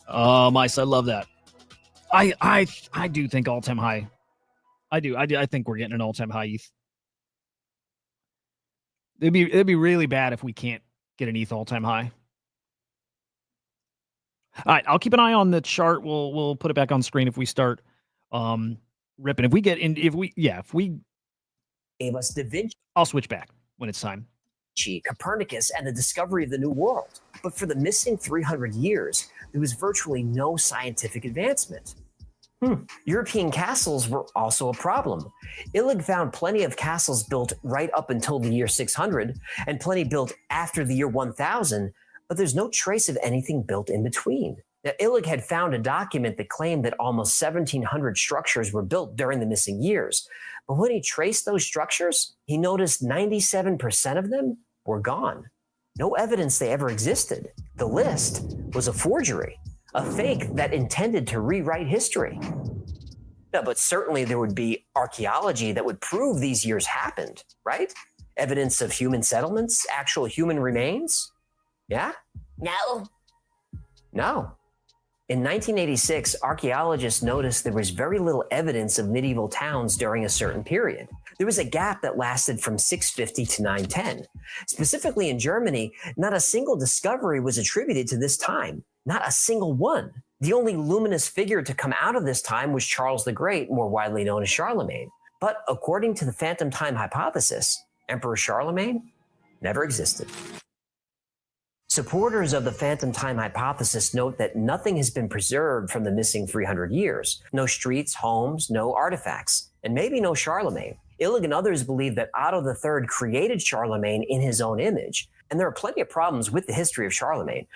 Oh, Mice, I love that. I do think all-time high. I do. I think we're getting an all-time high ETH. It'd be really bad if we can't get an ETH all-time high. All right, I'll keep an eye on the chart. We'll put it back on screen if we start ripping. If we Gave us Da Vinci, I'll switch back when it's time. Copernicus, and the discovery of the New World. But for the missing 300 years, there was virtually no scientific advancement. European castles were also a problem. Illig found plenty of castles built right up until the year 600 and plenty built after the year 1000, but there's no trace of anything built in between. Now, Illig had found a document that claimed that almost 1,700 structures were built during the missing years. But when he traced those structures, he noticed 97% of them were gone. No evidence they ever existed. The list was a forgery, a fake that intended to rewrite history. No, but certainly there would be archaeology that would prove these years happened, right? Evidence of human settlements? Actual human remains? Yeah? No? No. In 1986, archaeologists noticed there was very little evidence of medieval towns during a certain period. There was a gap that lasted from 650 to 910. Specifically in Germany, not a single discovery was attributed to this time. Not a single one. The only luminous figure to come out of this time was Charles the Great, more widely known as Charlemagne. But according to the phantom time hypothesis, Emperor Charlemagne never existed. Supporters of the phantom time hypothesis note that nothing has been preserved from the missing 300 years. No streets, homes, no artifacts, and maybe no Charlemagne. Illig and others believe that Otto III created Charlemagne in his own image, and there are plenty of problems with the history of Charlemagne.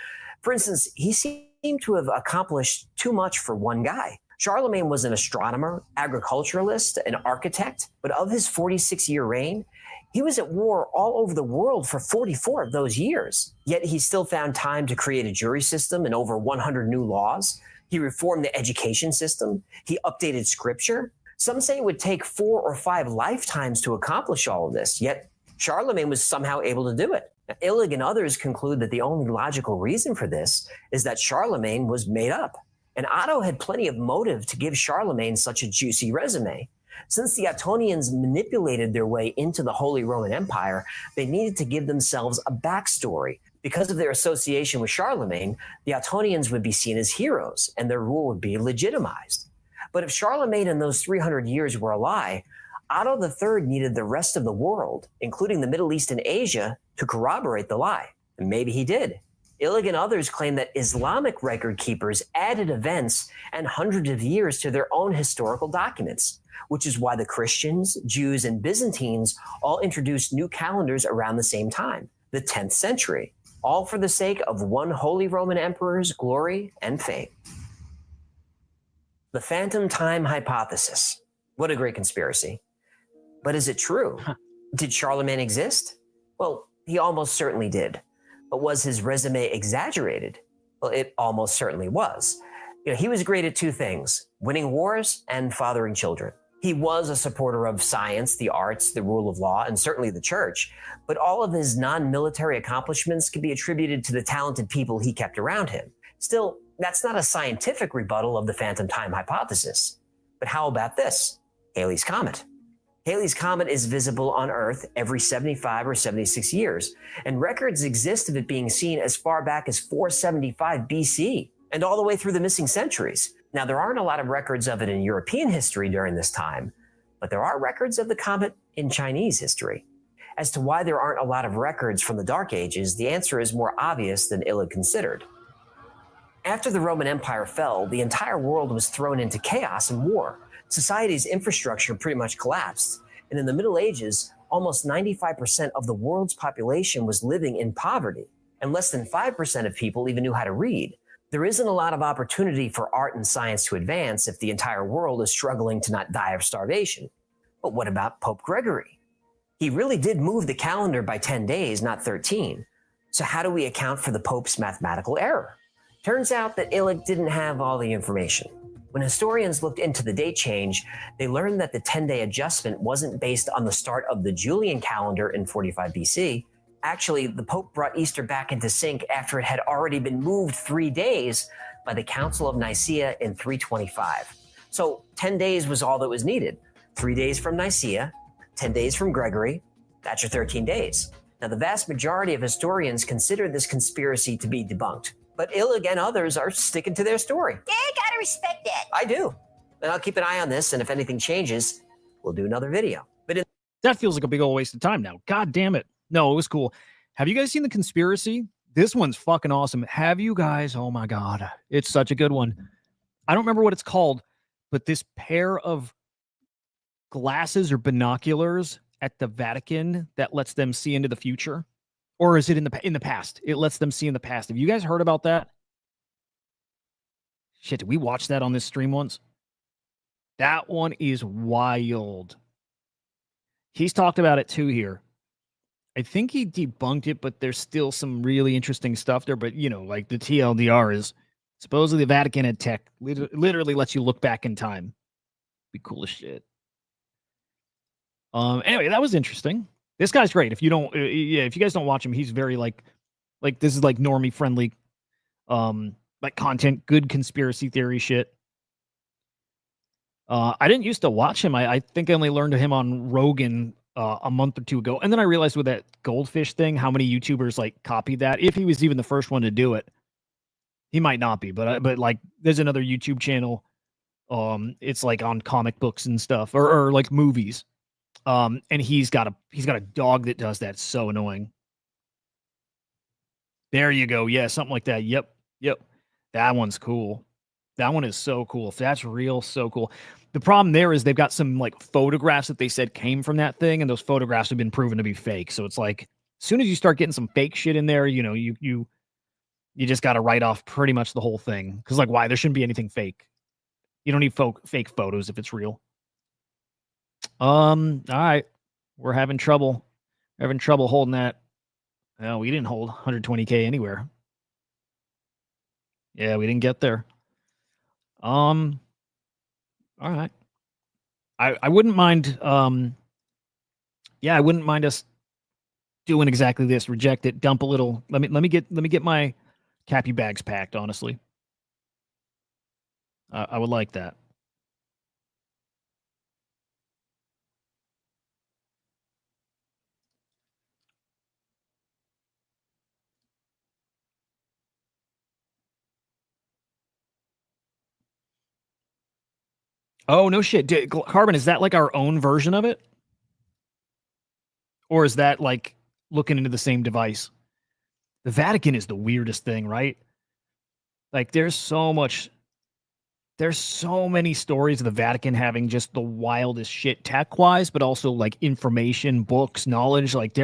For instance, he seemed to have accomplished too much for one guy. Charlemagne was an astronomer, agriculturalist, an architect, but of his 46-year reign, he was at war all over the world for 44 of those years. Yet he still found time to create a jury system and over 100 new laws. He reformed the education system. He updated scripture. Some say it would take 4 or 5 lifetimes to accomplish all of this, yet Charlemagne was somehow able to do it. Now, Illig and others conclude that the only logical reason for this is that Charlemagne was made up. And Otto had plenty of motive to give Charlemagne such a juicy resume. Since the Ottonians manipulated their way into the Holy Roman Empire, they needed to give themselves a backstory. Because of their association with Charlemagne, the Ottonians would be seen as heroes, and their rule would be legitimized. But if Charlemagne and those 300 years were a lie, Otto III needed the rest of the world, including the Middle East and Asia, to corroborate the lie. And maybe he did. Illig and others claim that Islamic record keepers added events and hundreds of years to their own historical documents, which is why the Christians, Jews, and Byzantines all introduced new calendars around the same time, the 10th century, all for the sake of one Holy Roman Emperor's glory and fame. The phantom time hypothesis. What a great conspiracy. But is it true? Did Charlemagne exist? Well, he almost certainly did. But was his resume exaggerated? Well, it almost certainly was. He was great at 2 things, winning wars and fathering children. He was a supporter of science, the arts, the rule of law, and certainly the church. But all of his non-military accomplishments can be attributed to the talented people he kept around him. Still, that's not a scientific rebuttal of the phantom time hypothesis. But how about this? Halley's Comet. Halley's Comet is visible on Earth every 75 or 76 years, and records exist of it being seen as far back as 475 BC and all the way through the missing centuries. Now, there aren't a lot of records of it in European history during this time, but there are records of the comet in Chinese history. As to why there aren't a lot of records from the Dark Ages, the answer is more obvious than Illig considered. After the Roman Empire fell, the entire world was thrown into chaos and war. Society's infrastructure pretty much collapsed. And in the Middle Ages, almost 95% of the world's population was living in poverty, and less than 5% of people even knew how to read. There isn't a lot of opportunity for art and science to advance if the entire world is struggling to not die of starvation. But what about Pope Gregory? He really did move the calendar by 10 days, not 13. So how do we account for the Pope's mathematical error? Turns out that Illig didn't have all the information. When historians looked into the date change, they learned that the 10-day adjustment wasn't based on the start of the Julian calendar in 45 BC. Actually, the Pope brought Easter back into sync after it had already been moved 3 days by the Council of Nicaea in 325. So 10 days was all that was needed. 3 days from Nicaea, 10 days from Gregory, that's your 13 days. Now, the vast majority of historians consider this conspiracy to be debunked. But Illig and others are sticking to their story. Yeah, gotta respect that. I do. And I'll keep an eye on this, and if anything changes, we'll do another video. But That feels like a big old waste of time now. God damn it. No, it was cool. Have you guys seen The Conspiracy? This one's fucking awesome. Have you guys? Oh my God. It's such a good one. I don't remember what it's called, but this pair of glasses or binoculars at the Vatican that lets them see into the future. Or is it in the past? It lets them see in the past. Have you guys heard about that? Shit, did we watch that on this stream once? That one is wild. He's talked about it too here. I think he debunked it, but there's still some really interesting stuff there. But, like the TLDR is supposedly the Vatican had tech. Literally lets you look back in time. Be cool as shit. Anyway, that was interesting. This guy's great. If you don't, yeah, if you guys don't watch him, he's very like this is like normie friendly, like content, good conspiracy theory shit. I didn't used to watch him. I think I only learned of him on Rogan a month or two ago, and then I realized with that goldfish thing, how many YouTubers like copied that. If he was even the first one to do it, he might not be, but like there's another YouTube channel. It's like on comic books and stuff, or like movies. And he's got a dog that does that. It's so annoying. There you go. Yeah, something like that. Yep. That one's cool. That one is so cool. If that's real, so cool. The problem there is they've got some like photographs that they said came from that thing, and those photographs have been proven to be fake. So it's like as soon as you start getting some fake shit in there, you just got to write off pretty much the whole thing. Because like, why? There shouldn't be anything fake. You don't need fake photos if it's real. All right. We're having trouble. Having trouble holding that. No, we didn't hold 120K anywhere. Yeah, we didn't get there. All right. I wouldn't mind yeah, I wouldn't mind us doing exactly this. Reject it, dump a little. Let me get my Cappy bags packed, honestly. I would like that. Oh, no shit. Carbon, is that like our own version of it? Or is that like looking into the same device? The Vatican is the weirdest thing, right? Like there's so many stories of the Vatican having just the wildest shit tech wise, but also like information, books, knowledge. Like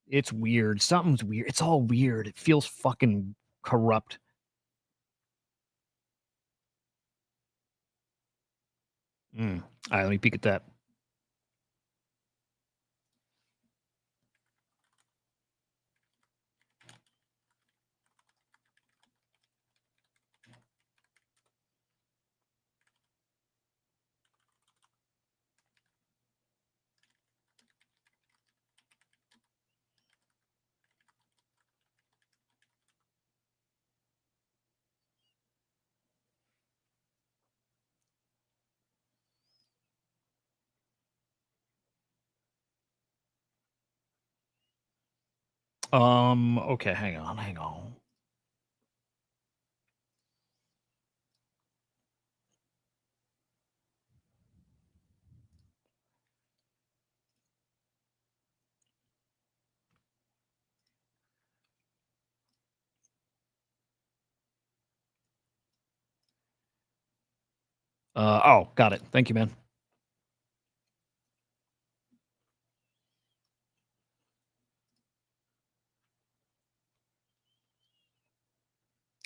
it's weird. Something's weird. It's all weird. It feels fucking corrupt. All right, let me peek at that. Okay, hang on. Oh, got it. Thank you, man.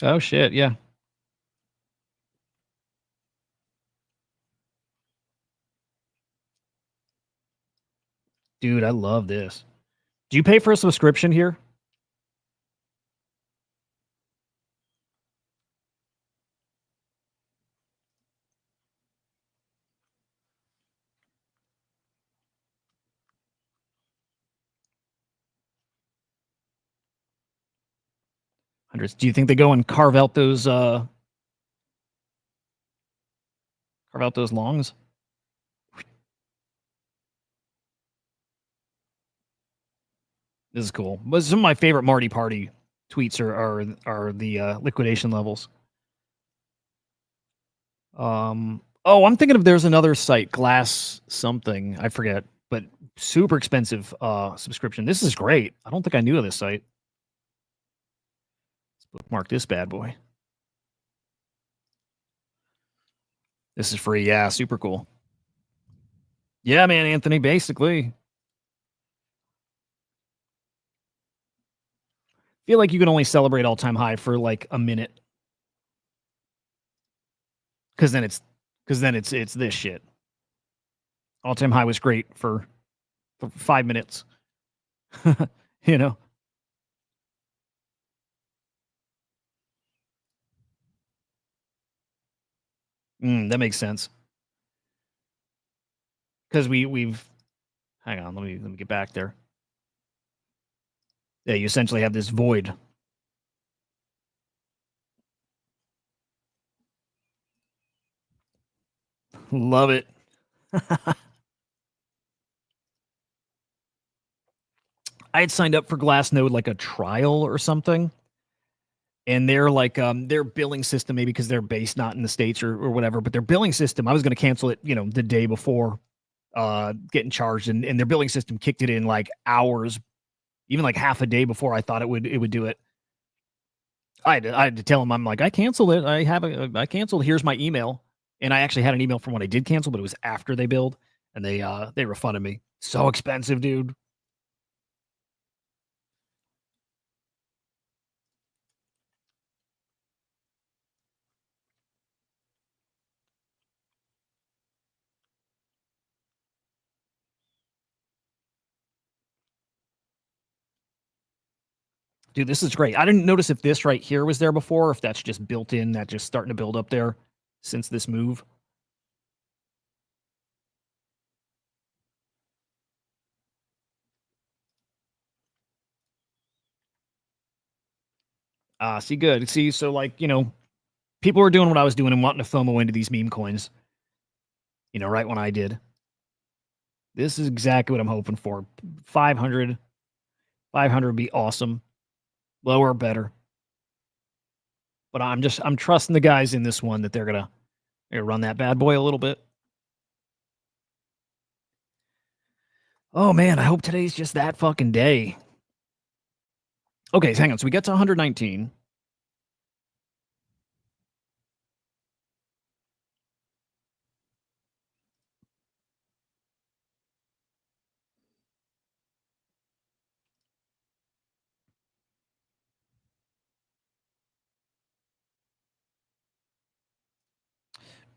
Oh shit, yeah. Dude, I love this. Do you pay for a subscription here? Hundreds. Do you think they go and carve out those longs? This is cool. But some of my favorite Marty Party tweets are the liquidation levels. Oh, I'm thinking of there's another site, Glass something, I forget, but super expensive subscription. This is great. I don't think I knew of this site. Let's bookmark this bad boy. This is free. Yeah, super cool. Yeah, man, Anthony, basically. Feel like you can only celebrate all-time high for like a minute. Cause then it's this shit. All-time high was great for 5 minutes. You know? That makes sense. Because we've hang on, let me get back there. Yeah, you essentially have this void. Love it. I had signed up for Glassnode like a trial or something, and they're like their billing system, maybe because they're based not in the States or whatever, but their billing system, I was going to cancel it, the day before getting charged, and their billing system kicked it in like hours, even like half a day before I thought it would do it. I had to tell them, I'm like, I canceled it. I canceled. Here's my email. And I actually had an email from when I did cancel, but it was after they billed, and they refunded me. So expensive, dude. Dude, this is great. I didn't notice if this right here was there before, if that's just built in, that just starting to build up there since this move. See, good. See, so like, people were doing what I was doing and wanting to FOMO into these meme coins, right when I did. This is exactly what I'm hoping for. 500. 500 would be awesome. Lower, better. But I'm trusting the guys in this one that they're gonna run that bad boy a little bit. Oh man, I hope today's just that fucking day. Okay, so hang on. So we get to 119.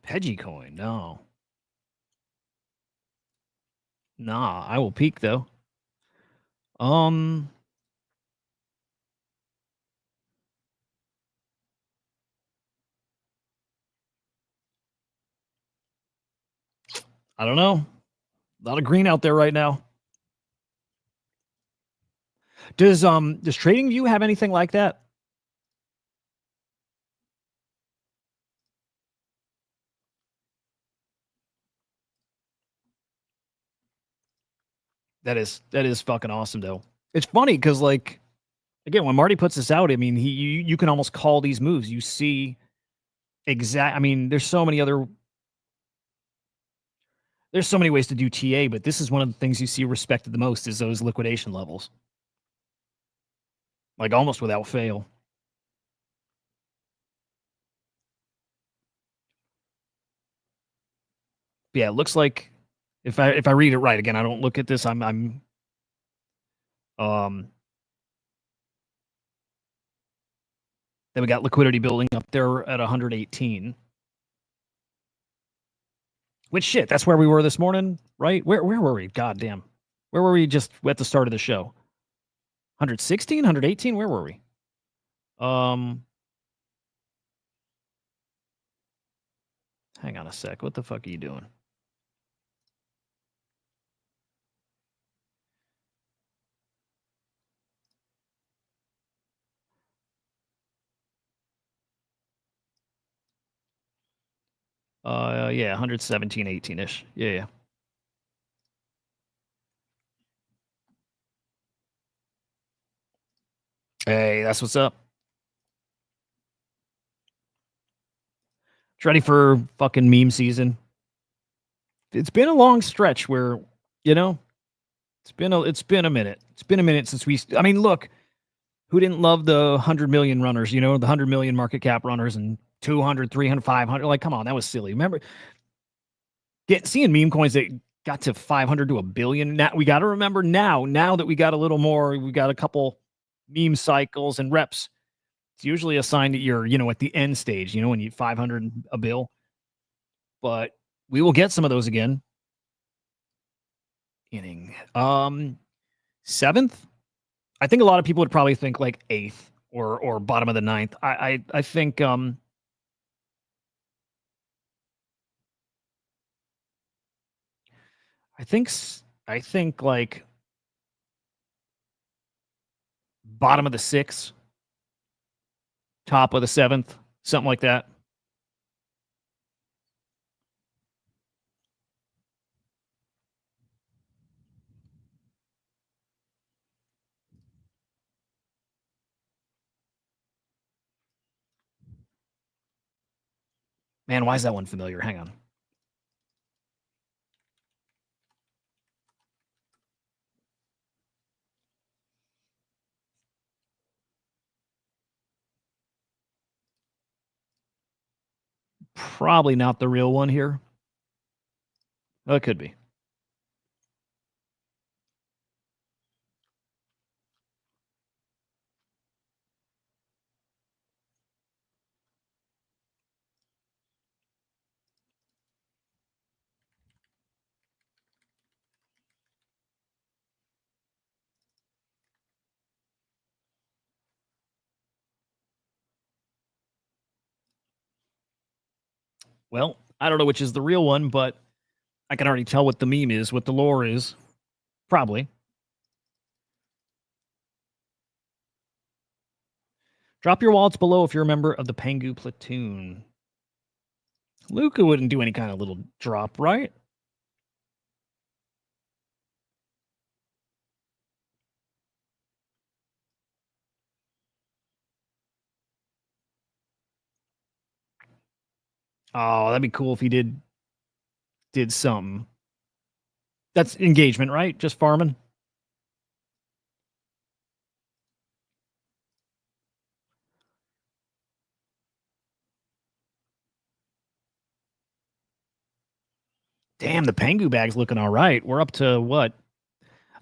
Peggy coin, no. Nah, I will peek though. Um, I don't know. A lot of green out there right now. Does TradingView have anything like that? That is fucking awesome though. It's funny because like again, when Marty puts this out, I mean, you can almost call these moves. You see exact. I mean, there's so many ways to do TA, but this is one of the things you see respected the most is those liquidation levels, like almost without fail. But yeah, it looks like if I read it right again, I don't look at this. I'm then we got liquidity building up there at 118. Which shit, that's where we were this morning, right? Where were we? God damn. Where were we just at the start of the show? 116, 118? Where were we? Hang on a sec. What the fuck are you doing? Yeah, 117, 18-ish. Yeah. Hey, that's what's up. It's ready for fucking meme season. It's been a long stretch where, it's been a minute. It's been a minute since I mean, look, who didn't love the 100 million runners, the 100 million market cap runners and 200, 300, 500? Like, come on, that was silly. Remember seeing meme coins that got to 500 to a billion. Now we got to remember now that we got a little more, we got a couple meme cycles and reps. It's usually a sign that you're, at the end stage, when you 500 a bill. But we will get some of those again. Inning. Seventh. I think a lot of people would probably think like eighth or bottom of the ninth. I think I think like bottom of the 6th, top of the 7th, something like that. Man, why is that one familiar? Hang on. Probably not the real one here. Oh, it could be. Well, I don't know which is the real one, but I can already tell what the meme is, what the lore is. Probably. Drop your wallets below if you're a member of the Pengu platoon. Luca wouldn't do any kind of little drop, right? Oh, that'd be cool if he did something. That's engagement, right? Just farming. Damn, the Pengu bag's looking all right. We're up to what?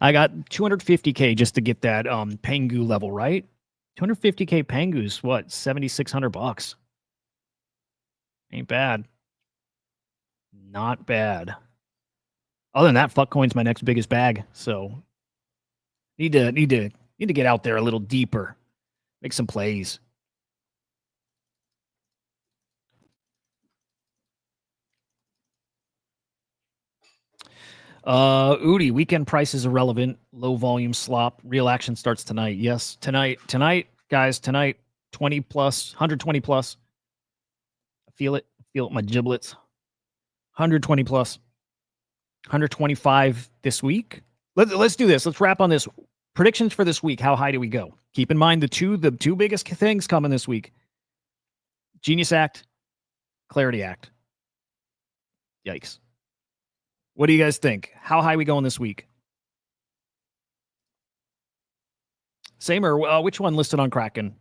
I got 250K just to get that Pengu level, right? 250K Pengu's what? $7,600. Ain't bad. Not bad. Other than that, Fuckcoin's my next biggest bag. So need to get out there a little deeper. Make some plays. Udi, weekend price is irrelevant. Low volume slop. Real action starts tonight. Yes, tonight, guys, tonight. 20 plus, 120 plus. I feel it. Feel it in my giblets. 120 plus. 125 this week. Let's do this. Let's wrap on this. Predictions for this week. How high do we go? Keep in mind the two biggest things coming this week. Genius Act, Clarity Act. Yikes. What do you guys think? How high we going this week? Same or which one listed on Kraken?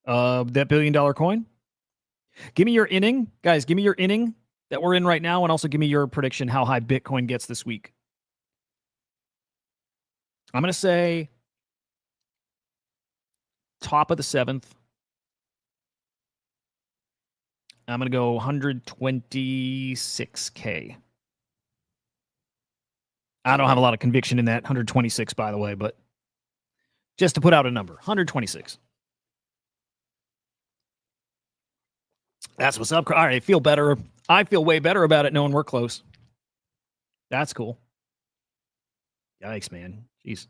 That $1 billion coin? Give me your inning. Guys, give me your inning that we're in right now, and also give me your prediction how high Bitcoin gets this week. I'm going to say top of the 7th. I'm going to go 126K. I don't have a lot of conviction in that 126, by the way, but just to put out a number, 126. That's what's up. All right, I feel better. I feel way better about it knowing we're close. That's cool. Yikes, man. Jeez.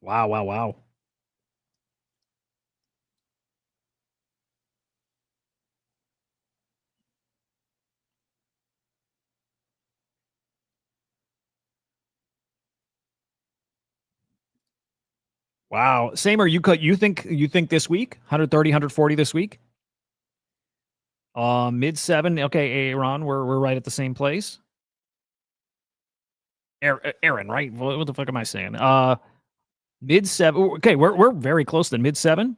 Wow, wow, wow. Wow. Samer, you think this week? 130, 140 this week? Mid 7. Okay, Aaron, we're right at the same place. Aaron, right? What the fuck am I saying? Mid 7. Okay, we're very close then. Mid 7.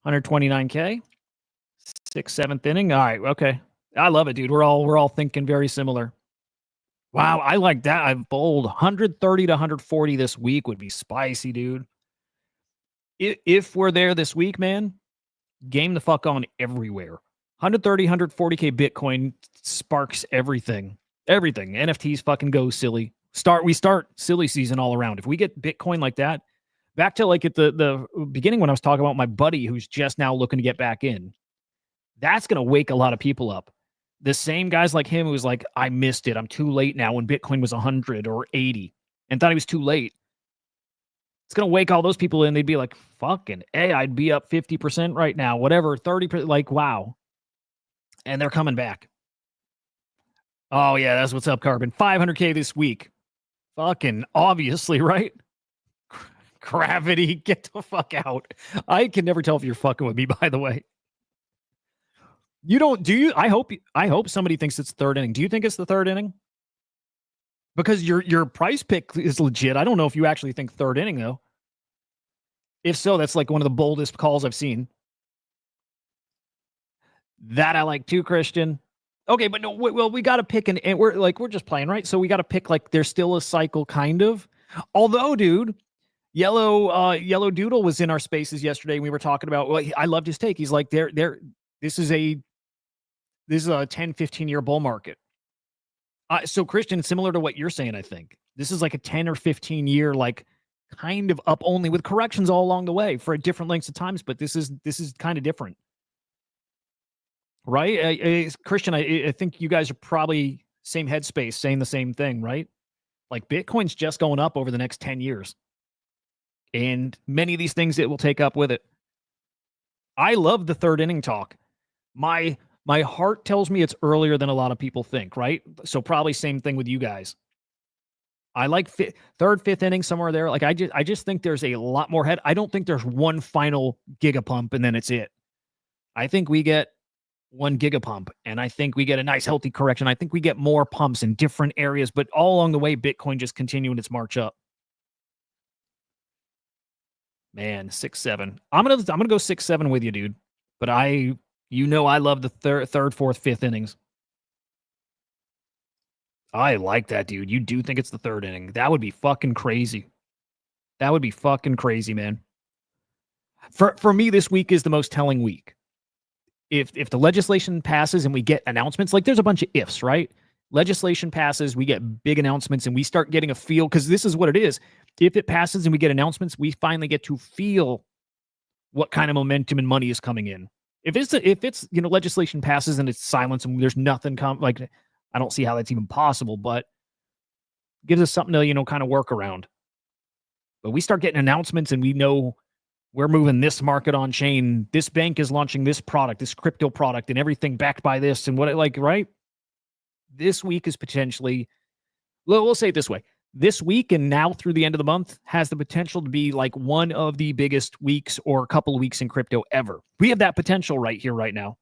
129K. 6th, 7th inning. All right, okay. I love it, dude. We're all thinking very similar. Wow, I like that. I've bold 130 to 140 this week would be spicy, dude. If we're there this week, man, game the fuck on everywhere. 130, 140K Bitcoin sparks everything. Everything. NFTs fucking go silly. We start silly season all around. If we get Bitcoin like that, back to like at the beginning when I was talking about my buddy who's just now looking to get back in, that's going to wake a lot of people up. The same guys like him who's like, I missed it. I'm too late now when Bitcoin was 100 or 80 and thought he was too late. It's going to wake all those people in. They'd be like, fucking A, I'd be up 50% right now, whatever, 30%, like, wow. And they're coming back. Oh, yeah, that's what's up, Carbon. 500K this week. Fucking obviously, right? Gravity, get the fuck out. I can never tell if you're fucking with me, by the way. You don't, do you? I hope somebody thinks it's third inning. Do you think it's the third inning? Because your price pick is legit. I don't know if you actually think third inning, though. If so, that's like one of the boldest calls I've seen. That I like too, Christian. Okay, but no, well, we got to pick and we're just playing, right? So we got to pick like there's still a cycle, kind of. Although, dude, Yellow Doodle was in our spaces yesterday, and we were talking about. Well, I loved his take. He's like, this is a 10, 15-year bull market. So Christian, similar to what you're saying, I think this is like a 10 or 15-year, like kind of up only with corrections all along the way for different lengths of times. But this is kind of different. Right? Christian, I think you guys are probably same headspace, saying the same thing, right? Like Bitcoin's just going up over the next 10 years. And many of these things it will take up with it. I love the third inning talk. My heart tells me it's earlier than a lot of people think, right? So probably same thing with you guys. I like third, fifth inning, somewhere there. Like I just think there's a lot more head. I don't think there's one final gigapump and then it's it. I think we get one gigapump, and I think we get a nice healthy correction. I think we get more pumps in different areas, but all along the way, Bitcoin just continuing its march up. Man, 6-7. I'm gonna go 6-7 with you, dude. But I love the third, fourth, fifth innings. I like that, dude. You do think it's the third inning? That would be fucking crazy. That would be fucking crazy, man. For me, this week is the most telling week. If the legislation passes and we get announcements, like there's a bunch of ifs, right? Legislation passes, we get big announcements, and we start getting a feel, because this is what it is. If it passes and we get announcements, we finally get to feel what kind of momentum and money is coming in. If it's legislation passes and it's silence and there's nothing like, I don't see how that's even possible, but it gives us something to kind of work around. But we start getting announcements and we know we're moving this market on chain. This bank is launching this product, this crypto product, and everything backed by this. And right? This week is potentially, we'll say it this way. This week and now through the end of the month has the potential to be like one of the biggest weeks or a couple of weeks in crypto ever. We have that potential right here, right now.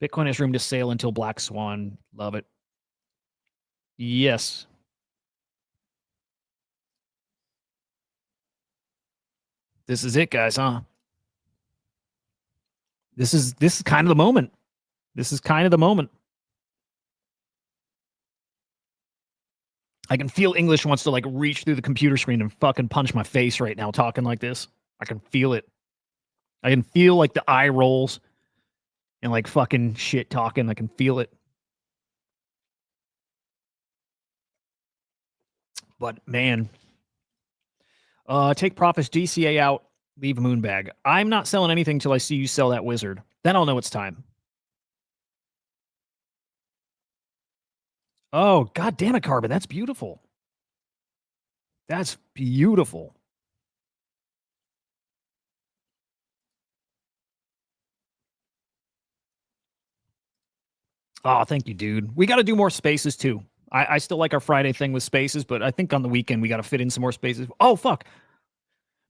Bitcoin has room to sail until Black Swan. Love it. Yes. This is it, guys, huh? This is kind of the moment. This is kind of the moment. I can feel English wants to like reach through the computer screen and fucking punch my face right now talking like this. I can feel it. I can feel like the eye rolls and like fucking shit talking. I can feel it. But man, take profits, DCA out, leave a moon bag. I'm not selling anything till I see you sell that wizard. Then I'll know it's time. Oh, God damn it, Carbon. That's beautiful. That's beautiful. Oh, thank you, dude. We got to do more spaces too. I still like our Friday thing with spaces, but I think on the weekend we got to fit in some more spaces. Oh, fuck.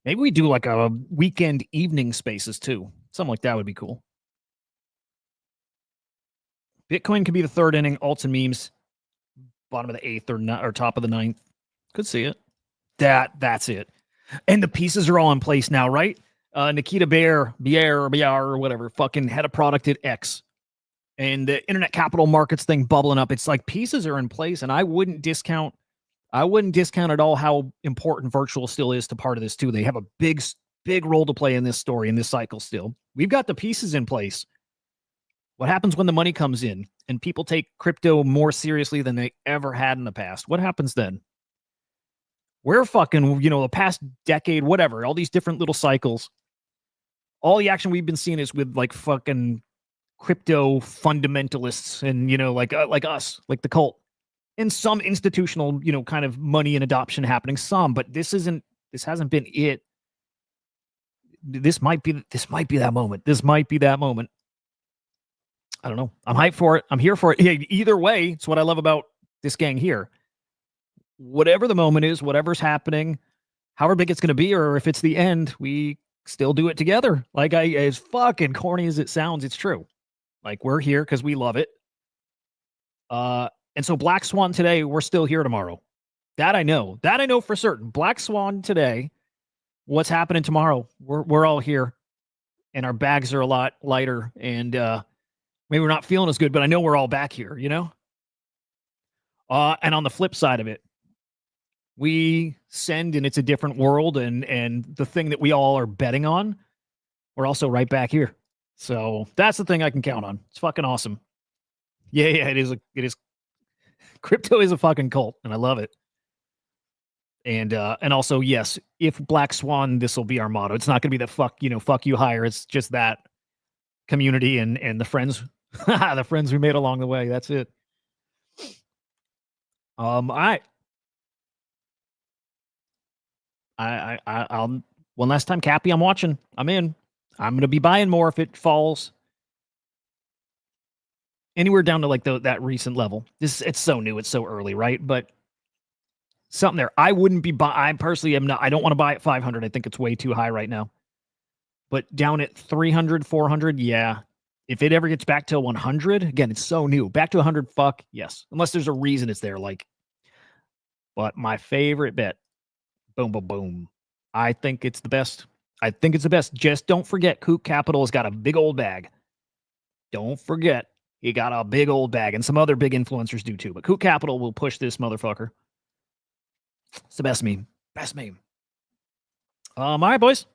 Maybe we do like a weekend evening spaces too. Something like that would be cool. Bitcoin could be the third inning, alts and memes, bottom of the eighth or top of the ninth. Could see it. That's it. And the pieces are all in place now, right? Nikita Bear, or whatever, fucking had a product at X. And the internet capital markets thing bubbling up. It's like pieces are in place, and I wouldn't discount at all how important virtual still is to part of this too. They have a big role to play in this story, in this cycle still. We've got the pieces in place. What happens when the money comes in and people take crypto more seriously than they ever had in the past? What happens then? We're fucking, the past decade, whatever, all these different little cycles. All the action we've been seeing is with like fucking crypto fundamentalists and like us, like the cult. and some institutional, kind of money and adoption happening, but this hasn't been it. This might be that moment. This might be that moment. I don't know. I'm hyped for it. I'm here for it. Yeah, either way, it's what I love about this gang here. Whatever the moment is, whatever's happening, however big it's going to be, or if it's the end, we still do it together. Like, as fucking corny as it sounds, it's true. Like, we're here because we love it. And so Black Swan today, we're still here tomorrow. That I know. That I know for certain. Black Swan today. What's happening tomorrow? We're all here, and our bags are a lot lighter, and maybe we're not feeling as good, but I know we're all back here, And on the flip side of it, we send, and it's a different world, and the thing that we all are betting on, we're also right back here. So that's the thing I can count on. It's fucking awesome. Yeah, it is. Crypto is a fucking cult, and I love it. And also, yes, if Black Swan, this will be our motto. It's not going to be the fuck you hire. It's just that community and the friends, the friends we made along the way. That's it. All right. I'll one last time, Cappy. I'm watching. I'm in. I'm going to be buying more if it falls anywhere down to like that recent level. It's so new. It's so early, right? But something there. I wouldn't be I personally am not. I don't want to buy at 500. I think it's way too high right now. But down at 300, 400, yeah. If it ever gets back to 100, again, it's so new. Back to 100, fuck yes. Unless there's a reason it's there. Like, but my favorite bet, boom, boom, boom. I think it's the best. Just don't forget, Kook Capital has got a big old bag. Don't forget, he got a big old bag, and some other big influencers do too. But Kook Capital will push this motherfucker. It's the best meme. Best meme. All right, boys.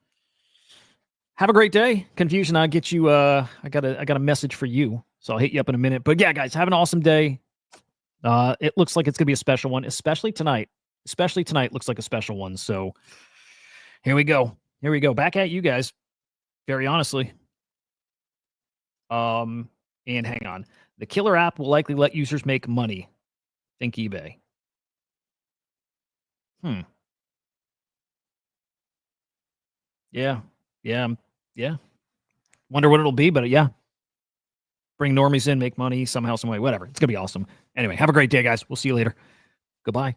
Have a great day. Confusion, I'll get you. I got a message for you, so I'll hit you up in a minute. But yeah, guys, have an awesome day. It looks like it's gonna be a special one, especially tonight. Especially tonight looks like a special one. So here we go. Back at you guys. Very honestly. And hang on. The killer app will likely let users make money. Think eBay. Yeah. Wonder what it'll be, but yeah. Bring normies in, make money somehow, some way, whatever. It's going to be awesome. Anyway, have a great day, guys. We'll see you later. Goodbye.